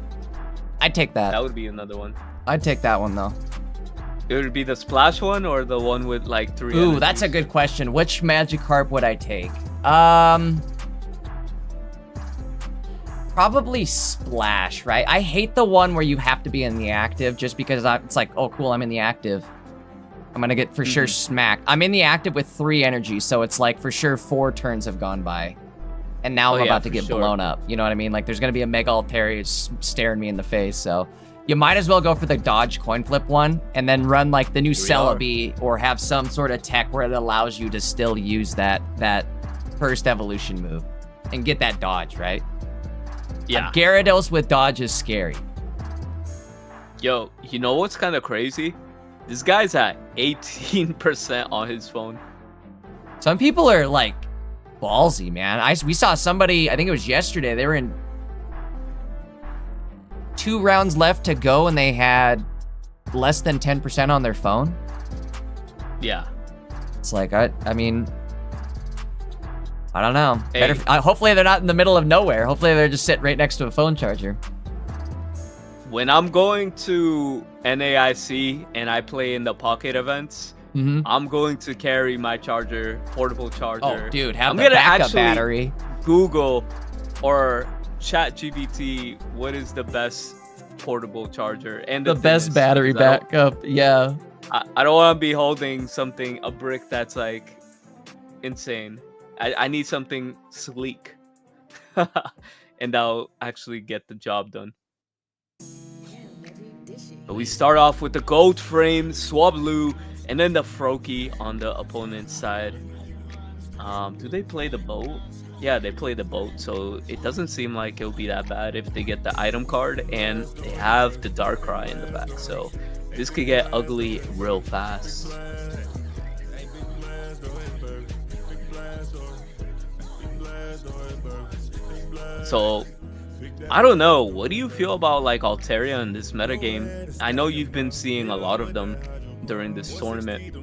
I'd take that. That would be another one. I'd take that one though. It would be the Splash one or the one with like 3 Ooh, energies? that's a good question. Which Magikarp would I take? Probably Splash, right? I hate the one where you have to be in the active just because it's like, oh, cool, I'm in the active. I'm gonna get for sure smacked. I'm in the active with 3 energies, so it's like for sure 4 turns have gone by. And now I'm about to get blown up. You know what I mean? Like there's gonna be a Mega Altaria staring me in the face, so you might as well go for the dodge coin flip one and then run like the new Celebi or have some sort of tech where it allows you to still use that first evolution move and get that dodge, right? Yeah. Gyarados with dodge is scary. Yo, you know what's kind of crazy? This guy's at 18% on his phone. Some people are like ballsy, man. We saw somebody, I think it was yesterday, they were in 2 rounds left to go and they had less than 10% on their phone. Yeah. It's like, I mean, I don't know. Hey. Hopefully they're not in the middle of nowhere. Hopefully they're just sitting right next to a phone charger. When I'm going to NAIC and I play in the pocket events, I'm going to carry my charger, portable charger. Oh, dude, have I'm the gonna backup actually battery. Google or ChatGPT what is the best portable charger and The best battery backup, yeah. I don't want to be holding a brick that's like insane. I need something sleek, and that'll actually get the job done. But we start off with the gold frame, Swablu, and then the Froakie on the opponent's side. Do they play the boat? Yeah, they play the boat, so it doesn't seem like it'll be that bad if they get the item card, and they have the Darkrai in the back, so this could get ugly real fast. So, I don't know. What do you feel about like Altaria in this metagame? I know you've been seeing a lot of them during this tournament.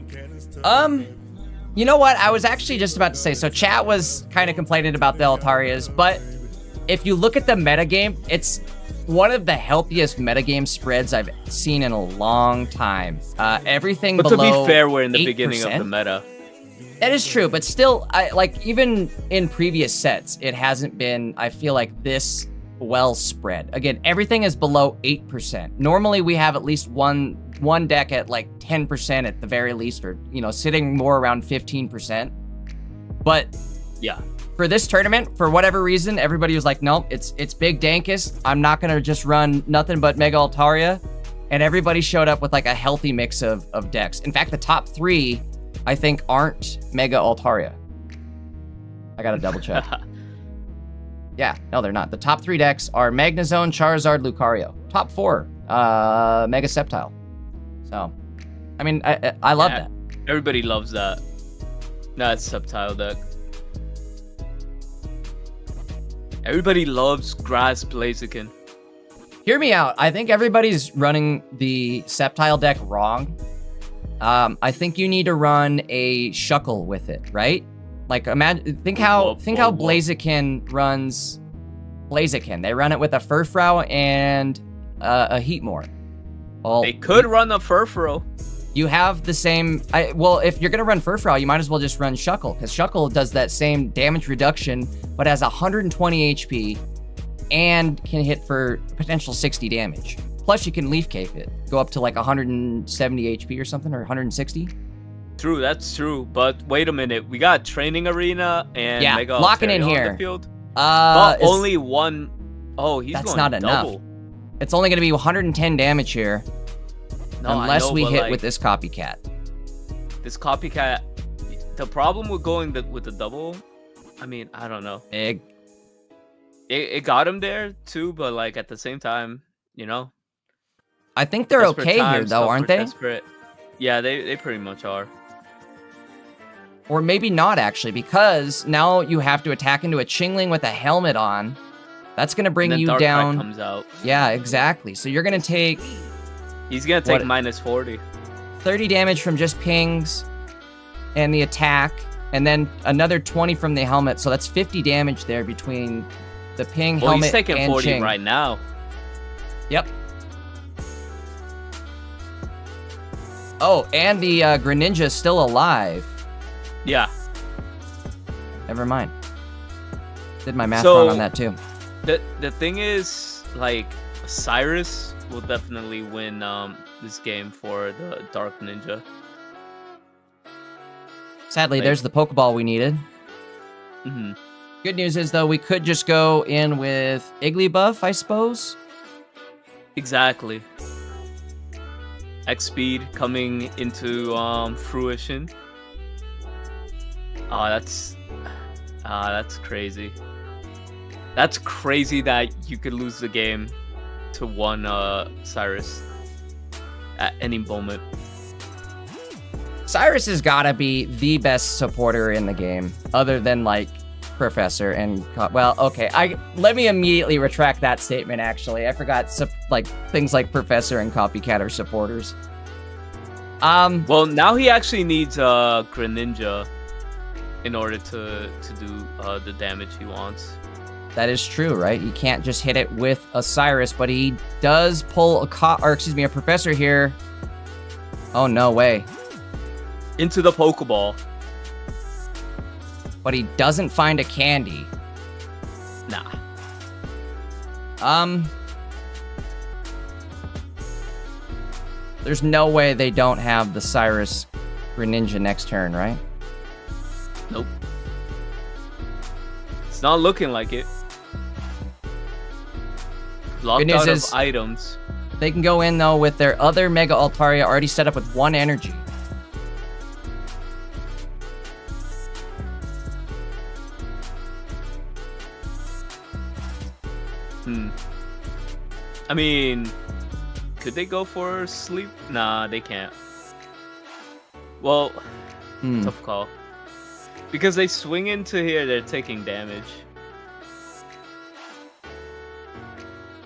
You know what? I was actually just about to say, so chat was kind of complaining about the Altarias, but if you look at the metagame, it's one of the healthiest metagame spreads I've seen in a long time. Everything but below to be fair, we're in the 8%. Beginning of the meta. That is true, but still, even in previous sets, it hasn't been, I feel like, this well spread. Again, everything is below 8%. Normally, we have at least one deck at like 10% at the very least, or, sitting more around 15%. But yeah, for this tournament, for whatever reason, everybody was like, nope, it's big Dankest. I'm not going to just run nothing but Mega Altaria. And everybody showed up with like a healthy mix of decks. In fact, the top 3, I think, aren't Mega Altaria. I got to double check. Yeah, no, they're not. The top 3 decks are Magnezone, Charizard, Lucario. Top 4, Mega Sceptile. So, I mean, I love that. Everybody loves that. That's Sceptile deck. Everybody loves Grass Blaziken. Hear me out. I think everybody's running the Sceptile deck wrong. I think you need to run a Shuckle with it, right? Like, imagine, think how Blaziken runs Blaziken. They run it with a Furfrou and a Heatmore. Well, they could run a Furfrou. You have the same. Well, if you're gonna run Furfrou, you might as well just run Shuckle, because Shuckle does that same damage reduction, but has 120 HP and can hit for potential 60 damage. Plus, you can Leaf Cape it, go up to like 170 HP or something, or 160. True, that's true. But wait a minute, we got Training Arena and Mega locking Altaria in here. on the field. But only one. Oh, he's that's going not double. enough. It's only going to be 110 damage here, unless we hit with this copycat. This copycat. The problem with going with the double, I mean, I don't know. It got him there too, but like at the same time, I think they're okay here though, aren't they? Desperate. Yeah, they pretty much are. Or maybe not, actually, because now you have to attack into a Chingling with a helmet on. That's going to bring you down. Comes out. Yeah, exactly. So you're going to take... He's going to take minus 40. 30 damage from just pings and the attack, and then another 20 from the helmet. So that's 50 damage there between the ping, helmet, and he's taking 40 Ching. right now. Yep. Oh, and the Greninja is still alive. Yeah. Never mind. Did my math wrong on that too. The thing is, like, Cyrus will definitely win this game for the Dark Ninja. Sadly, there's the Pokeball we needed. Mm-hmm. Good news is, though, we could just go in with Igglybuff, I suppose. Exactly. X-Speed coming into fruition. Oh, that's crazy. That's crazy that you could lose the game to one Cyrus at any moment. Cyrus has got to be the best supporter in the game, other than, like, Professor and well, okay. Let me immediately retract that statement. Actually, I forgot. Like things like Professor and Copycat are supporters. Well, now he actually needs Greninja in order to do the damage he wants. That is true, right? You can't just hit it with a Cyrus, but he does pull a Professor here. Oh, no way. Into the Pokeball. But he doesn't find a candy. Nah. There's no way they don't have the Cyrus Greninja next turn, right? Nope. It's not looking like it. Locked out of items. They can go in, though, with their other Mega Altaria already set up with 1 energy. I mean, could they go for sleep? Nah, they can't. Well, tough call. Because they swing into here, they're taking damage.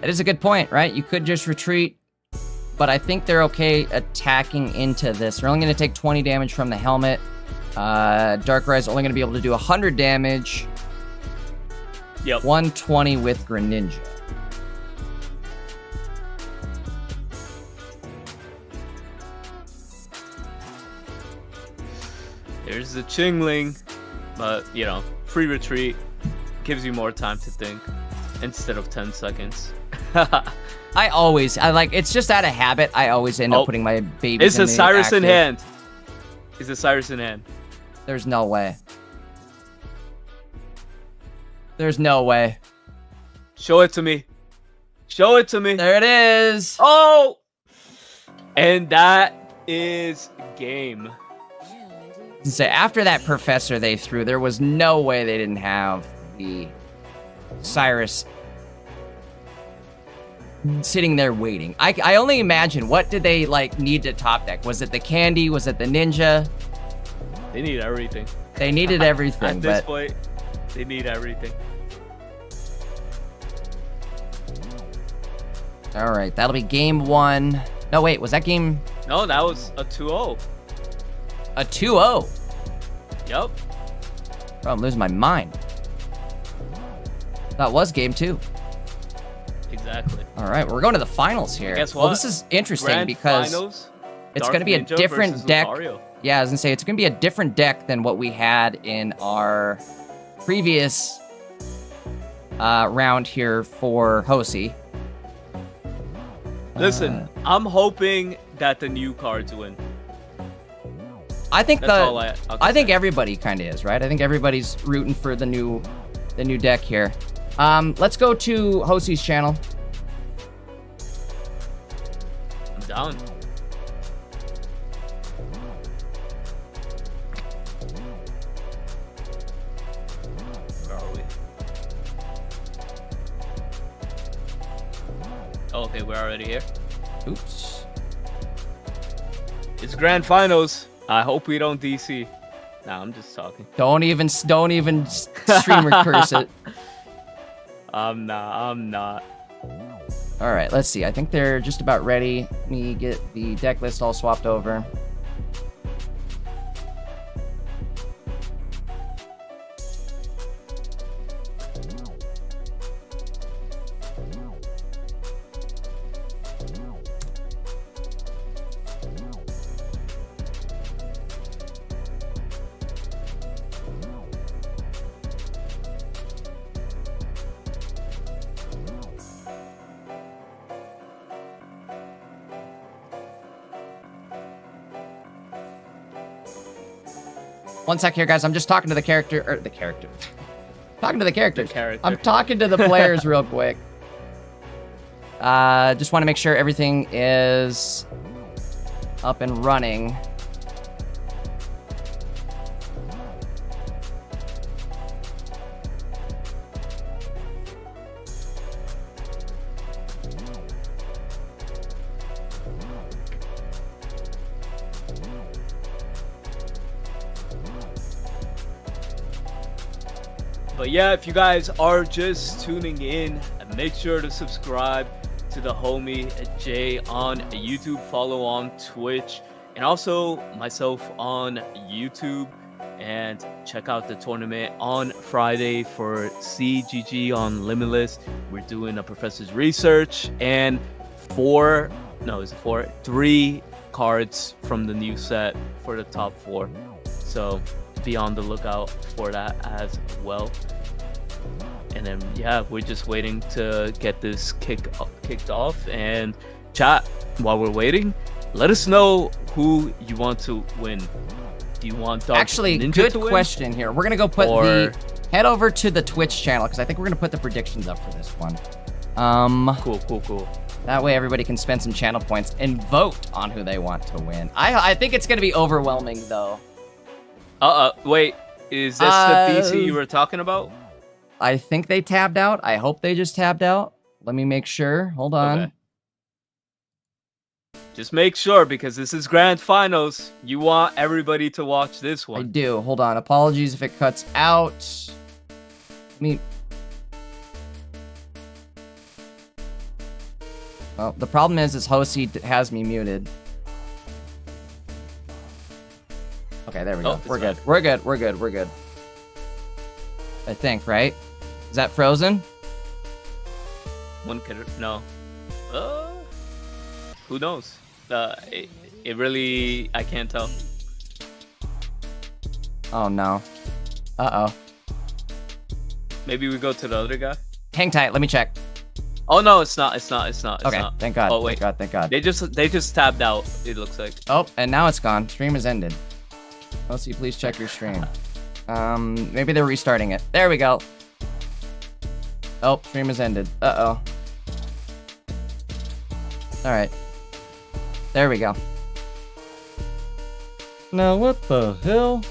That is a good point, right? You could just retreat, but I think they're okay attacking into this. They're only going to take 20 damage from the helmet. Darkrai is only going to be able to do 100 damage. Yep. 120 with Greninja. There's the Chingling, but, you know, free retreat gives you more time to think instead of 10 seconds. It's just out of habit. I always end up putting my babies It's a Cyrus in hand. It's a Cyrus in hand. There's no way. There's no way. Show it to me. Show it to me. There it is. Oh! And that is game. So after that Professor they threw, there was no way they didn't have the Cyrus sitting there waiting. I only imagine, what did they need to top deck? Was it the candy? Was it the ninja? They need everything. They needed everything. At this point, they need everything. All right, that'll be game 1. No, wait, was that game? No, that was a 2-0. A 2-0. Yep. Bro, I'm losing my mind. That was game 2. Exactly. All right, we're going to the finals here. Guess what? Well, this is interesting because it's going to be a different deck. Lucario. Yeah, I was going to say, it's going to be a different deck than what we had in our previous round here for Hosi. Listen, I'm hoping that the new cards win. I think I think everybody kind of is, right? I think everybody's rooting for the new deck here. Let's go to Hosi's channel. I'm down. Where are we? Oh, okay, we're already here. Oops. It's grand finals. I hope we don't DC. Nah, I'm just talking. Don't even streamer curse it. I'm not. All right, let's see. I think they're just about ready. Let me get the deck list all swapped over. One sec here, guys. I'm just talking to the character. Talking to the characters. I'm talking to the players real quick. Just want to make sure everything is up and running. But yeah, if you guys are just tuning in, make sure to subscribe to the homie Jay on YouTube, follow on Twitch, and also myself on YouTube. And check out the tournament on Friday for CGG on Limitless. We're doing a professor's research and 3 cards from the new set for the top 4. So be on the lookout for that as well. And then yeah, we're just waiting to get this kicked off. And chat, while we're waiting, let us know who you want to win. Do you want Dark Actually, Ninja good to win? question here. We're gonna go put head over to the Twitch channel because I think we're gonna put the predictions up for this one. Cool. That way everybody can spend some channel points and vote on who they want to win. I think it's gonna be overwhelming though. Wait, is this the DC you were talking about? I think they tabbed out. I hope they just tabbed out. Let me make sure. Hold on. Okay. Just make sure, because this is grand finals. You want everybody to watch this I one. do. Hold on. Apologies if it cuts out. Well, the problem is Hosi has me muted. Okay, there we go. We're good. We're good. I think, right? Is that frozen? One could no. Who knows? It really, I can't tell. Oh no. Uh-oh. Maybe we go to the other guy. Hang tight. Let me check. Oh no, it's not. Okay. Not. Thank God. Oh wait. Thank God. They just tabbed out. It looks like. Oh, and now it's gone. Stream has ended. Hosi, please check your stream. Maybe they're restarting it. There we go. Oh, stream has ended. Uh-oh. Alright. There we go. Now what the hell?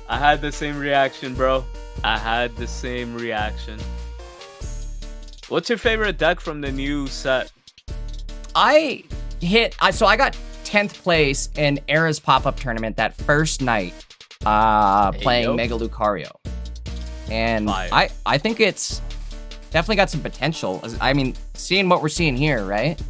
I had the same reaction, bro. I had the same reaction. What's your favorite deck from the new set? So I got 10th place in Era's pop-up tournament that first night, playing Mega Lucario. And Fire. I think it's definitely got some potential. I mean, seeing what we're seeing here, right?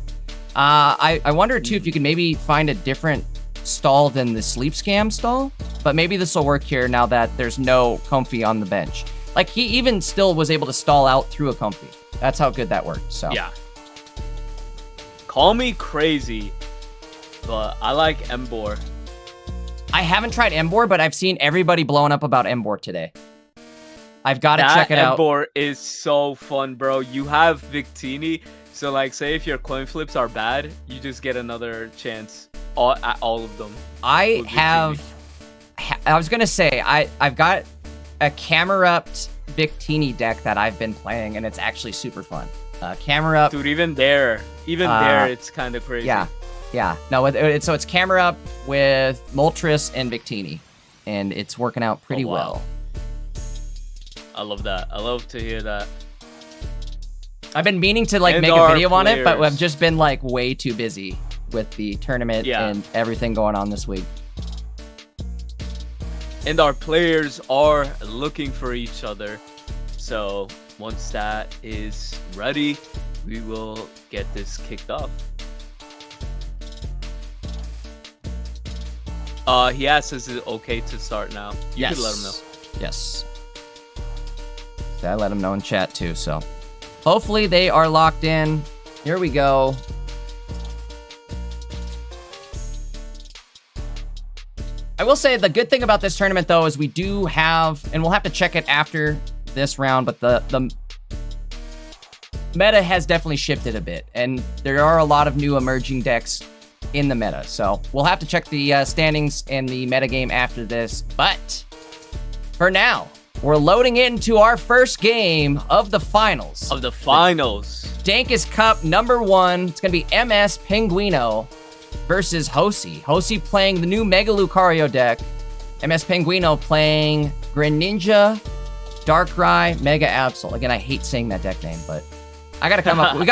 I wonder too if you could maybe find a different stall than the sleep scam stall, but maybe this will work here now that there's no Comfy on the bench. Like, he even still was able to stall out through a Comfy. That's how good that worked. So yeah. Call me crazy, but I like Embor. I haven't tried Embor, but I've seen everybody blowing up about Embor today. I've got to check it out. Embor is so fun, bro. You have Victini, so like, say if your coin flips are bad, you just get another chance at all of them. I was gonna say I've got a camera-upped Victini deck that I've been playing, and it's actually super fun. Camera up, dude. Even there, it's kind of crazy. Yeah. No, so it's camera up with Moltres and Victini, and it's working out pretty well. I love that. I love to hear that. I've been meaning to make a video on it, but I've just been like way too busy with the tournament and everything going on this week. And our players are looking for each other. So once that is ready, we will get this kicked off. He asks, is it okay to start now? You could let him know. Yes. I let him know in chat too, so hopefully they are locked in. Here we go. I will say the good thing about this tournament though is we do have, and we'll have to check it after this round, but the meta has definitely shifted a bit, and there are a lot of new emerging decks in the meta. So we'll have to check the standings and the meta game after this, but for now, we're loading into our first game of the finals. Dankest Cup #1. It's going to be MS Penguino versus Hosi. Hosi playing the new Mega Lucario deck. MS Penguino playing Greninja, Darkrai, Mega Absol. Again, I hate saying that deck name, but we got to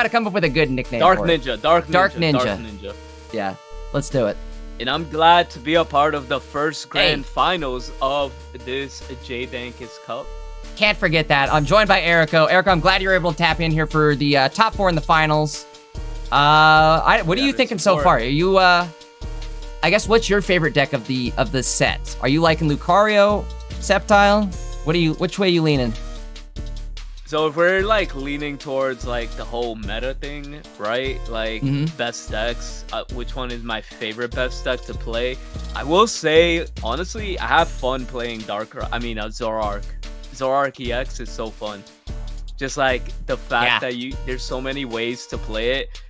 come up with a good nickname Dark for it. Ninja. Yeah, let's do it. And I'm glad to be a part of the first grand finals of this Jaydankest Cup. Can't forget that. I'm joined by Erico. Erico, I'm glad you're able to tap in here for the top 4 in the finals. What are you thinking so far? Are you, I guess, what's your favorite deck of the set? Are you liking Lucario, Sceptile? Which way are you leaning? So if we're like leaning towards like the whole meta thing, right? Like best decks, which one is my favorite best deck to play? I will say, honestly, I have fun playing Zoroark. Zoroark EX is so fun. Just like the fact that there's so many ways to play it.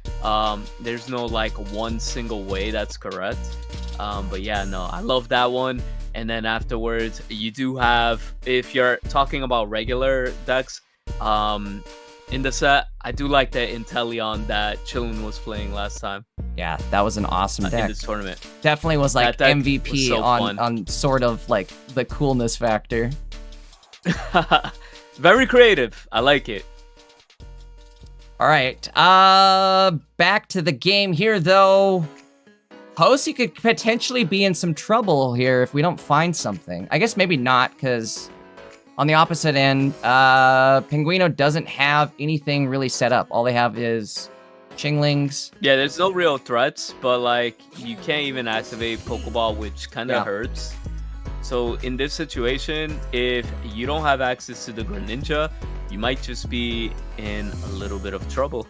There's no like one single way that's correct. But yeah, no, I love that one. And then afterwards, you do have, if you're talking about regular decks, in the set, I do like the Inteleon that Chillin was playing last time. Yeah, that was an awesome deck. In this tournament. Definitely was like MVP was so on sort of like the coolness factor. Very creative. I like it. All right. Back to the game here, though. Hosi could potentially be in some trouble here if we don't find something. I guess maybe not, because on the opposite end, Penguino doesn't have anything really set up. All they have is Chinglings. Yeah, there's no real threats, but like you can't even activate Pokeball, which kind of hurts. So in this situation, if you don't have access to the Greninja, you might just be in a little bit of trouble.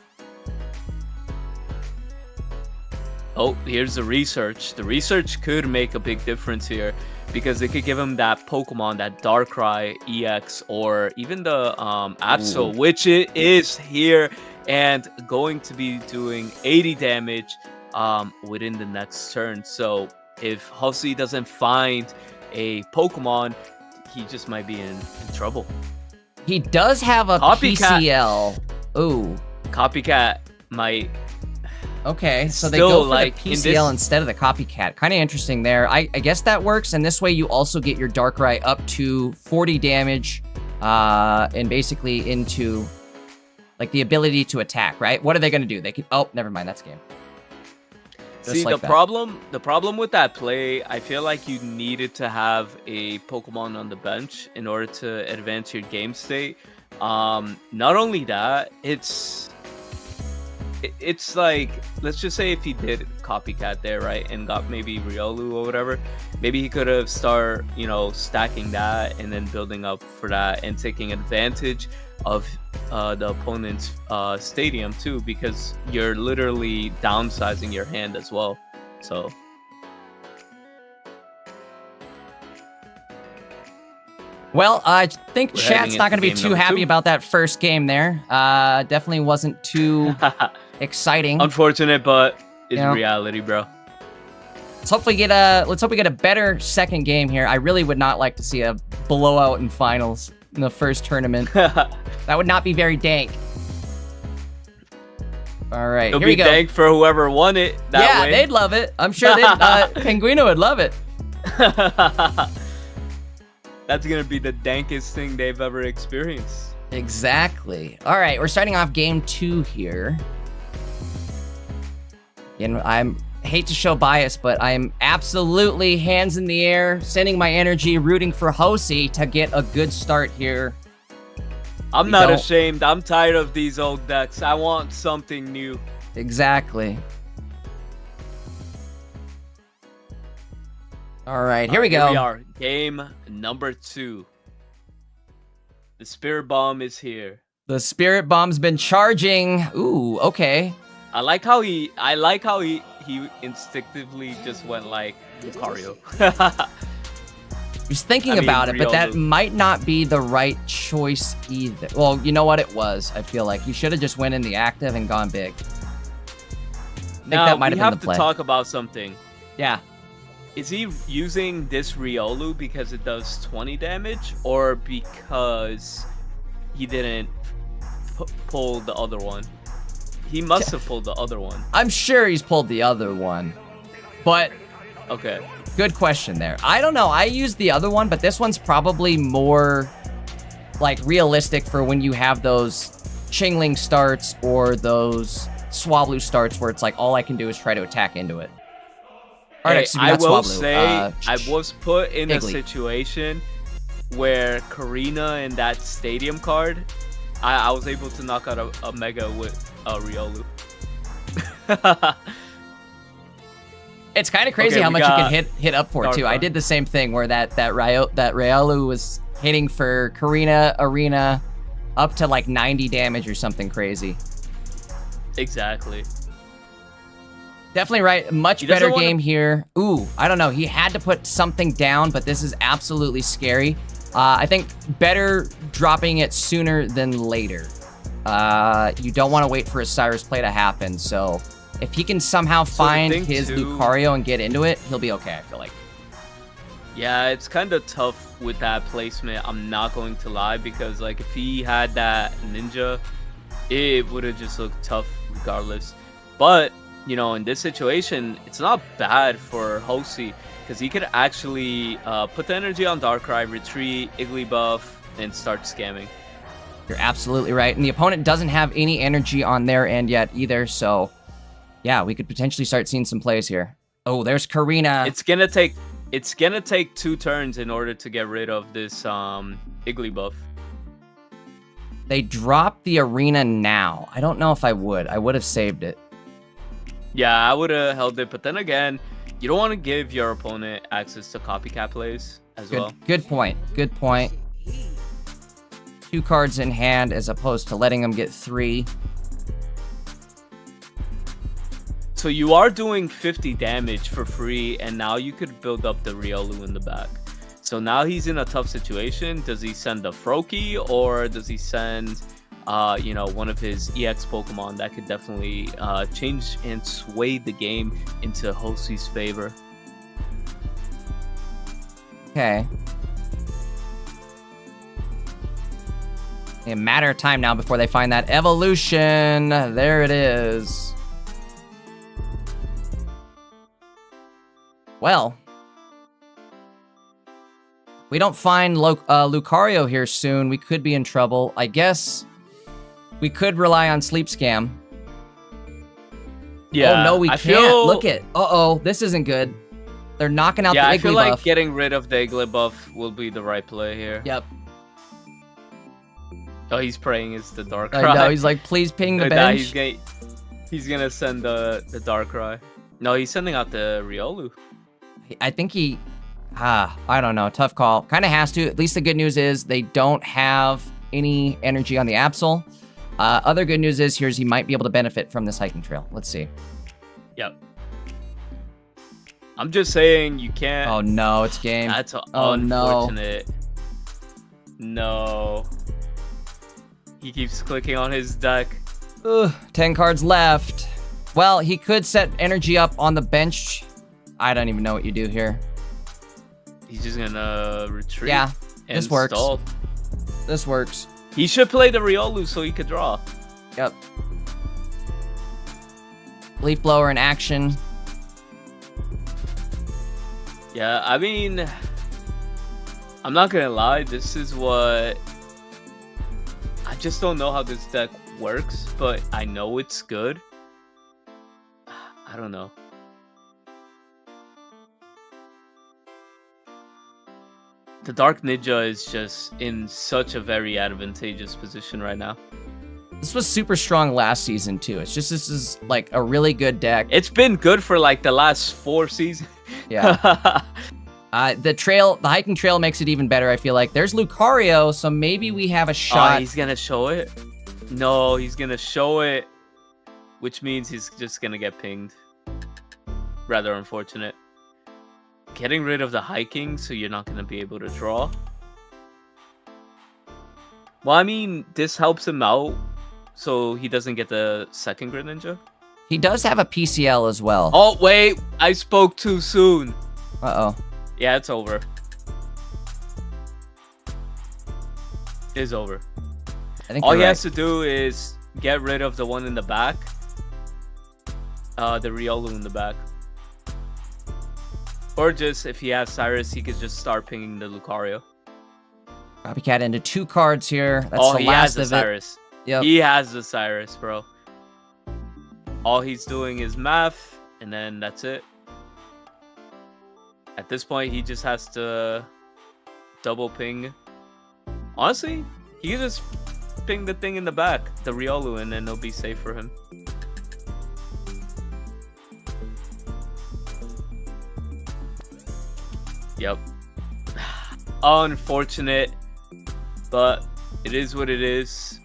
Oh, here's the research. The research could make a big difference here because it could give him that Pokemon, that Darkrai EX, or even the Absol, which it is here and going to be doing 80 damage within the next turn. So if Hosi doesn't find a Pokemon, he just might be in trouble. He does have a Copycat. PCL. Ooh. Copycat might... Okay, so they Still, go for like, the PCL instead of the Copycat. Kind of interesting there. I guess that works, and this way you also get your Darkrai up to 40 damage, and basically into, like, the ability to attack, right? What are they going to do? They can... Oh, never mind, that's game. See, the problem with that play, I feel like you needed to have a Pokemon on the bench in order to advance your game state. Not only that, it's like, let's just say if he did Copycat there, right, and got maybe Riolu or whatever, maybe he could have started, stacking that and then building up for that and taking advantage of the opponent's stadium too, because you're literally downsizing your hand as well. So well, I think chat's not going to be too happy about that first game there. Definitely wasn't too exciting. Unfortunate, but it's reality, bro. Let's hope we get a better second game here. I really would not like to see a blowout in finals in the first tournament. That would not be very dank. All right, It'll here we be go. dank for whoever won it. That way. They'd love it. I'm sure Penguino would love it. That's gonna be the dankest thing they've ever experienced. Exactly. All right, we're starting off game 2 here. And I hate to show bias, but I'm absolutely hands in the air, sending my energy, rooting for Hosi to get a good start here. I'm not ashamed. I'm tired of these old decks. I want something new. Exactly. All right, here we go. Here we are. Game number 2. The Spirit Bomb is here. The Spirit Bomb's been charging. Ooh, okay. I like how he instinctively just went like Lucario. I was thinking about it, but that might not be the right choice either. Well, you know what? It was. I feel like he should have just went in the active and gone big. I think that might have been the play. We have to talk about something. Yeah. Is he using this Riolu because it does 20 damage, or because he didn't pull the other one? He must have pulled the other one. I'm sure he's pulled the other one, but okay. Good question there. I don't know. I used the other one, but this one's probably more like realistic for when you have those Chingling starts or those Swablu starts where it's like all I can do is try to attack into it. Or, Hey, excuse me, I not will Swablu, say I was put in a Iggly. situation where Karina in that stadium card, I was able to knock out a Mega with Riolu. It's kind of crazy Okay, how we much you can got hit up for too. I Darkrai. did the same thing where that Riolu was hitting for Karina Arena up to like 90 damage or something crazy. Exactly. Definitely right. Much He doesn't better wanna- game here. Ooh, I don't know. He had to put something down, but this is absolutely scary. I think better dropping it sooner than later. You don't want to wait for a Cyrus play to happen, so if he can somehow the find thing his too- Lucario and get into it, he'll be okay, I feel like. Yeah, it's kind of tough with that placement. I'm not going to lie, because like if he had that Ninja, it would have just looked tough regardless. But you know, in this situation, it's not bad for Hosi, because he could actually put the energy on Darkrai, retreat, Igglybuff, and start scamming. You're absolutely right. And the opponent doesn't have any energy on their end yet either, so yeah, we could potentially start seeing some plays here. Oh, there's Karina. It's gonna take 2 turns in order to get rid of this Igglybuff. They dropped the arena now. I don't know if I would. I would have saved it. Yeah, I would have held it, but then again, you don't want to give your opponent access to copycat plays as well. Good point. Good point. 2 cards in hand as opposed to letting them get 3. So you are doing 50 damage for free, and now you could build up the Riolu in the back. So now he's in a tough situation. Does he send a Froakie, or does he send, you know, one of his EX Pokemon that could definitely change and sway the game into Hosi's favor? Okay. A matter of time now before they find that evolution. There it is. Well, we don't find Lucario here soon. We could be in trouble. I guess we could rely on Sleep Scam. Yeah. Oh, no, we I can't. feel- Look it. Uh-oh, this isn't good. They're knocking out Yeah, the I feel Igglybuff. like getting rid of the Igglybuff will be the right play here. Yep. Oh, he's praying it's the Darkrai. I know. He's like, please ping the Nah, bench. he's gonna send the Darkrai. No, he's sending out the Riolu. I think he... I don't know. Tough call. Kind of has to. At least the good news is they don't have any energy on the Absol. Other good news is he might be able to benefit from this hiking trail. Let's see. Yep. I'm just saying you can't. Oh, no. It's game. That's Oh, no. unfortunate. No. He keeps clicking on his deck. Ugh, 10 cards left. Well, he could set energy up on the bench. I don't even know what you do here. He's just gonna retreat. Yeah, and this works. stall. This works. He should play the Riolu so he could draw. Yep. Leaf blower in action. Yeah, I mean, I'm not gonna lie. This is what I just don't know how this deck works, but I know it's good. I don't know. The Dark Ninja is just in such a very advantageous position right now. This was super strong last season, too. It's just this is, like, a really good deck. It's been good for like the last 4 seasons. Yeah. The hiking trail makes it even better, I feel like. There's Lucario, so maybe we have a Oh, shot. he's gonna show it? No, he's gonna show it, which means he's just gonna get pinged. Rather unfortunate. Getting rid of the hiking, so you're not gonna be able to draw. Well, I mean, this helps him out, so he doesn't get the second Greninja. He does have a PCL as well. Oh, wait, I spoke too soon. Uh-oh. Yeah, it's over. It's over. I think All you're he right. has to do is get rid of the one in the back. The Riolu in the back. Or just, if he has Cyrus, he could just start pinging the Lucario. Copycat into 2 cards here. That's Oh, the he last has the of it. Cyrus. Yep. He has the Cyrus, bro. All he's doing is math, and then that's it. At this point, he just has to double ping. Honestly, he can just ping the thing in the back, the Riolu, and then it'll be safe for him. Yep. Unfortunate, but it is what it is.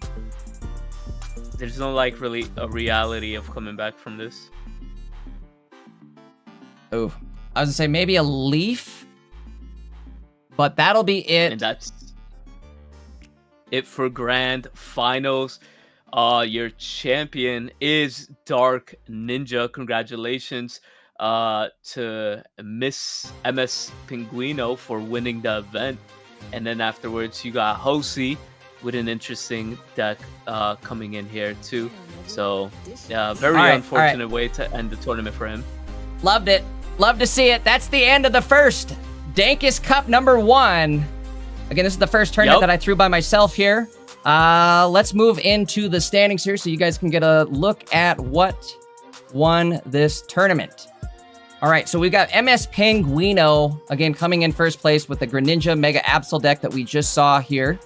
There's no like really a reality of coming back from this. Oh, I was gonna say maybe a leaf, but that'll be it. And that's it for grand finals. Your champion is Dark Ninja. Congratulations to Miss MS Penguino for winning the event. And then afterwards, you got Hosi with an interesting deck coming in here too. So very unfortunate way to end the tournament for him. Loved it. Love to see it. That's the end of the first Dankest Cup #1. Again, this is the first tournament that I threw by myself here. Let's move into the standings here so you guys can get a look at what won this tournament. All right, so we've got MS Penguino, again, coming in first place with the Greninja Mega Absol deck that we just saw here.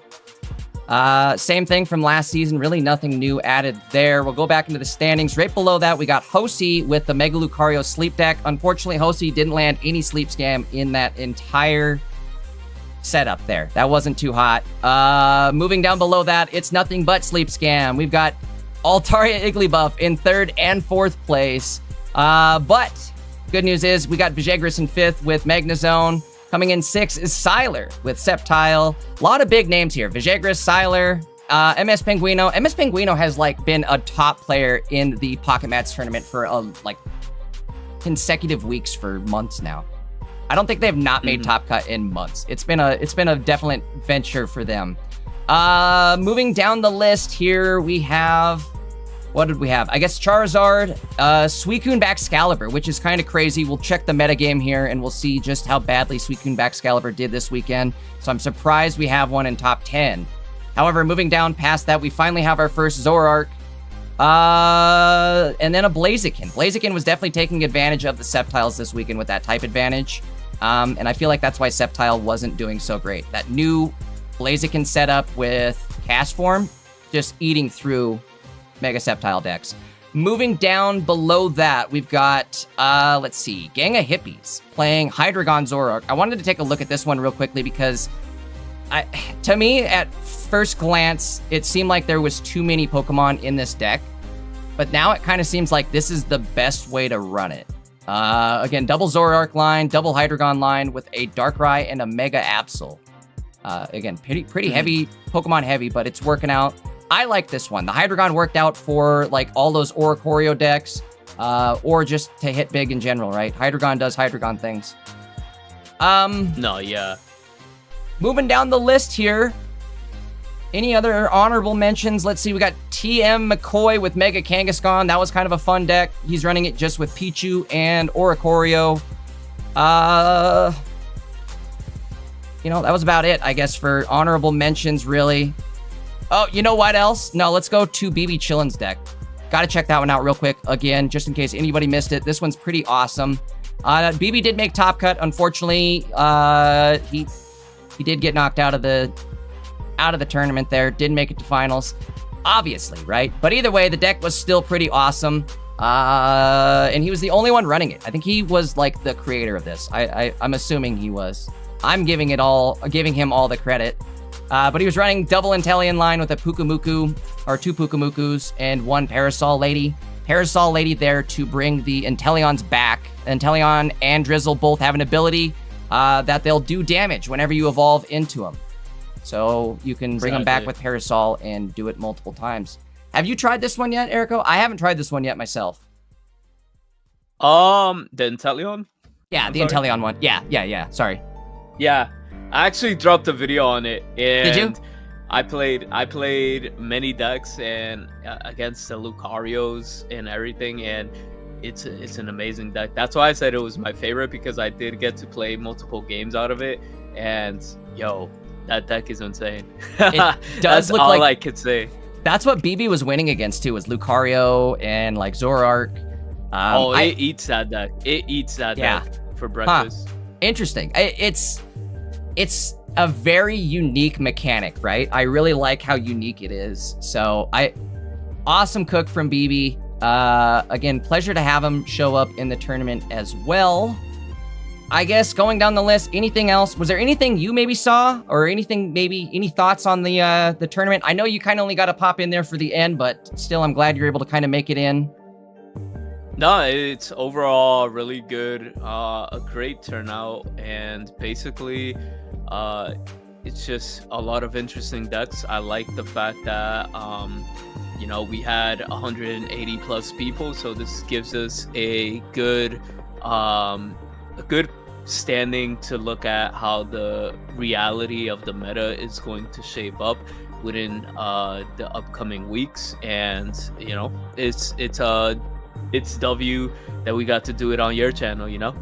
Same thing from last season, really nothing new added there. We'll go back into the standings. Right below that, we got Hosi with the Mega Lucario Sleep deck. Unfortunately, Hosi didn't land any Sleep Scam in that entire setup there. That wasn't too hot. Moving down below that, it's nothing but Sleep Scam. We've got Altaria Igglybuff in 3rd and 4th place. But good news is we got Vagras in 5th with Magnezone. Coming in 6th is Sylar with Sceptile. A lot of big names here. Vagras, Sylar, MS Penguino. MS Penguino has like been a top player in the Pocket Mats tournament for like consecutive weeks for months now. I don't think they've not made top cut in months. It's been a definite venture for them. Moving down the list here, we have, what did we have? I guess Charizard, Suicune Baxcalibur, which is kind of crazy. We'll check the metagame here and we'll see just how badly Suicune Baxcalibur did this weekend. So I'm surprised we have one in top 10. However, moving down past that, we finally have our first Zoroark. And then a Blaziken. Blaziken was definitely taking advantage of the Sceptiles this weekend with that type advantage. And I feel like that's why Sceptile wasn't doing so great. That new Blaziken setup with Cast Form, just eating through Mega Sceptile decks. Moving down below that, we've got, let's see, Gang of Hippies playing Hydreigon Zoroark. I wanted to take a look at this one real quickly because to me, at first glance, it seemed like there was too many Pokemon in this deck. But now it kind of seems like this is the best way to run it. Again, double Zoroark line, double Hydreigon line with a Darkrai and a Mega Absol. Again, pretty heavy, Pokemon heavy, but it's working out. I like this one. The Hydreigon worked out for like all those Oricorio decks, or just to hit big in general, right? Hydreigon does Hydreigon things. No, yeah. Moving down the list here. Any other honorable mentions? Let's see. We got T-McCoy with Mega Kangaskhan. That was kind of a fun deck. He's running it just with Pichu and Oricorio. You know, that was about it, I guess, for honorable mentions, really. Oh, you know what else? No, let's go to BB Chillin's deck. Got to check that one out real quick, again, just in case anybody missed it. This one's pretty awesome. BB did make top cut. Unfortunately, he did get knocked out of the tournament there. Didn't make it to finals, obviously, right? But either way, the deck was still pretty awesome. And he was the only one running it. I think he was like the creator of this. I'm assuming he was. I'm giving him all the credit. But he was running double Inteleon line with a Pukumuku, or 2 Pukumukus, and 1 Parasol Lady. Parasol Lady there to bring the Inteleons back. Inteleon and Drizzle both have an ability that they'll do damage whenever you evolve into them. So you can bring them back with Parasol and do it multiple times. Have you tried this one yet, Erico? I haven't tried this one yet myself. The Inteleon? Yeah, the Inteleon one. Yeah. Sorry. Yeah, I actually dropped a video on it. And did you? I played many decks and against the Lucarios and everything, and it's an amazing deck. That's why I said it was my favorite, because I did get to play multiple games out of it, and yo, that deck is insane. It does That's look all like I could say. That's what BB was winning against too, was Lucario and like Zoroark. It eats that deck. It eats that deck for breakfast. Interesting. It's a very unique mechanic, right? I really like how unique it is. So awesome cook from BB. Again, pleasure to have him show up in the tournament as well. I guess going down the list, anything else? Was there anything you maybe saw, or anything maybe any thoughts on the tournament? I know you kind of only got to pop in there for the end, but still, I'm glad you're able to kind of make it in. No, it's overall really good, a great turnout, and basically, it's just a lot of interesting decks. I like the fact that, you know, we had 180 plus people, so this gives us a good standing to look at how the reality of the meta is going to shape up within the upcoming weeks. And you know, it's W that we got to do it on your channel, you know.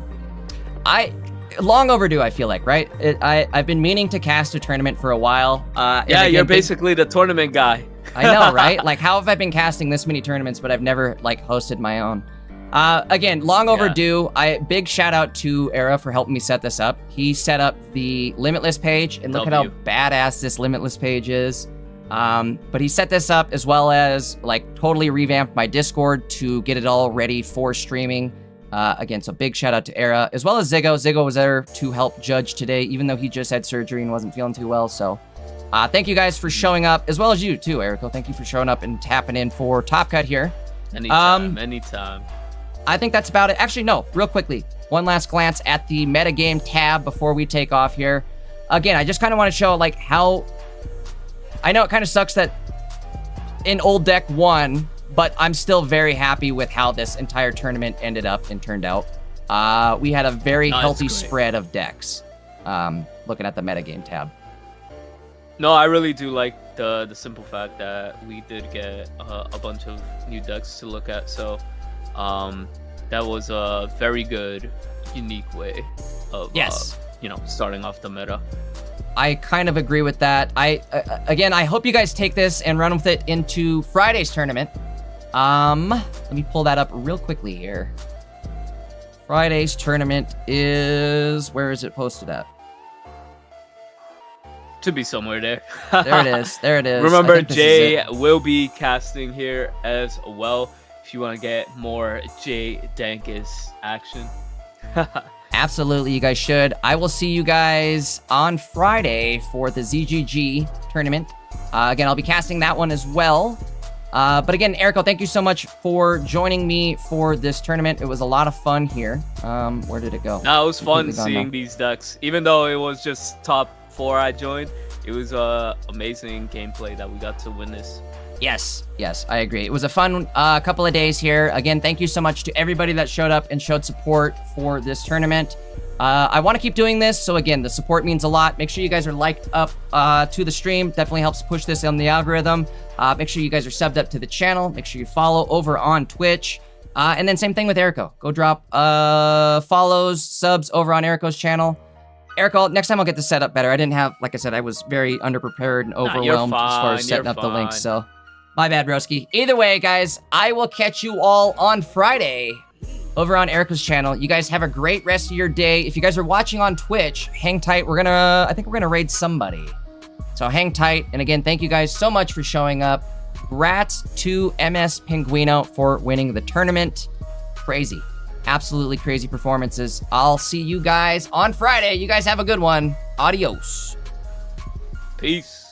Long overdue, I feel like, right? I've been meaning to cast a tournament for a while. Yeah, you're basically the tournament guy. I know, right? Like, how have I been casting this many tournaments, but I've never like hosted my own? Again, long overdue. Big shout out to Era for helping me set this up. He set up the Limitless page, and look at how badass this Limitless page is. But he set this up as well as like totally revamped my Discord to get it all ready for streaming. Again, so big shout out to Era, as well as Ziggo. Ziggo was there to help judge today, even though he just had surgery and wasn't feeling too well. So thank you guys for showing up, as well as you too, Erico. Thank you for showing up and tapping in for Top Cut here. Anytime. I think that's about it. Actually, no, real quickly. One last glance at the metagame tab before we take off here. Again, I just kind of want to show like how... I know it kind of sucks that in old deck won, but I'm still very happy with how this entire tournament ended up and turned out. We had a very healthy spread of decks, looking at the metagame tab. No, I really do like the simple fact that we did get a bunch of new decks to look at. So that was a very good, unique way of you know, starting off the meta. I kind of agree with that. Again, I hope you guys take this and run with it into Friday's tournament. Let me pull that up real quickly here. Friday's tournament is... Where is it posted at? Should be somewhere there. There it is. There it is. Remember, Jay will be casting here as well if you want to get more Jaydankest action. Absolutely, you guys should. I will see you guys on Friday for the ZGG tournament. Again, I'll be casting that one as well. But again, Erico, thank you so much for joining me for this tournament. It was a lot of fun here. Where did it go? No, it was fun seeing these decks. Even though it was just top 4 I joined, it was amazing gameplay that we got to witness. Yes, I agree. It was a fun couple of days here. Again, thank you so much to everybody that showed up and showed support for this tournament. I want to keep doing this, so again, the support means a lot. Make sure you guys are liked up to the stream. Definitely helps push this on the algorithm. Make sure you guys are subbed up to the channel. Make sure you follow over on Twitch. And then same thing with Erico. Go drop follows, subs over on Erico's channel. Erico, next time I'll get this set up better. I didn't have, like I said, I was very underprepared and overwhelmed as far as setting up the links, so... My bad, broski. Either way, guys, I will catch you all on Friday over on Erica's channel. You guys have a great rest of your day. If you guys are watching on Twitch, hang tight. I think we're gonna raid somebody. So hang tight. And again, thank you guys so much for showing up. Congrats to MS Penguino for winning the tournament. Crazy. Absolutely crazy performances. I'll see you guys on Friday. You guys have a good one. Adios. Peace.